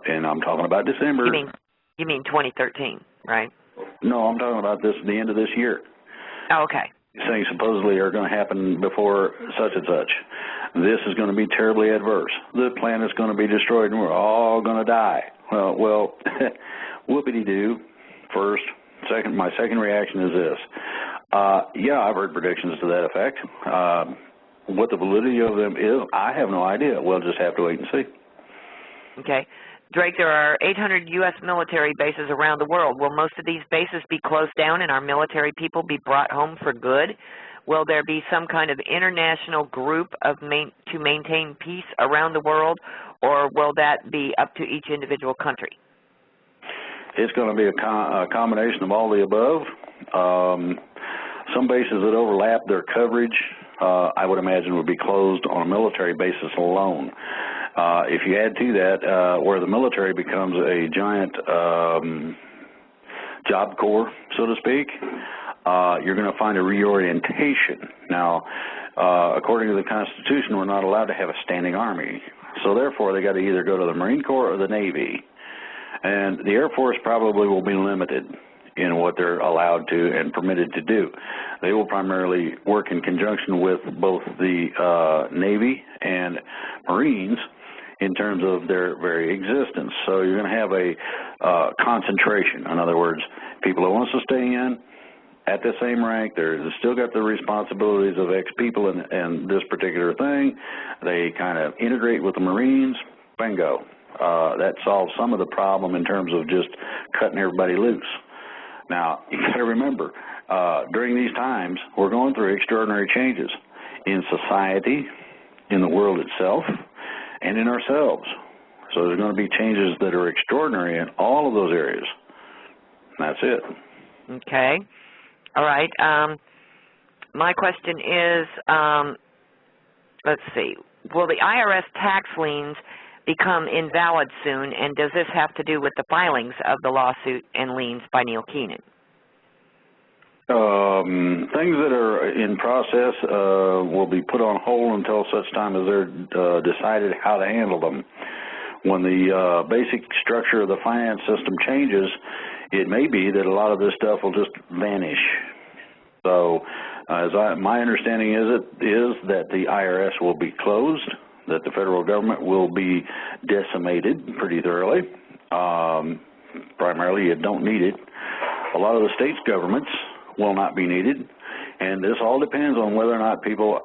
And I'm talking about December. You mean 2013, right? No, I'm talking about the end of this year. Oh, okay. These things supposedly are going to happen before such and such. This is going to be terribly adverse. The planet's going to be destroyed and we're all going to die. Well, whoopity-doo. First. Second, my second reaction is this. Yeah, I've heard predictions to that effect. What the validity of them is, I have no idea. We'll just have to wait and see. Okay. Drake, there are 800 U.S. military bases around the world. Will most of these bases be closed down and our military people be brought home for good? Will there be some kind of international group to maintain peace around the world, or will that be up to each individual country? It's going to be a combination of all the above. Some bases that overlap their coverage, I would imagine, would be closed on a military basis alone. If you add to that where the military becomes a giant job corps, so to speak, you're going to find a reorientation. Now, according to the Constitution, we're not allowed to have a standing army. So therefore, they got to either go to the Marine Corps or the Navy. And the Air Force probably will be limited in what they're allowed to and permitted to do. They will primarily work in conjunction with both the Navy and Marines in terms of their very existence. So you're going to have a concentration. In other words, people who want to stay in at the same rank, they're still got the responsibilities of ex-people and this particular thing. They kind of integrate with the Marines. Bingo. That solves some of the problem in terms of just cutting everybody loose. Now, you got to remember, during these times, we're going through extraordinary changes in society, in the world itself, and in ourselves. So there's going to be changes that are extraordinary in all of those areas. That's it. Okay. All right. My question is, let's see, will the IRS tax liens become invalid soon, and does this have to do with the filings of the lawsuit and liens by Neil Keenan? Things that are in process will be put on hold until such time as they're decided how to handle them. When the basic structure of the finance system changes, it may be that a lot of this stuff will just vanish. So, my understanding is that the IRS will be closed, that the federal government will be decimated pretty thoroughly. Primarily, you don't need it. A lot of the states' governments will not be needed, and this all depends on whether or not people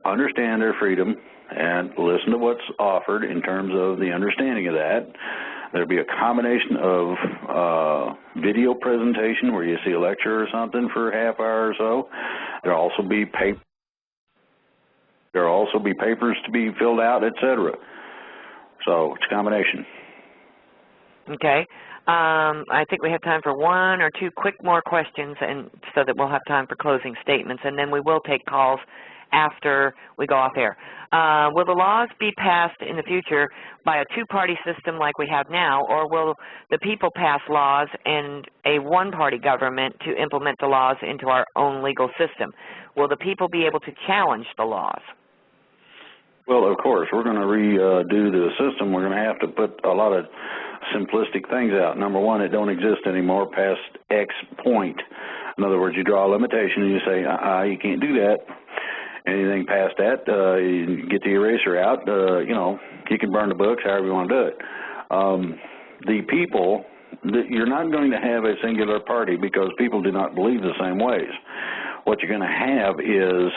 understand their freedom and listen to what's offered in terms of the understanding of that. There'll be a combination of video presentation where you see a lecture or something for a half hour or so. There'll also be papers to be filled out, etc. So it's a combination. Okay. I think we have time for one or two more questions, and so that we'll have time for closing statements, and then we will take calls after we go off air. Will the laws be passed in the future by a two-party system like we have now, or will the people pass laws and a one-party government to implement the laws into our own legal system? Will the people be able to challenge the laws? Well, of course, we're going to redo the system. We're going to have to put a lot of simplistic things out. Number one, it don't exist anymore past X point. In other words, you draw a limitation and you say, you can't do that. Anything past that, you get the eraser out, you can burn the books however you want to do it. The people, you're not going to have a singular party because people do not believe the same ways. What you're going to have is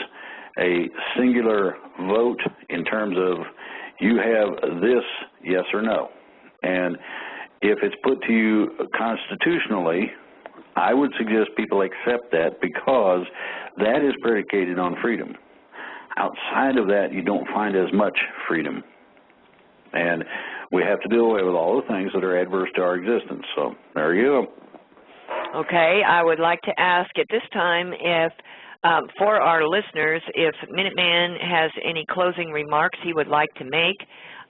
a singular vote in terms of you have this, yes or no. And if it's put to you constitutionally, I would suggest people accept that because that is predicated on freedom. Outside of that, you don't find as much freedom. And we have to do away with all the things that are adverse to our existence. So there you go. Okay. I would like to ask at this time if, for our listeners, if Minuteman has any closing remarks he would like to make.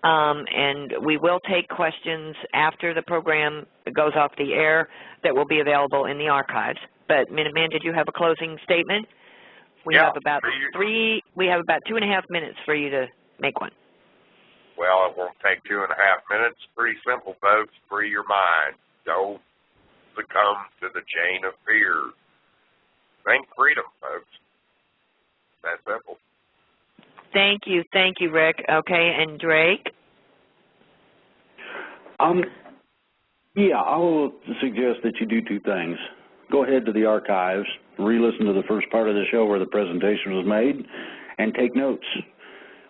and we will take questions after the program goes off the air that will be available in the archives. But Minuteman, did you have a closing statement? We have about 2.5 minutes for you to make one. Well, it won't take 2.5 minutes. Pretty simple, folks. Free your mind. Don't succumb to the chain of fear. Think freedom, folks. That's simple. Thank you, Rick. Okay, and Drake? Yeah, I will suggest that you do two things. Go ahead to the archives, re-listen to the first part of the show where the presentation was made, and take notes.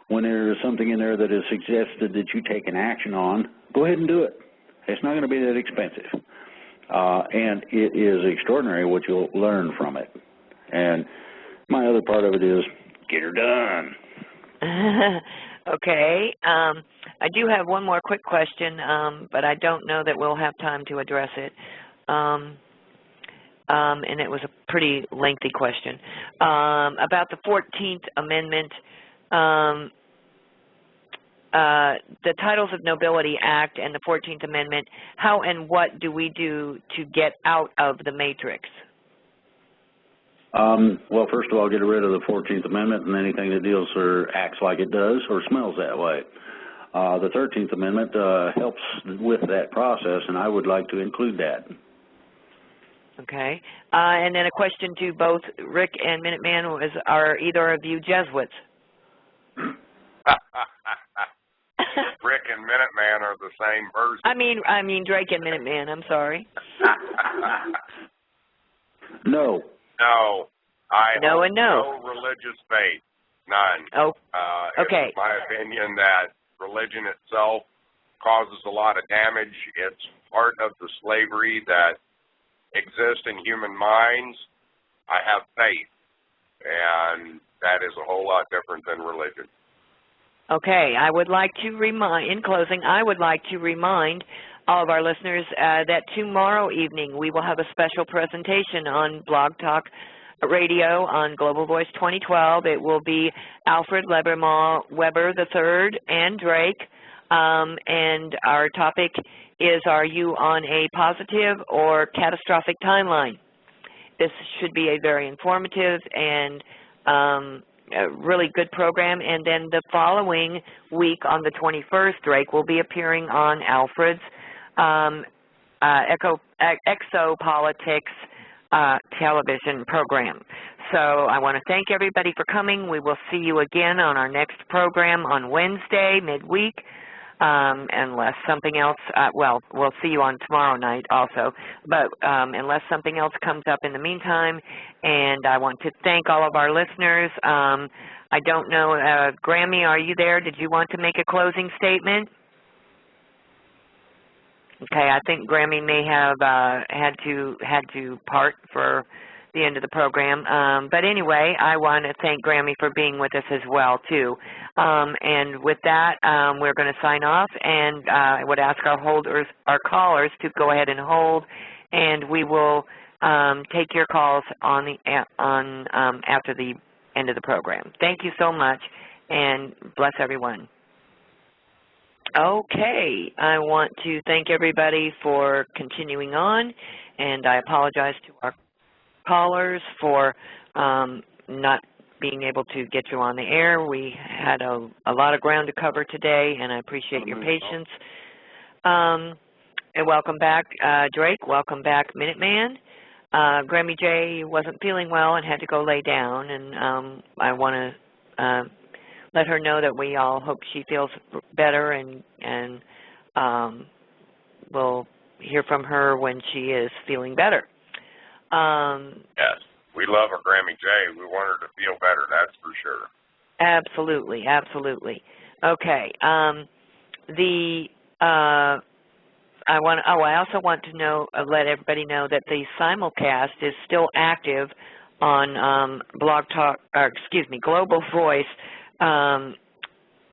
When there is something in there that is suggested that you take an action on, go ahead and do it. It's not going to be that expensive. And it is extraordinary what you'll learn from it. And my other part of it is get her done. Okay. I do have one more quick question, but I don't know that we'll have time to address it. And it was a pretty lengthy question. About the 14th Amendment, the Titles of Nobility Act and the 14th Amendment, how and what do we do to get out of the matrix? Well, first of all, get rid of the 14th Amendment and anything that deals or acts like it does or smells that way. The 13th Amendment helps with that process, and I would like to include that. Okay. And then a question to both Rick and Minuteman was, are either of you Jesuits? Rick and Minuteman are the same person. I mean Drake and Minuteman, I'm sorry. No. No. I no hold and no. No religious faith. None. Oh, okay. It's my opinion that religion itself causes a lot of damage. It's part of the slavery that exists in human minds. I have faith, and that is a whole lot different than religion. Okay. I would like to remind, in closing, I would like to remind all of our listeners that tomorrow evening we will have a special presentation on Blog Talk Radio on Global Voice 2012. It will be Alfred Weber III and Drake, and our topic is, are you on a positive or catastrophic timeline? This should be a very informative and a really good program. And then the following week on the 21st, Drake will be appearing on Alfred's Exopolitics television program. So I want to thank everybody for coming. We will see you again on our next program on Wednesday, midweek, unless something else, well, we'll see you on tomorrow night also, but unless something else comes up in the meantime. And I want to thank all of our listeners. I don't know, Grammy, are you there? Did you want to make a closing statement? Okay, I think Grammy may have had to part for the end of the program. But anyway, I want to thank Grammy for being with us as well, too. And with that, we're going to sign off, and I would ask our callers to go ahead and hold, and we will take your calls on after the end of the program. Thank you so much, and bless everyone. Okay, I want to thank everybody for continuing on, and I apologize to our callers for not being able to get you on the air. We had a lot of ground to cover today, and I appreciate your patience. And welcome back, Drake. Welcome back, Minuteman. Grammy J wasn't feeling well and had to go lay down, and I want to let her know that we all hope she feels better, and we'll hear from her when she is feeling better. Yes, we love her, Grammy J. We want her to feel better, that's for sure. Absolutely, absolutely. Okay. I also want to let everybody know that the simulcast is still active on Global Voice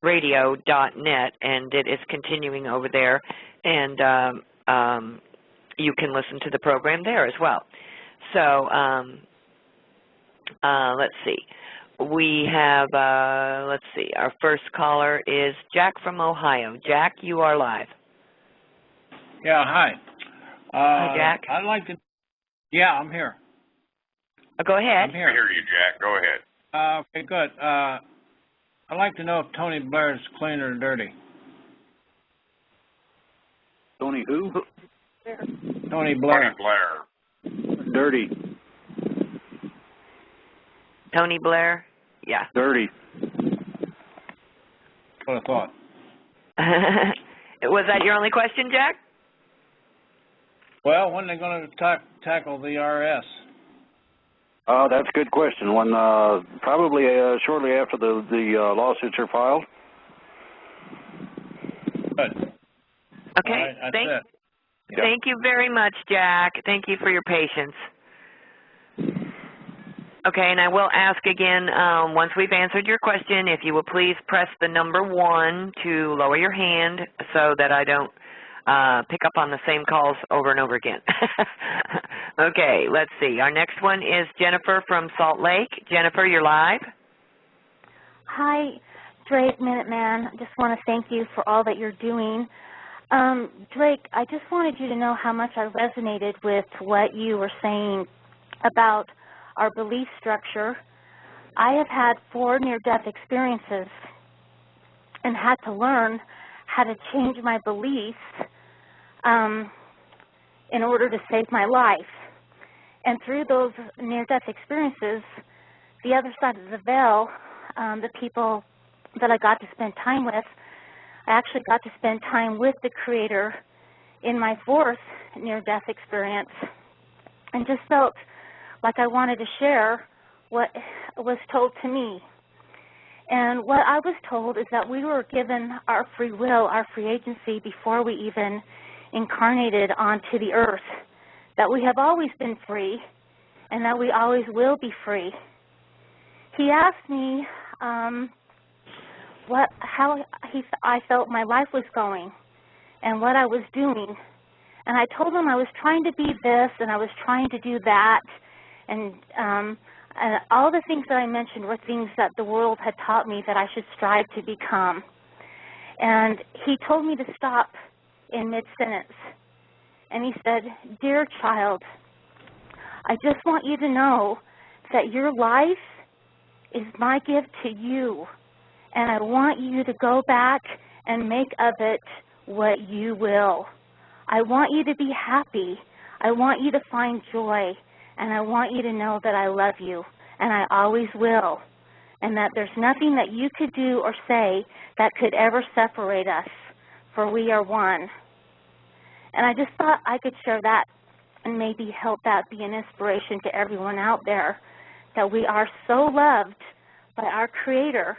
radio.net, and it is continuing over there, and you can listen to the program there as well. So let's see. We have, let's see, our first caller is Jack from Ohio. Jack, you are live. Yeah, hi. Hi, Jack. I'd like to, yeah, I'm here. Go ahead. I'm here. I hear you, Jack. Go ahead. Okay, good. I'd like to know if Tony Blair is clean or dirty. Tony who? Tony Blair. Tony Blair. Dirty. Tony Blair? Yeah. Dirty. What I thought. Was that your only question, Jack? Well, when are they going to tackle the IRS? That's a good question. When probably shortly after the lawsuits are filed. Good. Okay. Right, that's it. Thank you very much, Jack. Thank you for your patience. Okay, and I will ask again, once we've answered your question, if you will please press the number 1 to lower your hand so that I don't pick up on the same calls over and over again. Okay, let's see. Our next one is Jennifer from Salt Lake. Jennifer, you're live. Hi, Drake, Minuteman. I just want to thank you for all that you're doing. Drake, I just wanted you to know how much I resonated with what you were saying about our belief structure. I have had 4 near-death experiences and had to learn how to change my beliefs in order to save my life. And through those near-death experiences, the other side of the veil, the people that I got to spend time with, I actually got to spend time with the Creator in my 4th near-death experience and just felt like I wanted to share what was told to me. And what I was told is that we were given our free will, our free agency before we even incarnated onto the earth, that we have always been free and that we always will be free. He asked me how I felt my life was going and what I was doing. And I told him I was trying to be this and I was trying to do that. And all the things that I mentioned were things that the world had taught me that I should strive to become. And he told me to stop in mid-sentence. And he said, "Dear child, I just want you to know that your life is my gift to you. And I want you to go back and make of it what you will. I want you to be happy. I want you to find joy. And I want you to know that I love you, and I always will, and that there's nothing that you could do or say that could ever separate us, for we are one." And I just thought I could share that and maybe help that be an inspiration to everyone out there, that we are so loved by our Creator,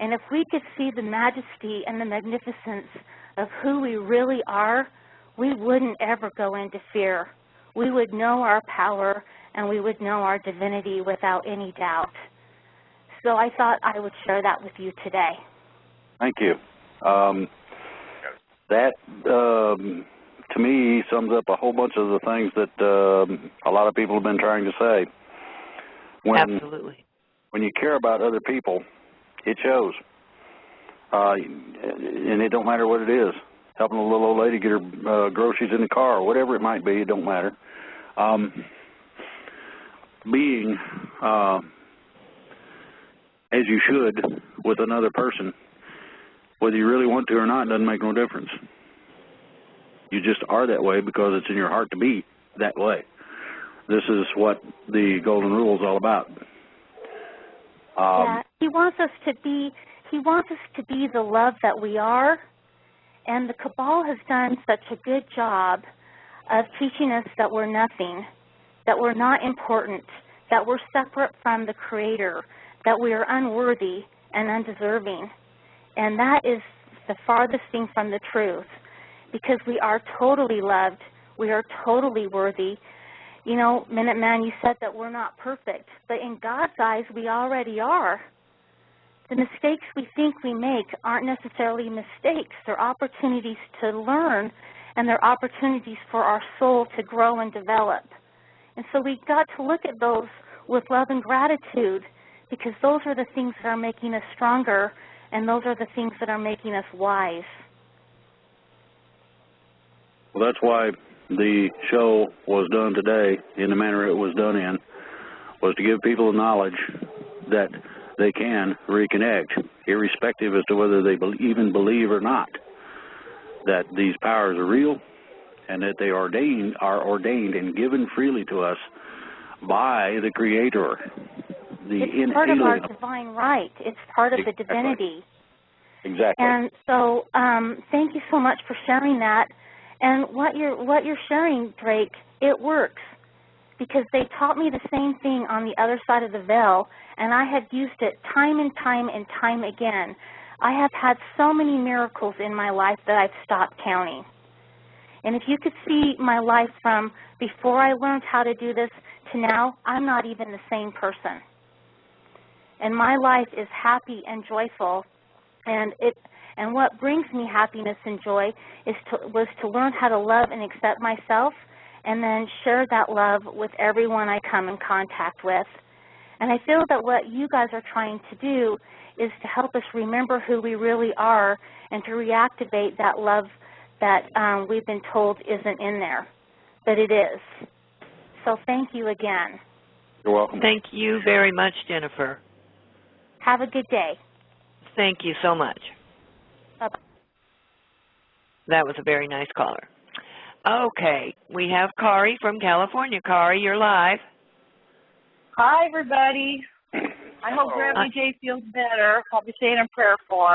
and if we could see the majesty and the magnificence of who we really are, we wouldn't ever go into fear. We would know our power and we would know our divinity without any doubt. So I thought I would share that with you today. Thank you. That, to me, sums up a whole bunch of the things that a lot of people have been trying to say. Absolutely. When you care about other people, it shows. And it don't matter what it is. Helping a little old lady get her groceries in the car, or whatever it might be, it don't matter. Being as you should with another person, whether you really want to or not, doesn't make no difference. You just are that way because it's in your heart to be that way. This is what the Golden Rule is all about. Yeah, he wants us to be the love that we are, and the Cabal has done such a good job of teaching us that we're nothing, that we're not important, that we're separate from the Creator, that we are unworthy and undeserving. And that is the farthest thing from the truth, because we are totally loved, we are totally worthy. You know, Minuteman, you said that we're not perfect, but in God's eyes, we already are. The mistakes we think we make aren't necessarily mistakes. They're opportunities to learn, and they're opportunities for our soul to grow and develop. And so we've got to look at those with love and gratitude, because those are the things that are making us stronger, and those are the things that are making us wise. Well, that's why the show was done today in the manner it was done in, was to give people the knowledge that they can reconnect, irrespective as to whether they even believe or not, that these powers are real and that they are ordained and given freely to us by the Creator. It's part of our divine right. It's part of the divinity. Exactly. And so thank you so much for sharing that. And what you're sharing, Drake, it works, because they taught me the same thing on the other side of the veil, and I have used it time and time and time again. I have had so many miracles in my life that I've stopped counting. And if you could see my life from before I learned how to do this to now, I'm not even the same person. And my life is happy and joyful, and what brings me happiness and joy was to learn how to love and accept myself, and then share that love with everyone I come in contact with. And I feel that what you guys are trying to do is to help us remember who we really are and to reactivate that love that we've been told isn't in there, but it is. So thank you again. You're welcome. Thank you very much, Jennifer. Have a good day. Thank you so much. Bye-bye. That was a very nice caller. Okay, we have Kari from California. Kari, you're live. Hi, everybody. I hope Grandma J feels better. I'll be saying a prayer for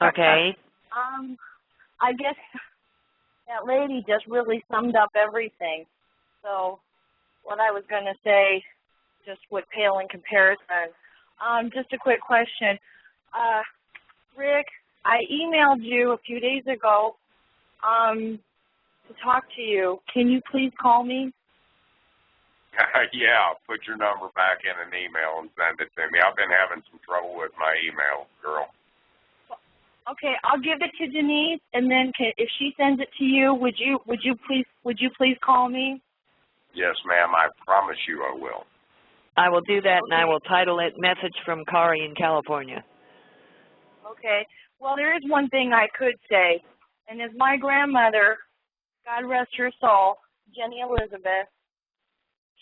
her. Okay. I guess that lady just really summed up everything. So what I was going to say just would pale in comparison. Just a quick question. Rick, I emailed you a few days ago to talk to you. Can you please call me? Yeah, put your number back in an email and send it to me. I've been having some trouble with my email, girl. Okay, I'll give it to Denise, and then if she sends it to you, would you please call me? Yes, ma'am. I promise you I will. I will do that, and I will title it "Message from Kari in California." Okay. Well, there is one thing I could say, and as my grandmother, God rest her soul, Jenny Elizabeth,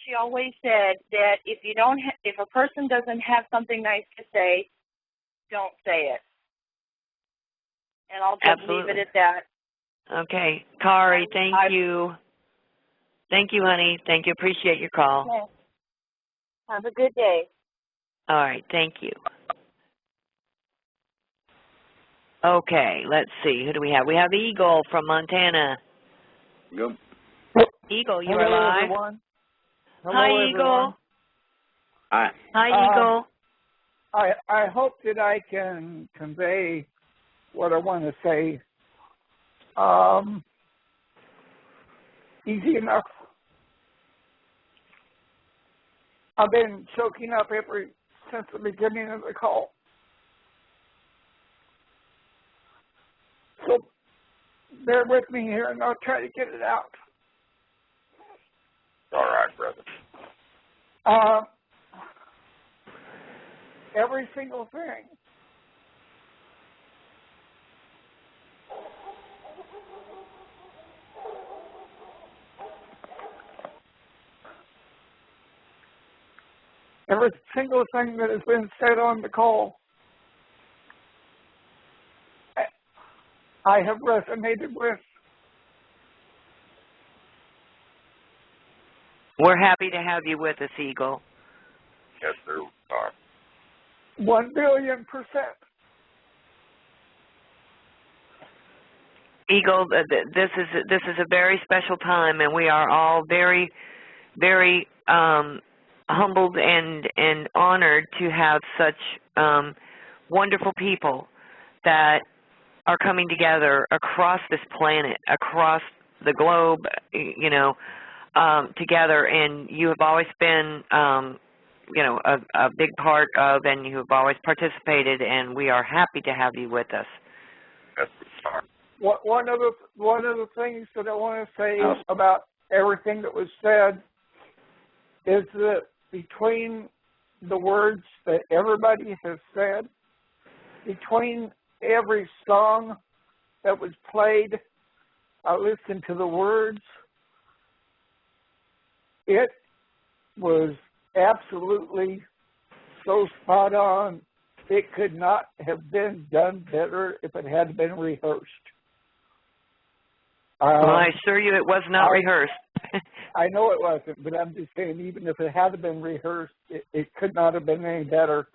she always said that if a person doesn't have something nice to say, don't say it. And I'll just leave it at that. Okay. Kari, thank you. Thank you, honey. Thank you. Appreciate your call. Okay. Have a good day. All right. Thank you. Okay. Let's see. Who do we have? We have Eagle from Montana. Go. Eagle, you are live. Everyone. Hello, Hi, everyone. Eagle. Hi. Hi, Eagle. I hope that I can convey what I want to say easy enough. I've been choking up since the beginning of the call. So bear with me here and I'll try to get it out. All right, brother. Every single thing that has been said on the call, I have resonated with. We're happy to have you with us, Eagle. Yes, sir. All right. 1,000,000,000%. Eagle, this is a very special time, and we are all very, very humbled and honored to have such wonderful people that are coming together across this planet, across the globe, together. And you have always been, a big part of, and you have always participated, and we are happy to have you with us. That's the start. One of the things that I want to say about everything that was said is that between the words that everybody has said, between every song that was played, I listened to the words. It was absolutely so spot on. It could not have been done better if it had been rehearsed. Well, I assure you it was not rehearsed. I know it wasn't, but I'm just saying, even if it had been rehearsed, it could not have been any better.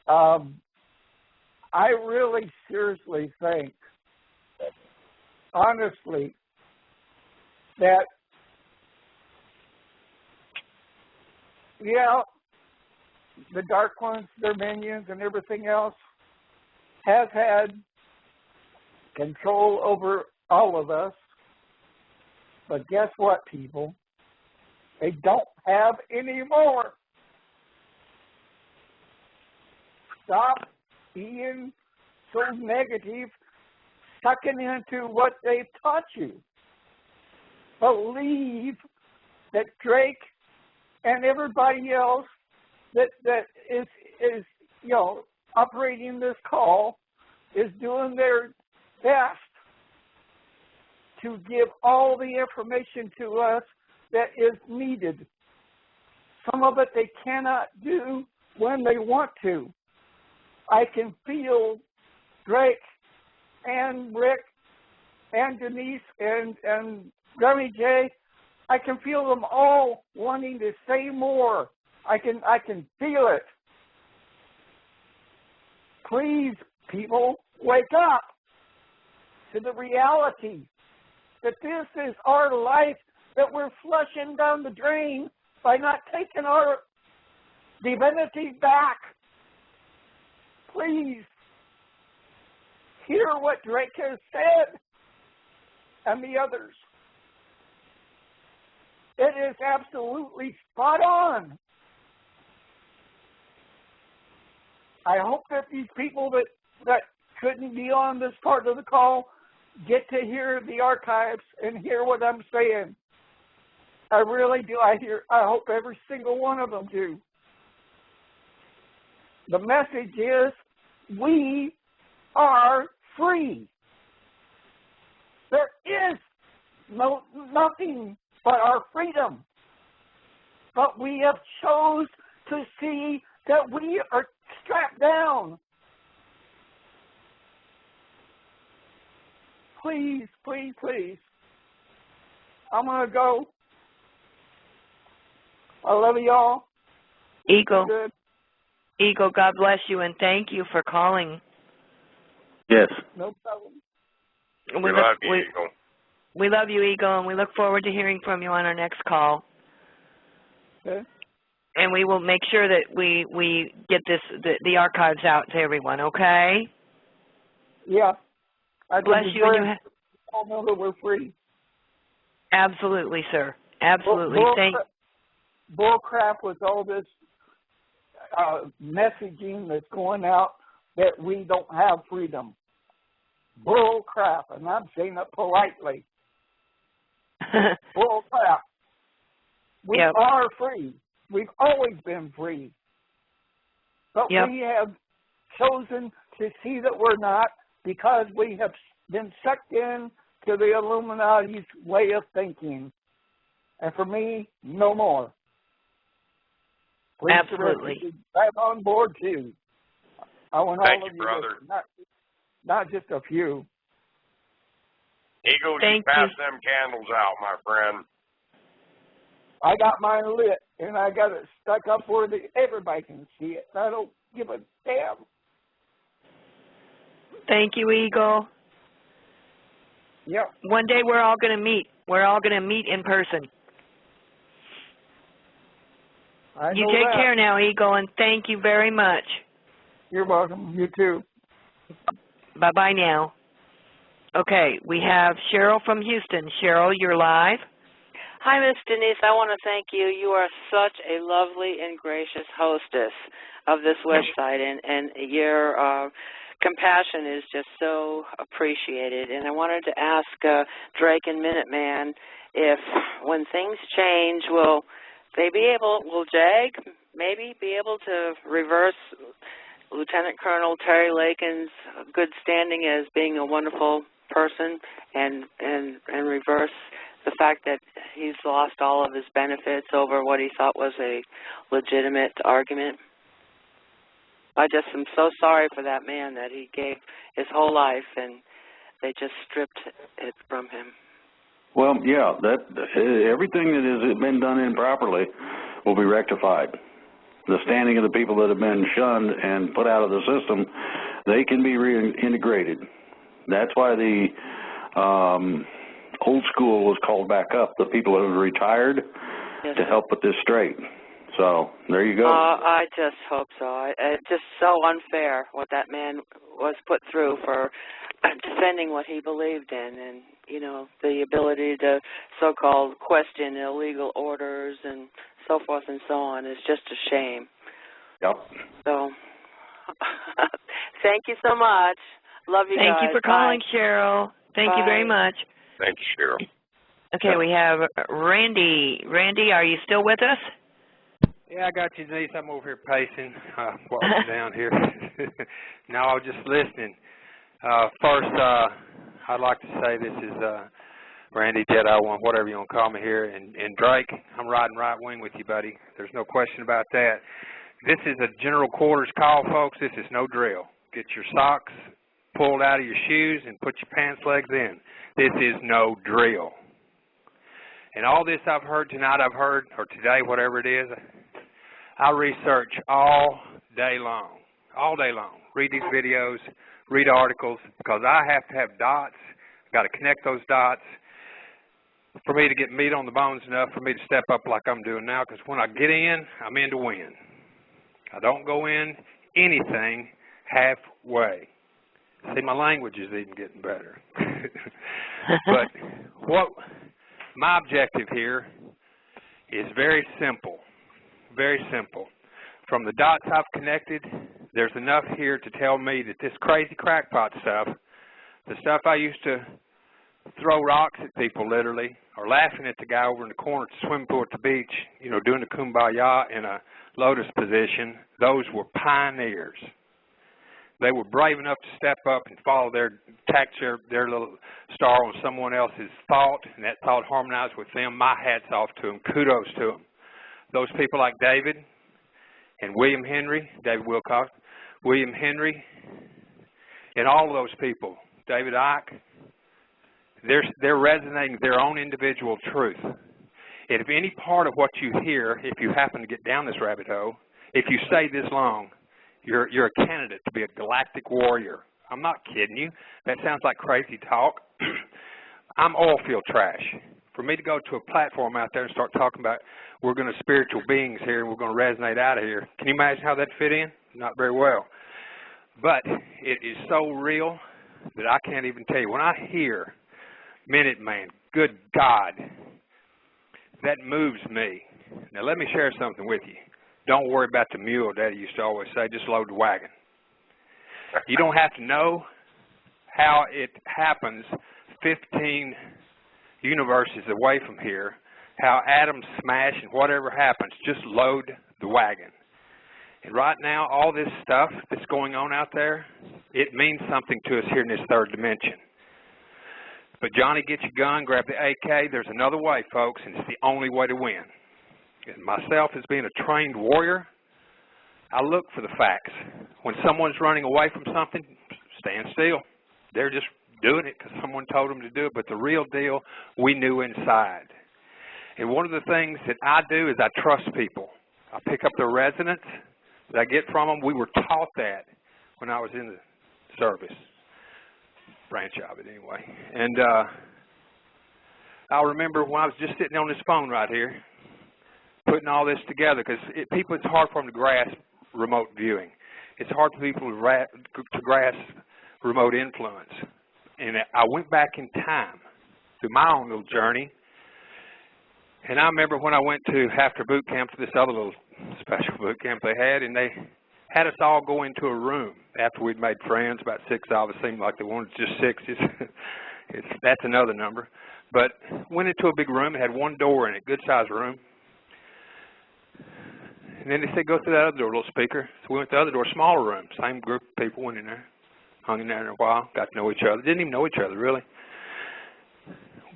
I really seriously think, honestly, that, yeah, the Dark Ones, their minions, and everything else has had control over all of us. But guess what, people? They don't have any more. Stop being so negative, sucking into what they've taught you. Believe that Drake and everybody else that is operating this call is doing their best to give all the information to us that is needed. Some of it they cannot do when they want to. I can feel Drake and Rick and Denise and Gummy J. I can feel them all wanting to say more. I can feel it. Please, people, wake up to the reality that this is our life that we're flushing down the drain by not taking our divinity back. Please hear what Drake has said and the others. It is absolutely spot on. I hope that these people that couldn't be on this part of the call get to hear the archives and hear what I'm saying. I really do. I hope every single one of them do. The message is we are free. There is nothing but our freedom. But we have chose to see that we are strapped down. Please, please, please. I'm going to go. I love y'all. Eagle, God bless you, and thank you for calling. Yes. No problem. We love you, Eagle. We love you, Eagle, and we look forward to hearing from you on our next call. Okay. And we will make sure that we get the archives out to everyone, okay? Yeah. Bless you. And you all know that we're free. Absolutely, sir. Absolutely. Bull crap with all this messaging that's going out that we don't have freedom. Bull crap, and I'm saying it politely. Bull crap. We are free. We've always been free. But we have chosen to see that we're not because we have been sucked in to the Illuminati's way of thinking. And for me, no more. Please, absolutely. I'm on board too. I want Thank all of you, brother. Not just a few. Eagle, you pass them candles out, my friend. I got mine lit, and I got it stuck up where everybody can see it. I don't give a damn. Thank you, Eagle. Yep. One day we're all going to meet. We're all going to meet in person. You take care now, Eagle, and thank you very much. You're welcome. You too. Bye-bye now. Okay, we have Cheryl from Houston. Cheryl, you're live. Hi, Miss Denise. I want to thank you. You are such a lovely and gracious hostess of this website, and your compassion is just so appreciated. And I wanted to ask Drake and Minuteman if, when things change, will Jag maybe be able to reverse Lieutenant Colonel Terry Lakin's good standing as being a wonderful person and reverse the fact that he's lost all of his benefits over what he thought was a legitimate argument. I just am so sorry for that man that he gave his whole life and they just stripped it from him. Well, yeah, everything that has been done improperly will be rectified. The standing of the people that have been shunned and put out of the system, they can be reintegrated. That's why the old school was called back up, the people who have retired, to help put this straight. So there you go. I just hope so. It's just so unfair what that man was put through for defending what he believed in, and you know, the ability to so-called question illegal orders and so forth and so on is just a shame. Yep. So thank you so much. Love you guys. Thank you for calling, Cheryl. Thank you very much. Thank you, Cheryl. Okay, we have Randy. Randy, are you still with us? Yeah, I got you, Denise. I'm over here pacing, walking down here. No, I was just listening. First, I'd like to say this is Randy, Jedi One, whatever you want to call me here. And Drake, I'm riding right wing with you, buddy. There's no question about that. This is a general quarters call, folks. This is no drill. Get your socks pulled out of your shoes and put your pants legs in. This is no drill. And all this I've heard tonight, or today, whatever it is, I research all day long. Read these videos, read articles, because I have to have dots. I've got to connect those dots for me to get meat on the bones enough for me to step up like I'm doing now, because when I get in, I'm in to win. I don't go in anything halfway. See, my language is even getting better. But what my objective here is very simple. Very simple. From the dots I've connected, there's enough here to tell me that this crazy crackpot stuff, the stuff I used to throw rocks at people literally, or laughing at the guy over in the corner at the swimming pool at the beach, you know, doing the kumbaya in a lotus position, those were pioneers. They were brave enough to step up and follow tax their little star on someone else's thought, and that thought harmonized with them. My hat's off to them. Kudos to them. Those people like David and William Henry, David Wilcox, William Henry, and all of those people, David Icke, they're resonating their own individual truth. And if any part of what you hear, if you happen to get down this rabbit hole, if you stay this long, you're a candidate to be a galactic warrior. I'm not kidding you. That sounds like crazy talk. I'm oil field trash. For me to go to a platform out there and start talking about we're going to spiritual beings here and we're going to resonate out of here, can you imagine how that fit in? Not very well. But it is so real that I can't even tell you. When I hear Minuteman, good God, that moves me. Now let me share something with you. Don't worry about the mule, Daddy used to always say, just load the wagon. You don't have to know how it happens 15 universes away from here, how atoms smash and whatever happens, just load the wagon. And right now, all this stuff that's going on out there, it means something to us here in this third dimension. But Johnny, get your gun, grab the AK. There's another way, folks, and it's the only way to win. And myself, as being a trained warrior, I look for the facts. When someone's running away from something, stand still. They're just doing it because someone told them to do it, but the real deal, we knew inside. And one of the things that I do is I trust people. I pick up the resonance that I get from them. We were taught that when I was in the service, branch of it anyway. And I'll remember when I was just sitting on this phone right here, putting all this together, because people, it's hard for them to grasp remote viewing. It's hard for people to grasp remote influence. And I went back in time through my own little journey. And I remember when I went to, after boot camp, to this other little special boot camp they had, and they had us all go into a room after we'd made friends. About 6 of us, seemed like they wanted just 6. That's another number. But went into a big room. It had one door in it, good-sized room. And then they said, go through that other door, little speaker. So we went to the other door, smaller room. Same group of people went in there, hung in there a while, got to know each other. Didn't even know each other, really.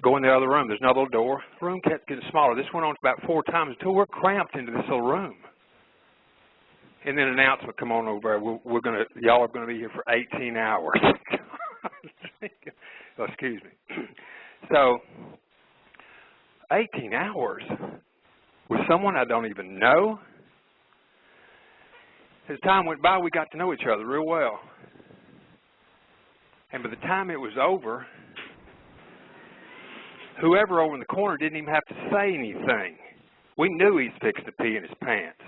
Go in the other room. There's another little door. The room kept getting smaller. This went on about 4 times until we're cramped into this little room. And then an announcement, come on over. Y'all are going to be here for 18 hours. Oh, excuse me. So, 18 hours with someone I don't even know. As time went by, we got to know each other real well. And by the time it was over, whoever over in the corner didn't even have to say anything. We knew he's fixing to pee in his pants.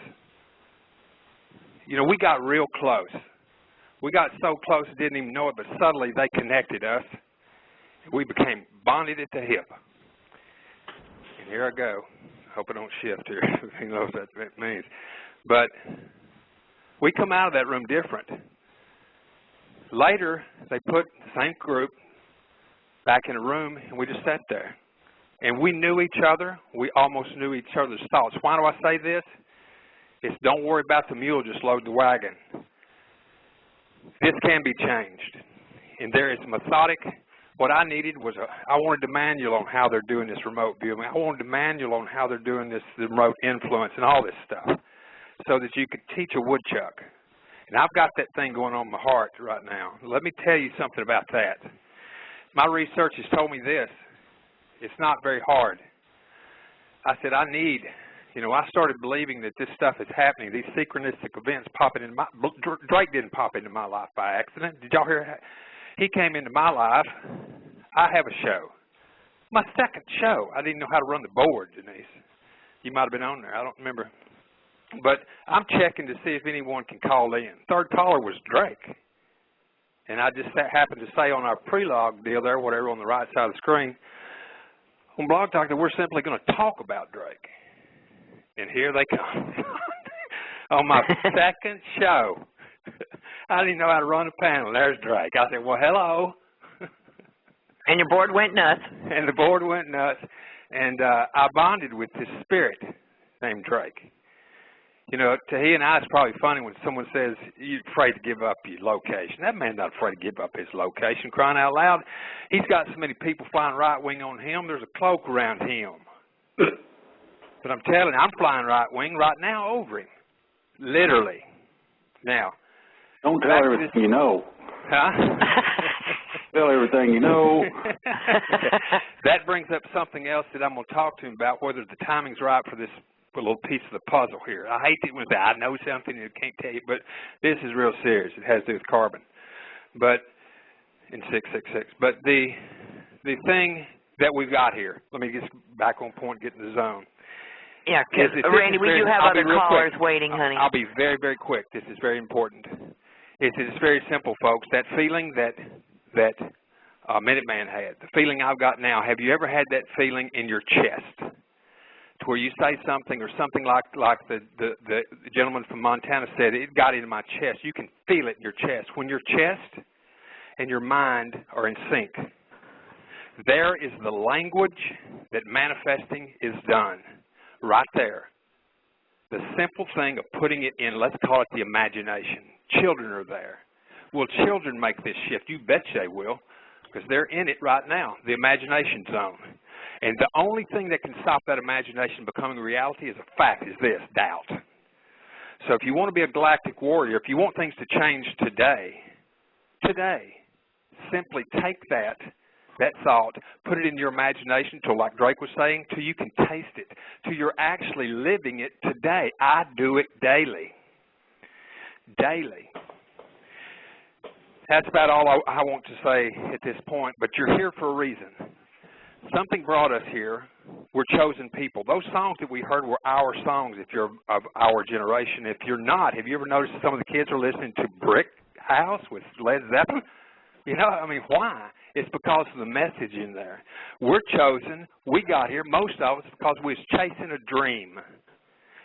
You know, we got real close. We got so close we didn't even know it, but subtly they connected us. We became bonded at the hip. And here I go. Hope I don't shift here. Who knows what that means. But we come out of that room different. Later, they put the same group back in a room, and we just sat there. And we knew each other. We almost knew each other's thoughts. Why do I say this? It's don't worry about the mule, just load the wagon. This can be changed. And there is methodic. What I needed was I wanted a manual on how they're doing this remote viewing. I wanted a manual on how they're doing this remote influence and all this stuff so that you could teach a woodchuck. And I've got that thing going on in my heart right now. Let me tell you something about that. My research has told me this. It's not very hard. I said, I started believing that this stuff is happening, these synchronistic events popping in my, Drake didn't pop into my life by accident. Did y'all hear that? He came into my life. I have a show. My second show. I didn't know how to run the board, Denise. You might have been on there. I don't remember. But I'm checking to see if anyone can call in. Third caller was Drake. And I just happened to say on our pre-log deal there, whatever, on the right side of the screen, on Blog Talk, that we're simply going to talk about Drake. And here they come. On my second show. I didn't know how to run a panel. There's Drake. I said, well, hello. And your board went nuts. And the board went nuts. And I bonded with this spirit named Drake. You know, to he and I, it's probably funny when someone says, you're afraid to give up your location. That man's not afraid to give up his location, crying out loud. He's got so many people flying right wing on him, there's a cloak around him. But I'm telling you, I'm flying right wing right now over him. Literally. Now. Don't tell everything you know. Huh? Tell everything you know. That brings up something else that I'm going to talk to him about, whether the timing's right for this little piece of the puzzle here. I hate it when I know something and can't tell you, but this is real serious. It has to do with carbon. But in 666. But the thing that we've got here, let me get back on point, get in the zone. Yeah, because, Randy, we do have other callers waiting, honey. I'll be very, very quick. This is very important. It's very simple, folks. That feeling that Minuteman had, the feeling I've got now, have you ever had that feeling in your chest to where you say something or something like the gentleman from Montana said, it got into my chest. You can feel it in your chest. When your chest and your mind are in sync, there is the language that manifesting is done. Right there. The simple thing of putting it in, let's call it the imagination. Children are there. Will children make this shift? You bet they will, because they're in it right now, the imagination zone. And the only thing that can stop that imagination becoming reality is a fact, is this, doubt. So if you want to be a galactic warrior, if you want things to change today, simply take that thought, put it in your imagination till, like Drake was saying, till you can taste it, till you're actually living it today. I do it daily. Daily. That's about all I want to say at this point, but you're here for a reason. Something brought us here. We're chosen people. Those songs that we heard were our songs if you're of our generation. If you're not, have you ever noticed some of the kids are listening to Brick House with Led Zeppelin? You know, I mean, why? It's because of the message in there. We're chosen. We got here, most of us, because we was chasing a dream.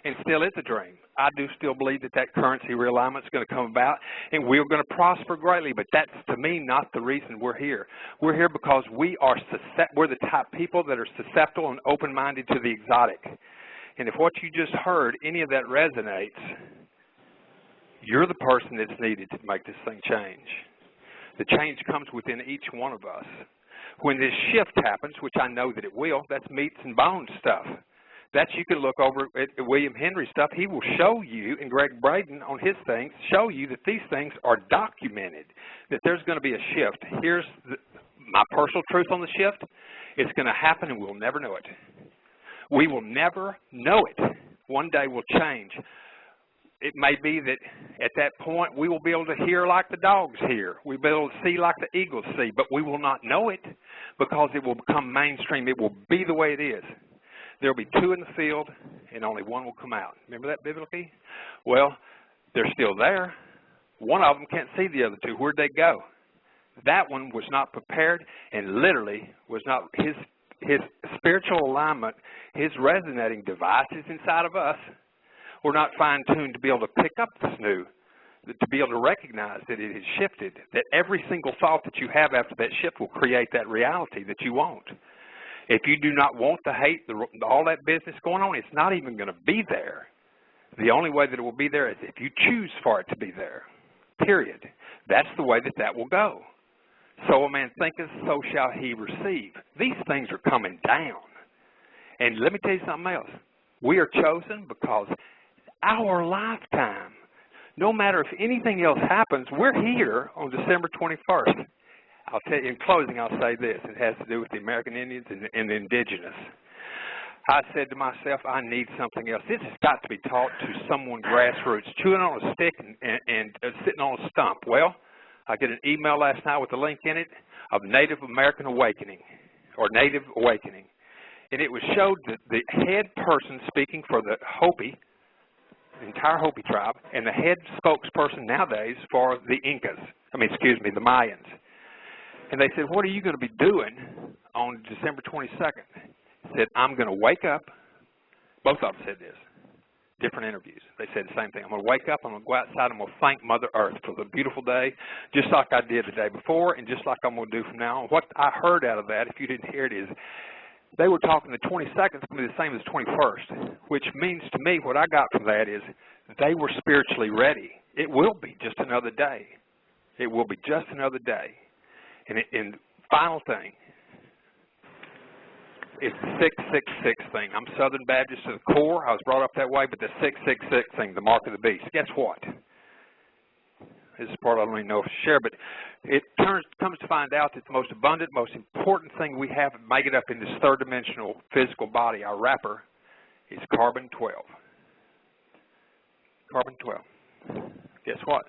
And still is a dream. I do still believe that currency realignment is going to come about, and we're going to prosper greatly. But that's, to me, not the reason we're here. We're here because we're the type of people that are susceptible and open-minded to the exotic. And if what you just heard, any of that resonates, you're the person that's needed to make this thing change. The change comes within each one of us. When this shift happens, which I know that it will, that's meats and bones stuff. That's, you can look over at William Henry stuff. He will show you, and Greg Braden on his things, show you that these things are documented, that there's going to be a shift. Here's my personal truth on the shift. It's going to happen and we'll never know it. We will never know it. One day will change. It may be that at that point we will be able to hear like the dogs hear. We'll be able to see like the eagles see, but we will not know it because it will become mainstream. It will be the way it is. There will be two in the field and only one will come out. Remember that biblically? Well, they're still there. One of them can't see the other two. Where'd they go? That one was not prepared and literally was not his spiritual alignment, his resonating devices inside of us were not fine-tuned to be able to pick up this new, to be able to recognize that it has shifted, that every single thought that you have after that shift will create that reality that you want. If you do not want the hate, all that business going on, it's not even going to be there. The only way that it will be there is if you choose for it to be there, period. That's the way that that will go. So a man thinketh, so shall he receive. These things are coming down. And let me tell you something else. We are chosen because our lifetime, no matter if anything else happens, we're here on December 21st. I'll tell you, in closing, I'll say this. It has to do with the American Indians and the indigenous. I said to myself, I need something else. This has got to be taught to someone grassroots, chewing on a stick and sitting on a stump. Well, I get an email last night with a link in it of Native American Awakening, or Native Awakening. And it was showed that the head person speaking for the Hopi, the entire Hopi tribe, and the head spokesperson nowadays for the the Mayans. And they said, what are you going to be doing on December 22nd? He said, I'm going to wake up. Both of them said this. Different interviews. They said the same thing. I'm going to wake up, I'm going to go outside, I'm going to thank Mother Earth for the beautiful day, just like I did the day before, and just like I'm going to do from now on. What I heard out of that, if you didn't hear it, is they were talking the 22nd is going to be the same as the 21st, which means to me what I got from that is they were spiritually ready. It will be just another day. It will be just another day. And final thing, it's the 666 thing. I'm Southern Baptist to the core. I was brought up that way, but the 666 thing, the mark of the beast. Guess what? This is the part I don't even know if to share, but it comes to find out that the most abundant, most important thing we have to make it up in this third-dimensional physical body, our wrapper, is carbon-12. Carbon-12. Guess what?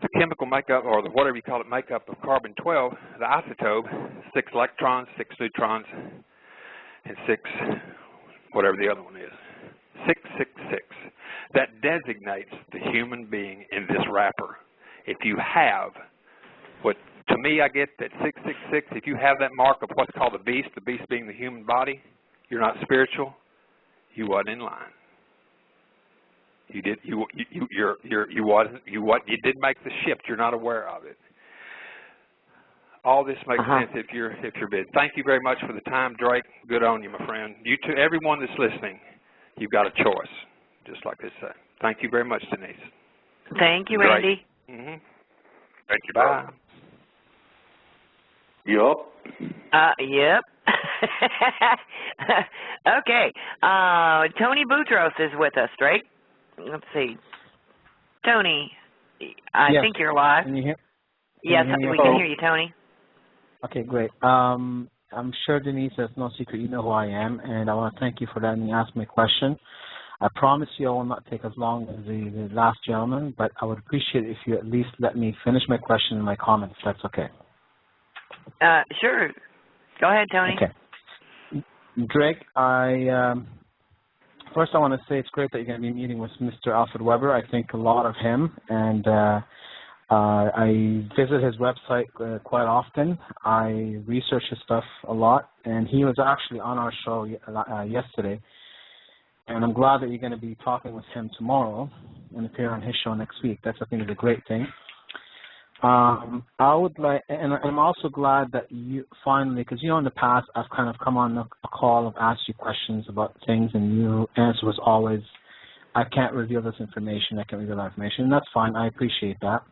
The chemical makeup, or the whatever you call it, makeup of carbon-12, the isotope, 6 electrons, 6 neutrons, and 6, whatever the other one is, 666. That designates the human being in this wrapper. If you have, what to me I get that 666, if you have that mark of what's called the beast being the human body, you're not spiritual, you wasn't in line. You did you did make the shift. You're not aware of it. All this makes sense if you're busy. Thank you very much for the time, Drake. Good on you, my friend. You too, everyone that's listening, you've got a choice, just like they say. Thank you very much, Denise. Thank you, Randy. Thank you, bye. Yep. Okay. Tony Boutros is with us, right? Let's see. Tony, I think you're live. Can you hear? Yes, we can hear you, Tony. Okay, great. I'm sure, Denise, there's no secret. You know who I am, and I want to thank you for letting me ask my question. I promise you I will not take as long as the last gentleman, but I would appreciate it if you at least let me finish my question and my comment, if that's okay. Sure. Go ahead, Tony. Okay. Drake, first I want to say it's great that you're going to be meeting with Mr. Alfred Weber. I think a lot of him, and I visit his website quite often. I research his stuff a lot, and he was actually on our show yesterday, and I'm glad that you're going to be talking with him tomorrow and appear on his show next week. That's, I think, is a great thing. I would like, and I'm also glad that you finally, because in the past I've kind of come on a call and asked you questions about things, and your answer was always, I can't reveal this information, I can't reveal that information, and that's fine, I appreciate that.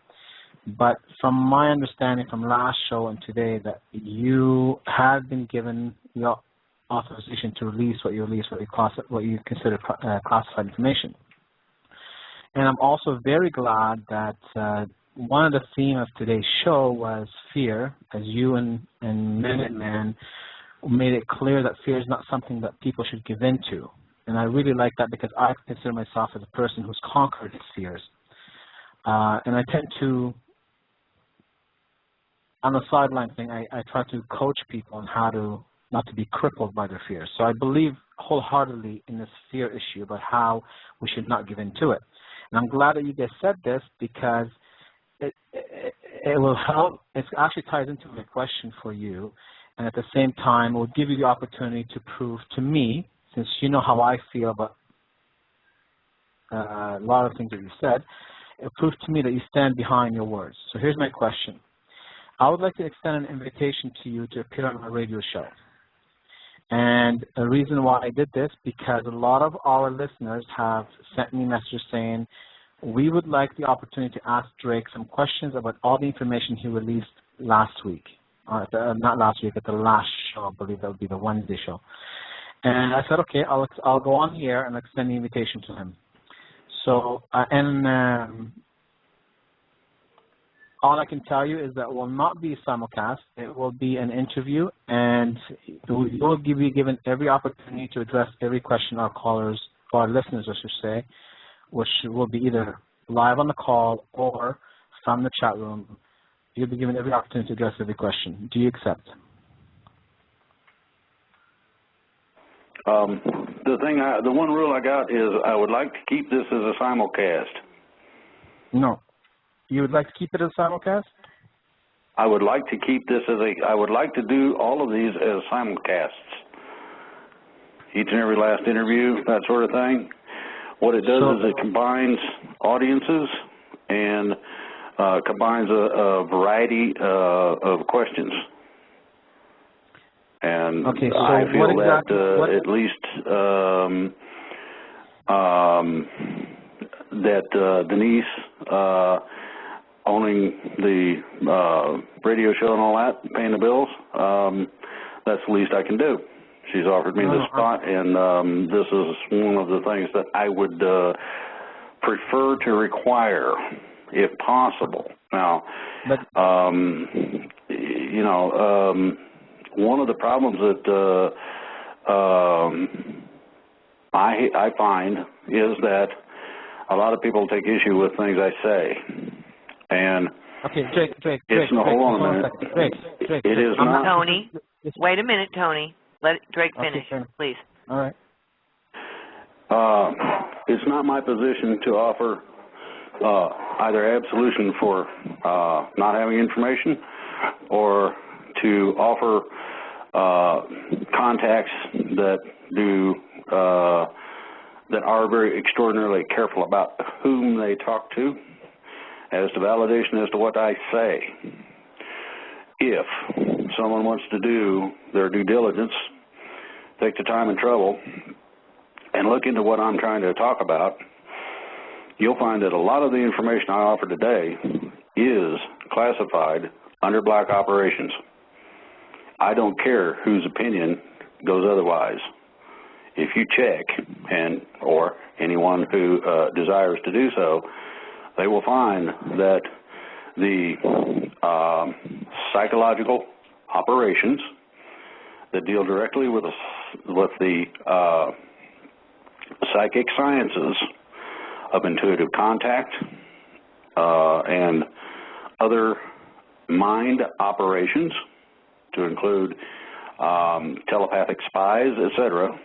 But from my understanding from last show and today, that you have been given your authorization to release what you consider classified information. And I'm also very glad that one of the themes of today's show was fear, as you and Minuteman made it clear that fear is not something that people should give into. And I really like that because I consider myself as a person who's conquered his fears. And I tend to, on the sideline thing, I try to coach people on how to not to be crippled by their fears. So I believe wholeheartedly in this fear issue about how we should not give into it. And I'm glad that you guys said this because it will help. It actually ties into my question for you, and at the same time, it will give you the opportunity to prove to me, since you know how I feel about a lot of things that you said, it proves to me that you stand behind your words. So here's my question. I would like to extend an invitation to you to appear on my radio show. And the reason why I did this, because a lot of our listeners have sent me messages saying, we would like the opportunity to ask Drake some questions about all the information he released last week. Not last week, but the last show. I believe that would be the Wednesday show. And I said, okay, I'll go on the air and extend the invitation to him. So, all I can tell you is that it will not be a simulcast. It will be an interview, and you will be given every opportunity to address every question our callers, or our listeners, I should say, which will be either live on the call or from the chat room. You'll be given every opportunity to address every question. Do you accept? The one rule I got is I would like to keep this as a simulcast. No. You would like to keep it as a simulcast? I would like to keep this as I would like to do all of these as simulcasts. Each and every last interview, that sort of thing. What it does is it combines audiences and combines a variety of questions. And okay, so I feel exactly, that at least that Denise owning the radio show and all that, paying the bills, that's the least I can do. She's offered me the spot, and this is one of the things that I would prefer to require, if possible. Now, one of the problems that I find is that a lot of people take issue with things I say, and okay, Drake, hold on a minute. Drake, it is not. Tony, wait a minute, Tony. Let Drake finish, please. All right. It's not my position to offer either absolution for not having information, or to offer contacts that that are very extraordinarily careful about whom they talk to, as to validation as to what I say. If someone wants to do their due diligence, take the time and trouble, and look into what I'm trying to talk about, you'll find that a lot of the information I offer today is classified under black operations. I don't care whose opinion goes otherwise. If you check, or anyone who desires to do so, they will find that the psychological operations that deal directly with the psychic sciences of intuitive contact and other mind operations, to include telepathic spies, etc.,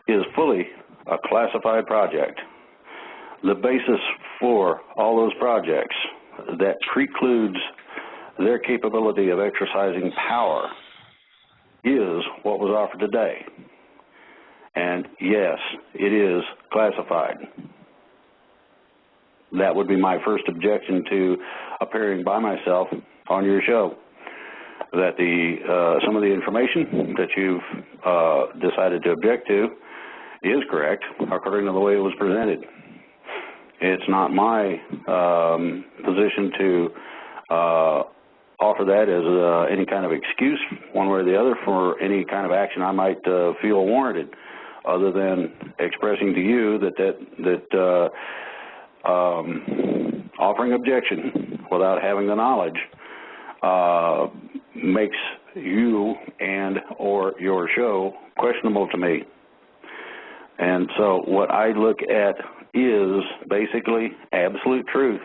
is fully a classified project. The basis for all those projects that precludes their capability of exercising power is what was offered today. And yes, it is classified. that would be my first objection to appearing by myself on your show. That some of the information that you've decided to object to is correct according to the way it was presented. It's not my position to offer that as any kind of excuse one way or the other for any kind of action I might feel warranted, other than expressing to you that offering objection without having the knowledge makes you and or your show questionable to me. And so what I look at is basically absolute truth.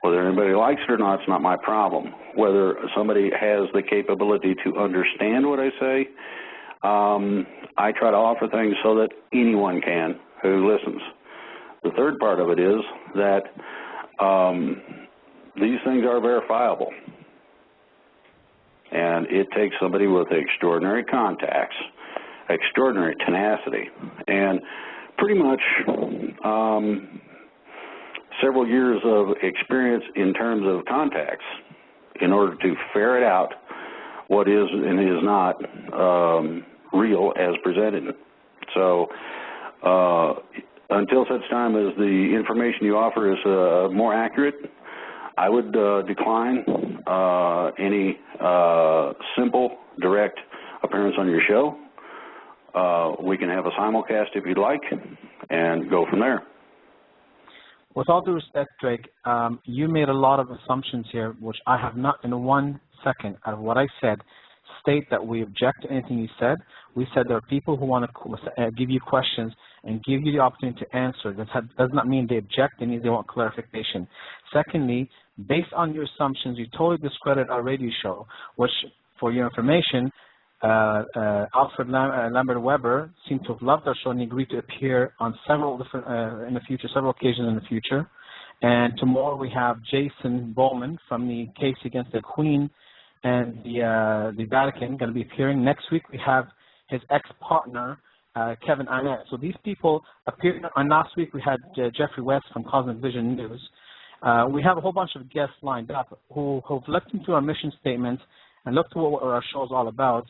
Whether anybody likes it or not, it's not my problem. Whether somebody has the capability to understand what I say, I try to offer things so that anyone can who listens. The third part of it is that these things are verifiable. And it takes somebody with extraordinary contacts, extraordinary tenacity, and pretty much several years of experience in terms of contacts in order to ferret out what is and is not real as presented. So until such time as the information you offer is more accurate, I would decline any simple, direct appearance on your show. We can have a simulcast if you'd like and go from there. With all due respect, Drake, you made a lot of assumptions here, which I have not in 1 second out of what I said state that we object to anything you said. We said there are people who want to give you questions and give you the opportunity to answer. That does not mean they object, it means they want clarification. Secondly, based on your assumptions, you totally discredit our radio show, which, for your information, Alfred Lambert Weber seemed to have loved our show and agreed to appear on several different several occasions in the future. And tomorrow we have Jason Bowman from the case against the Queen and the Vatican going to be appearing. Next week we have his ex-partner Kevin Arnett. So these people appeared. And last week we had Jeffrey West from Cosmic Vision News. We have a whole bunch of guests lined up who've looked into our mission statements and looked at what our show is all about.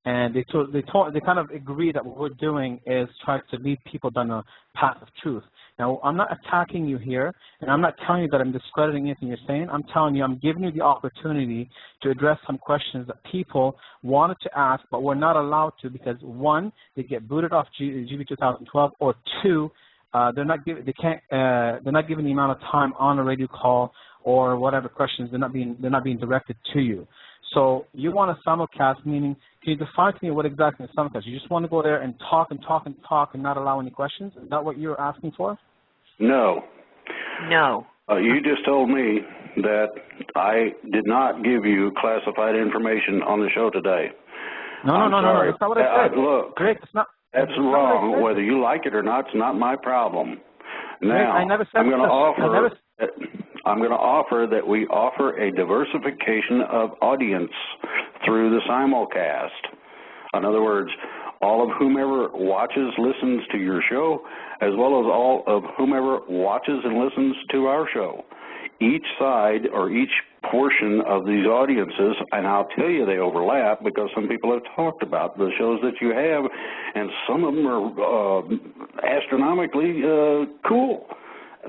And they kind of agree that what we're doing is trying to lead people down a path of truth. Now, I'm not attacking you here, and I'm not telling you that I'm discrediting anything you're saying. I'm telling you I'm giving you the opportunity to address some questions that people wanted to ask, but were not allowed to because, one, they get booted off GB 2012, or two, they're not given the amount of time on a radio call or whatever questions they're not being directed to you. So you want a simulcast, meaning, can you define to me what exactly is simulcast? You just want to go there and talk and talk and talk and not allow any questions? Is that what you're asking for? No. No. You just told me that I did not give you classified information on the show today. No. That's not what I said. Look, Greg, that's wrong. Whether you like it or not, it's not my problem. Now, Greg, I never said I'm going to offer that we offer a diversification of audience through the simulcast. In other words, all of whomever watches, listens to your show, as well as all of whomever watches and listens to our show. Each side or each portion of these audiences, and I'll tell you they overlap because some people have talked about the shows that you have, and some of them are astronomically cool.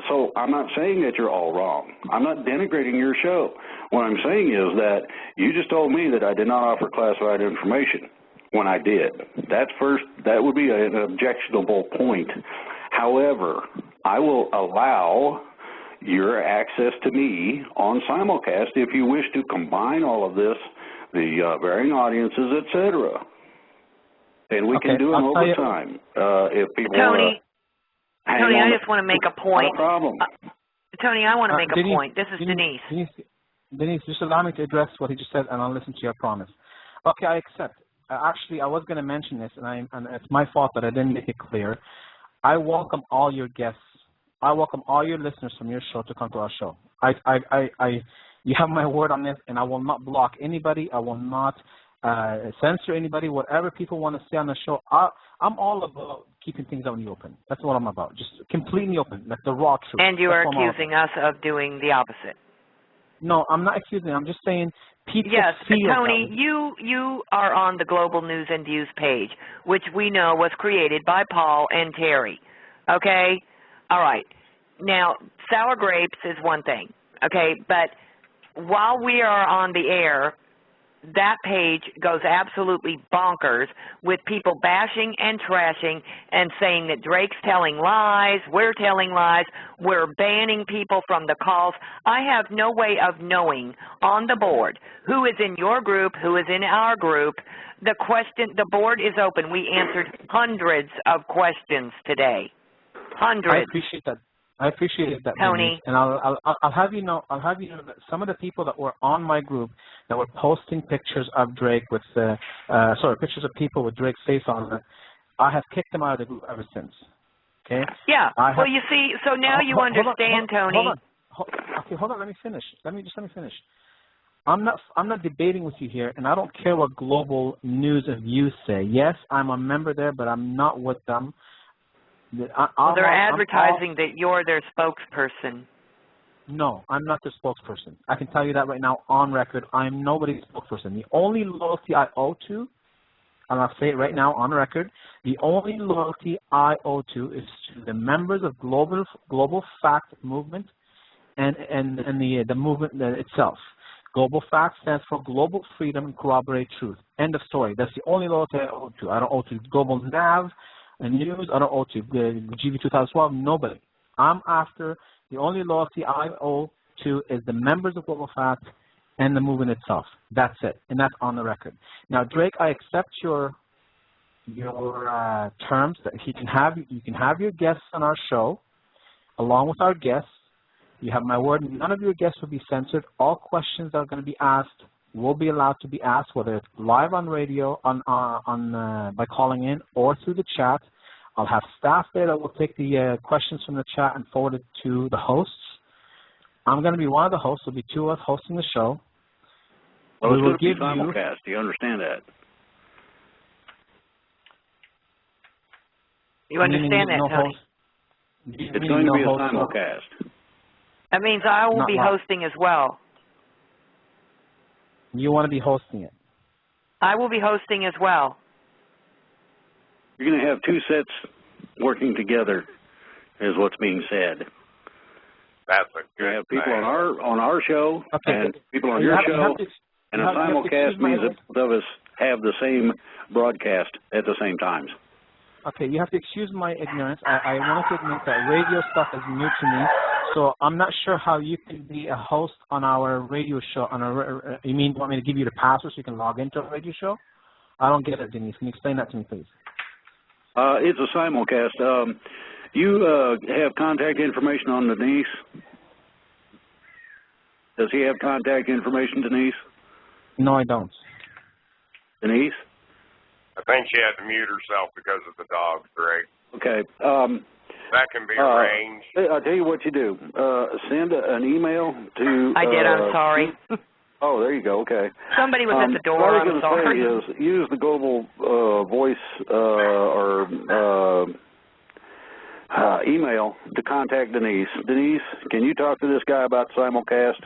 So I'm not saying that you're all wrong. I'm not denigrating your show. What I'm saying is that you just told me that I did not offer classified information when I did. That would be an objectionable point. However, I will allow your access to me on simulcast if you wish to combine all of this, the varying audiences, etc. And we can do them over time if people Tony, I just want to make a point. No problem. Tony, I want to make a point. This is Denise. Denise, just allow me to address what he just said, and I'll listen to your promise. Okay, I accept. Actually, I was going to mention this, and it's my fault that I didn't make it clear. I welcome all your guests. I welcome all your listeners from your show to come to our show. You have my word on this, and I will not block anybody. I will not censor anybody. Whatever people want to say on the show, I'm all about keeping things out in the open. That's what I'm about. Just completely open, like the raw truth. And you are accusing us of doing the opposite. No, I'm not accusing. I'm just saying people yes, feel Tony, you are on the Global News and Views page, which we know was created by Paul and Terry. Okay? All right. Now, sour grapes is one thing, okay? But while we are on the air, that page goes absolutely bonkers with people bashing and trashing and saying that Drake's telling lies, we're telling lies, we're banning people from the calls. I have no way of knowing on the board who is in your group, who is in our group. The board is open. We answered hundreds of questions today. Hundreds. I appreciate that. I appreciate that, Tony. And I'll have you know that some of the people that were on my group that were posting pictures of Drake with pictures of people with Drake's face on it, I have kicked them out of the group ever since. Okay? Yeah. Well, you see, so now you understand, Tony. Hold on. Let me finish. Let me finish. I'm not debating with you here, and I don't care what Global News and Views say. Yes, I'm a member there, but I'm not with them. They're advertising that you're their spokesperson. No, I'm not their spokesperson. I can tell you that right now on record. I'm nobody's spokesperson. The only loyalty I owe to, and I'll say it right now on record, the only loyalty I owe to is to the members of Global Fact Movement and the movement itself. Global Fact stands for Global Freedom and Corroborate Truth. End of story. That's the only loyalty I owe to. I don't owe to Global Nav and News. I don't owe to GV 2012. Nobody. I'm after the only loyalty I owe to is the members of Global Fact and the movement itself. That's it, and that's on the record. Now, Drake, I accept your terms that you can have your guests on our show, along with our guests. You have my word. None of your guests will be censored. All questions that are going to be asked will be allowed to be asked, whether it's live on radio, by calling in, or through the chat. I'll have staff there that will take the questions from the chat and forward it to the hosts. I'm going to be one of the hosts. There'll be two of us hosting the show. Well, it's going to be simulcast. Do you understand that? You understand that, Tony? It's going to be a simulcast. That means I will be hosting as well. You want to be hosting it? I will be hosting as well. You're going to have two sets working together, is what's being said. That's a good You have people on our show and people on your show, and a simulcast means that both of us have the same broadcast at the same times. Okay, you have to excuse my ignorance. I wanted to admit that radio stuff is new to me, so I'm not sure how you can be a host on our radio show. You want me to give you the password so you can log into a radio show? I don't get it, Denise. Can you explain that to me, please? It's a simulcast. You have contact information on Denise? Does he have contact information, Denise? No, I don't. Denise? I think she had to mute herself because of the dog, Greg. Okay. That can be arranged. I'll tell you what you do. Send an email to... I did, I'm sorry. Oh, there you go. Okay. Somebody was at the door. What I was going to say is use the Global Voice or email to contact Denise. Denise, can you talk to this guy about simulcast?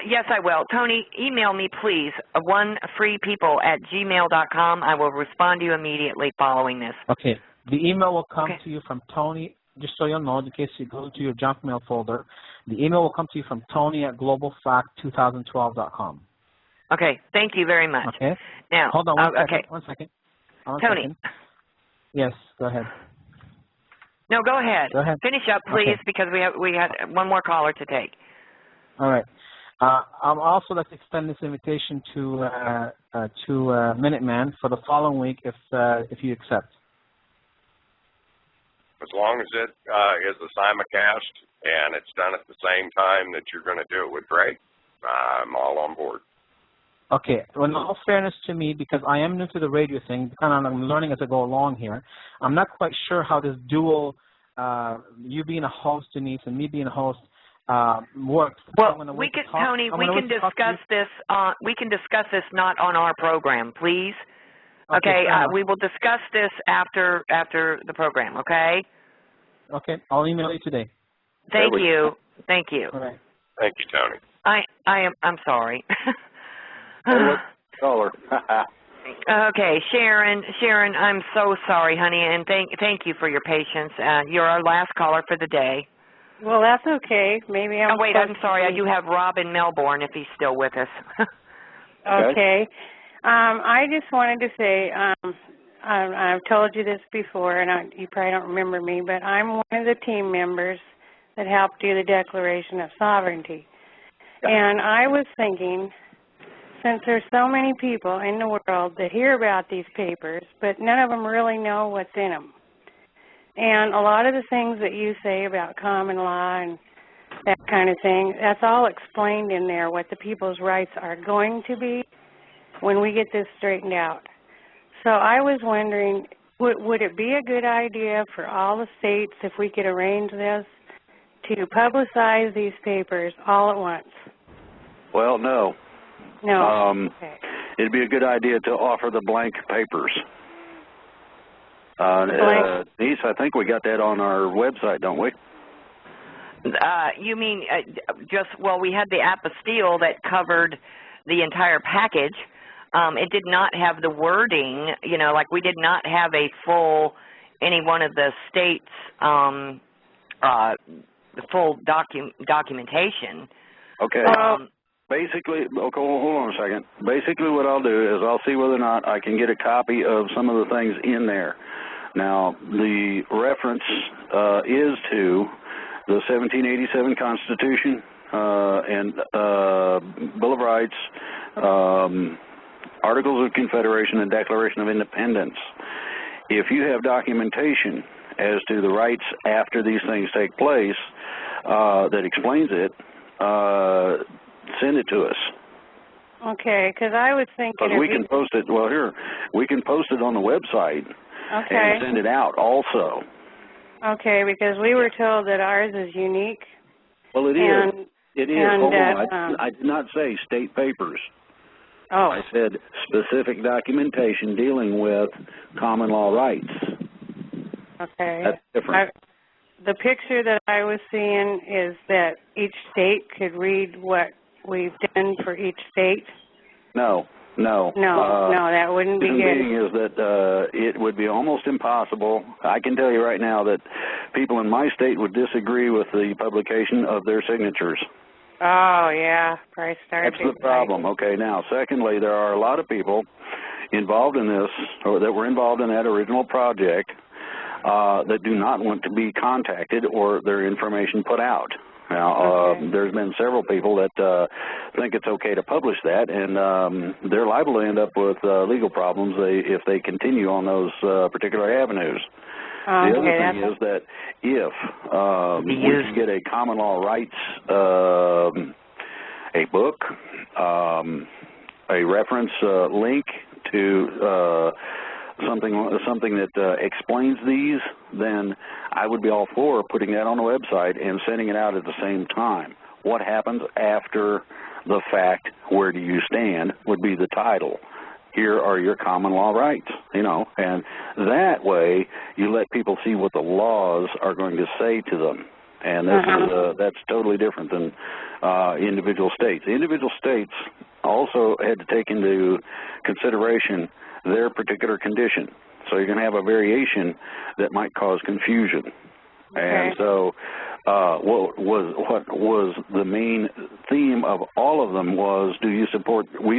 Yes, I will. Tony, email me, please, onefreepeople@gmail.com. I will respond to you immediately following this. Okay. The email will come to you from Tony. Just so you'll know, in case you go to your junk mail folder, the email will come to you from Tony at globalfact2012.com. Okay, thank you very much. Okay. Now, hold on one second. Tony. Yes, go ahead. No, go ahead. Go ahead. Finish up, please, because we had one more caller to take. All right. I'd also like to extend this invitation to Minuteman for the following week, if you accept. As long as it is a simulcast and it's done at the same time that you're going to do it with Drake, I'm all on board. Okay. Well, in all fairness to me, because I am new to the radio thing, and I'm learning as I go along here, I'm not quite sure how this dual, you being a host, Denise, and me being a host, works. Well, we can, Tony, we can discuss this. We can discuss this not on our program, please. Okay, we will discuss this after the program, okay? Okay, I'll email you today. Thank you. Thank you. All right. Thank you, Tony. I'm sorry. Caller. Okay, Sharon, I'm so sorry, honey, and thank you for your patience. You're our last caller for the day. Well, that's okay. Maybe I'm. Oh, wait, I'm sorry. I do have Rob in Melbourne if he's still with us. Okay. I just wanted to say, I've told you this before, and you probably don't remember me, but I'm one of the team members that helped do the Declaration of Sovereignty. And I was thinking, since there's so many people in the world that hear about these papers, but none of them really know what's in them. And a lot of the things that you say about common law and that kind of thing, that's all explained in there, what the people's rights are going to be when we get this straightened out. So I was wondering, would it be a good idea for all the states, if we could arrange this, to publicize these papers all at once? Well, no. No. Okay. It'd be a good idea to offer the blank papers. Denise, I think we got that on our website, don't we? You mean we had the apostille that covered the entire package. It did not have the wording, like we did not have a full, any one of the states, the full documentation. Okay. Basically, hold on a second. Basically what I'll do is I'll see whether or not I can get a copy of some of the things in there. Now, the reference is to the 1787 Constitution and Bill of Rights, Articles of Confederation, and Declaration of Independence. If you have documentation as to the rights after these things take place that explains it, send it to us. Okay, because I was thinking... we can post it, we can post it on the website and send it out also. Okay, because we were told that ours is unique. Well, it is. It is. Hold on. I did not say state papers. Oh. I said specific documentation dealing with common law rights. Okay. That's different. The picture that I was seeing is that each state could read what we've done for each state. No, that wouldn't be good. The reason being is that it would be almost impossible. I can tell you right now that people in my state would disagree with the publication of their signatures. Oh, yeah. That's the problem. Okay, now, secondly, there are a lot of people involved in this, or that were involved in that original project, that do not want to be contacted or their information put out. Now, there's been several people that think it's okay to publish that, and they're liable to end up with legal problems if they continue on those particular avenues. The other thing is that if we can get a common law rights, a book, a reference link to something that explains these, then I would be all for putting that on the website and sending it out at the same time. What happens after the fact, where do you stand, would be the title. Here are your common law rights, and that way you let people see what the laws are going to say to them. And that's totally different than individual states. Individual states also had to take into consideration their particular condition. So you're going to have a variation that might cause confusion. And so what was the main theme of all of them was, we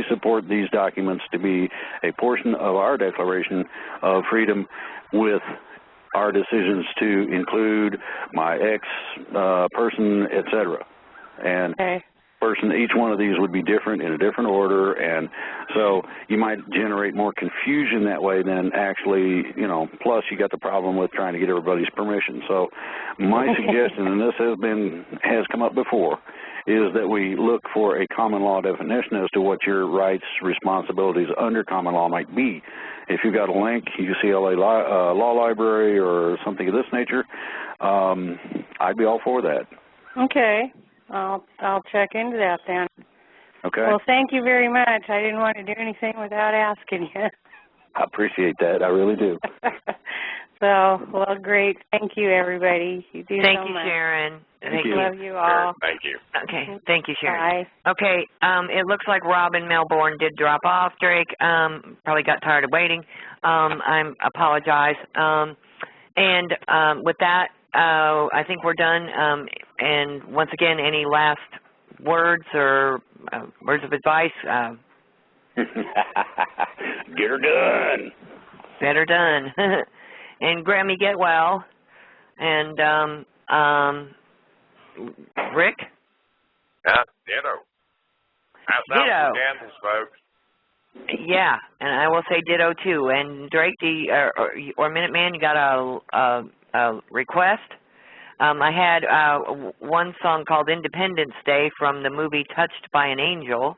support these documents to be a portion of our Declaration of Freedom with our decisions to include my person, etc. And each one of these would be different in a different order, and so you might generate more confusion that way than actually, plus you got the problem with trying to get everybody's permission. So my suggestion, and this has come up before, is that we look for a common law definition as to what your rights, responsibilities under common law might be. If you've got a link, UCLA Law Library or something of this nature, I'd be all for that. Okay. I'll check into that then. Okay. Well, thank you very much. I didn't want to do anything without asking you. I appreciate that. I really do. So, well, great. Thank you, everybody. You do Thank so you, much. Sharon. Thank you. Love you all. Thank you. Okay. Thank you, Sharon. Bye. Okay. It looks like Rob in Melbourne did drop off. Drake probably got tired of waiting. I apologize. And with that, I think we're done. And once again, any last words or words of advice? Get her done. Better done. And Grammy, get well. And Rick? Ditto. How's out in Kansas, folks? Yeah, and I will say ditto too. And Drake, or Minuteman, you got a request? I had one song called Independence Day from the movie Touched by an Angel.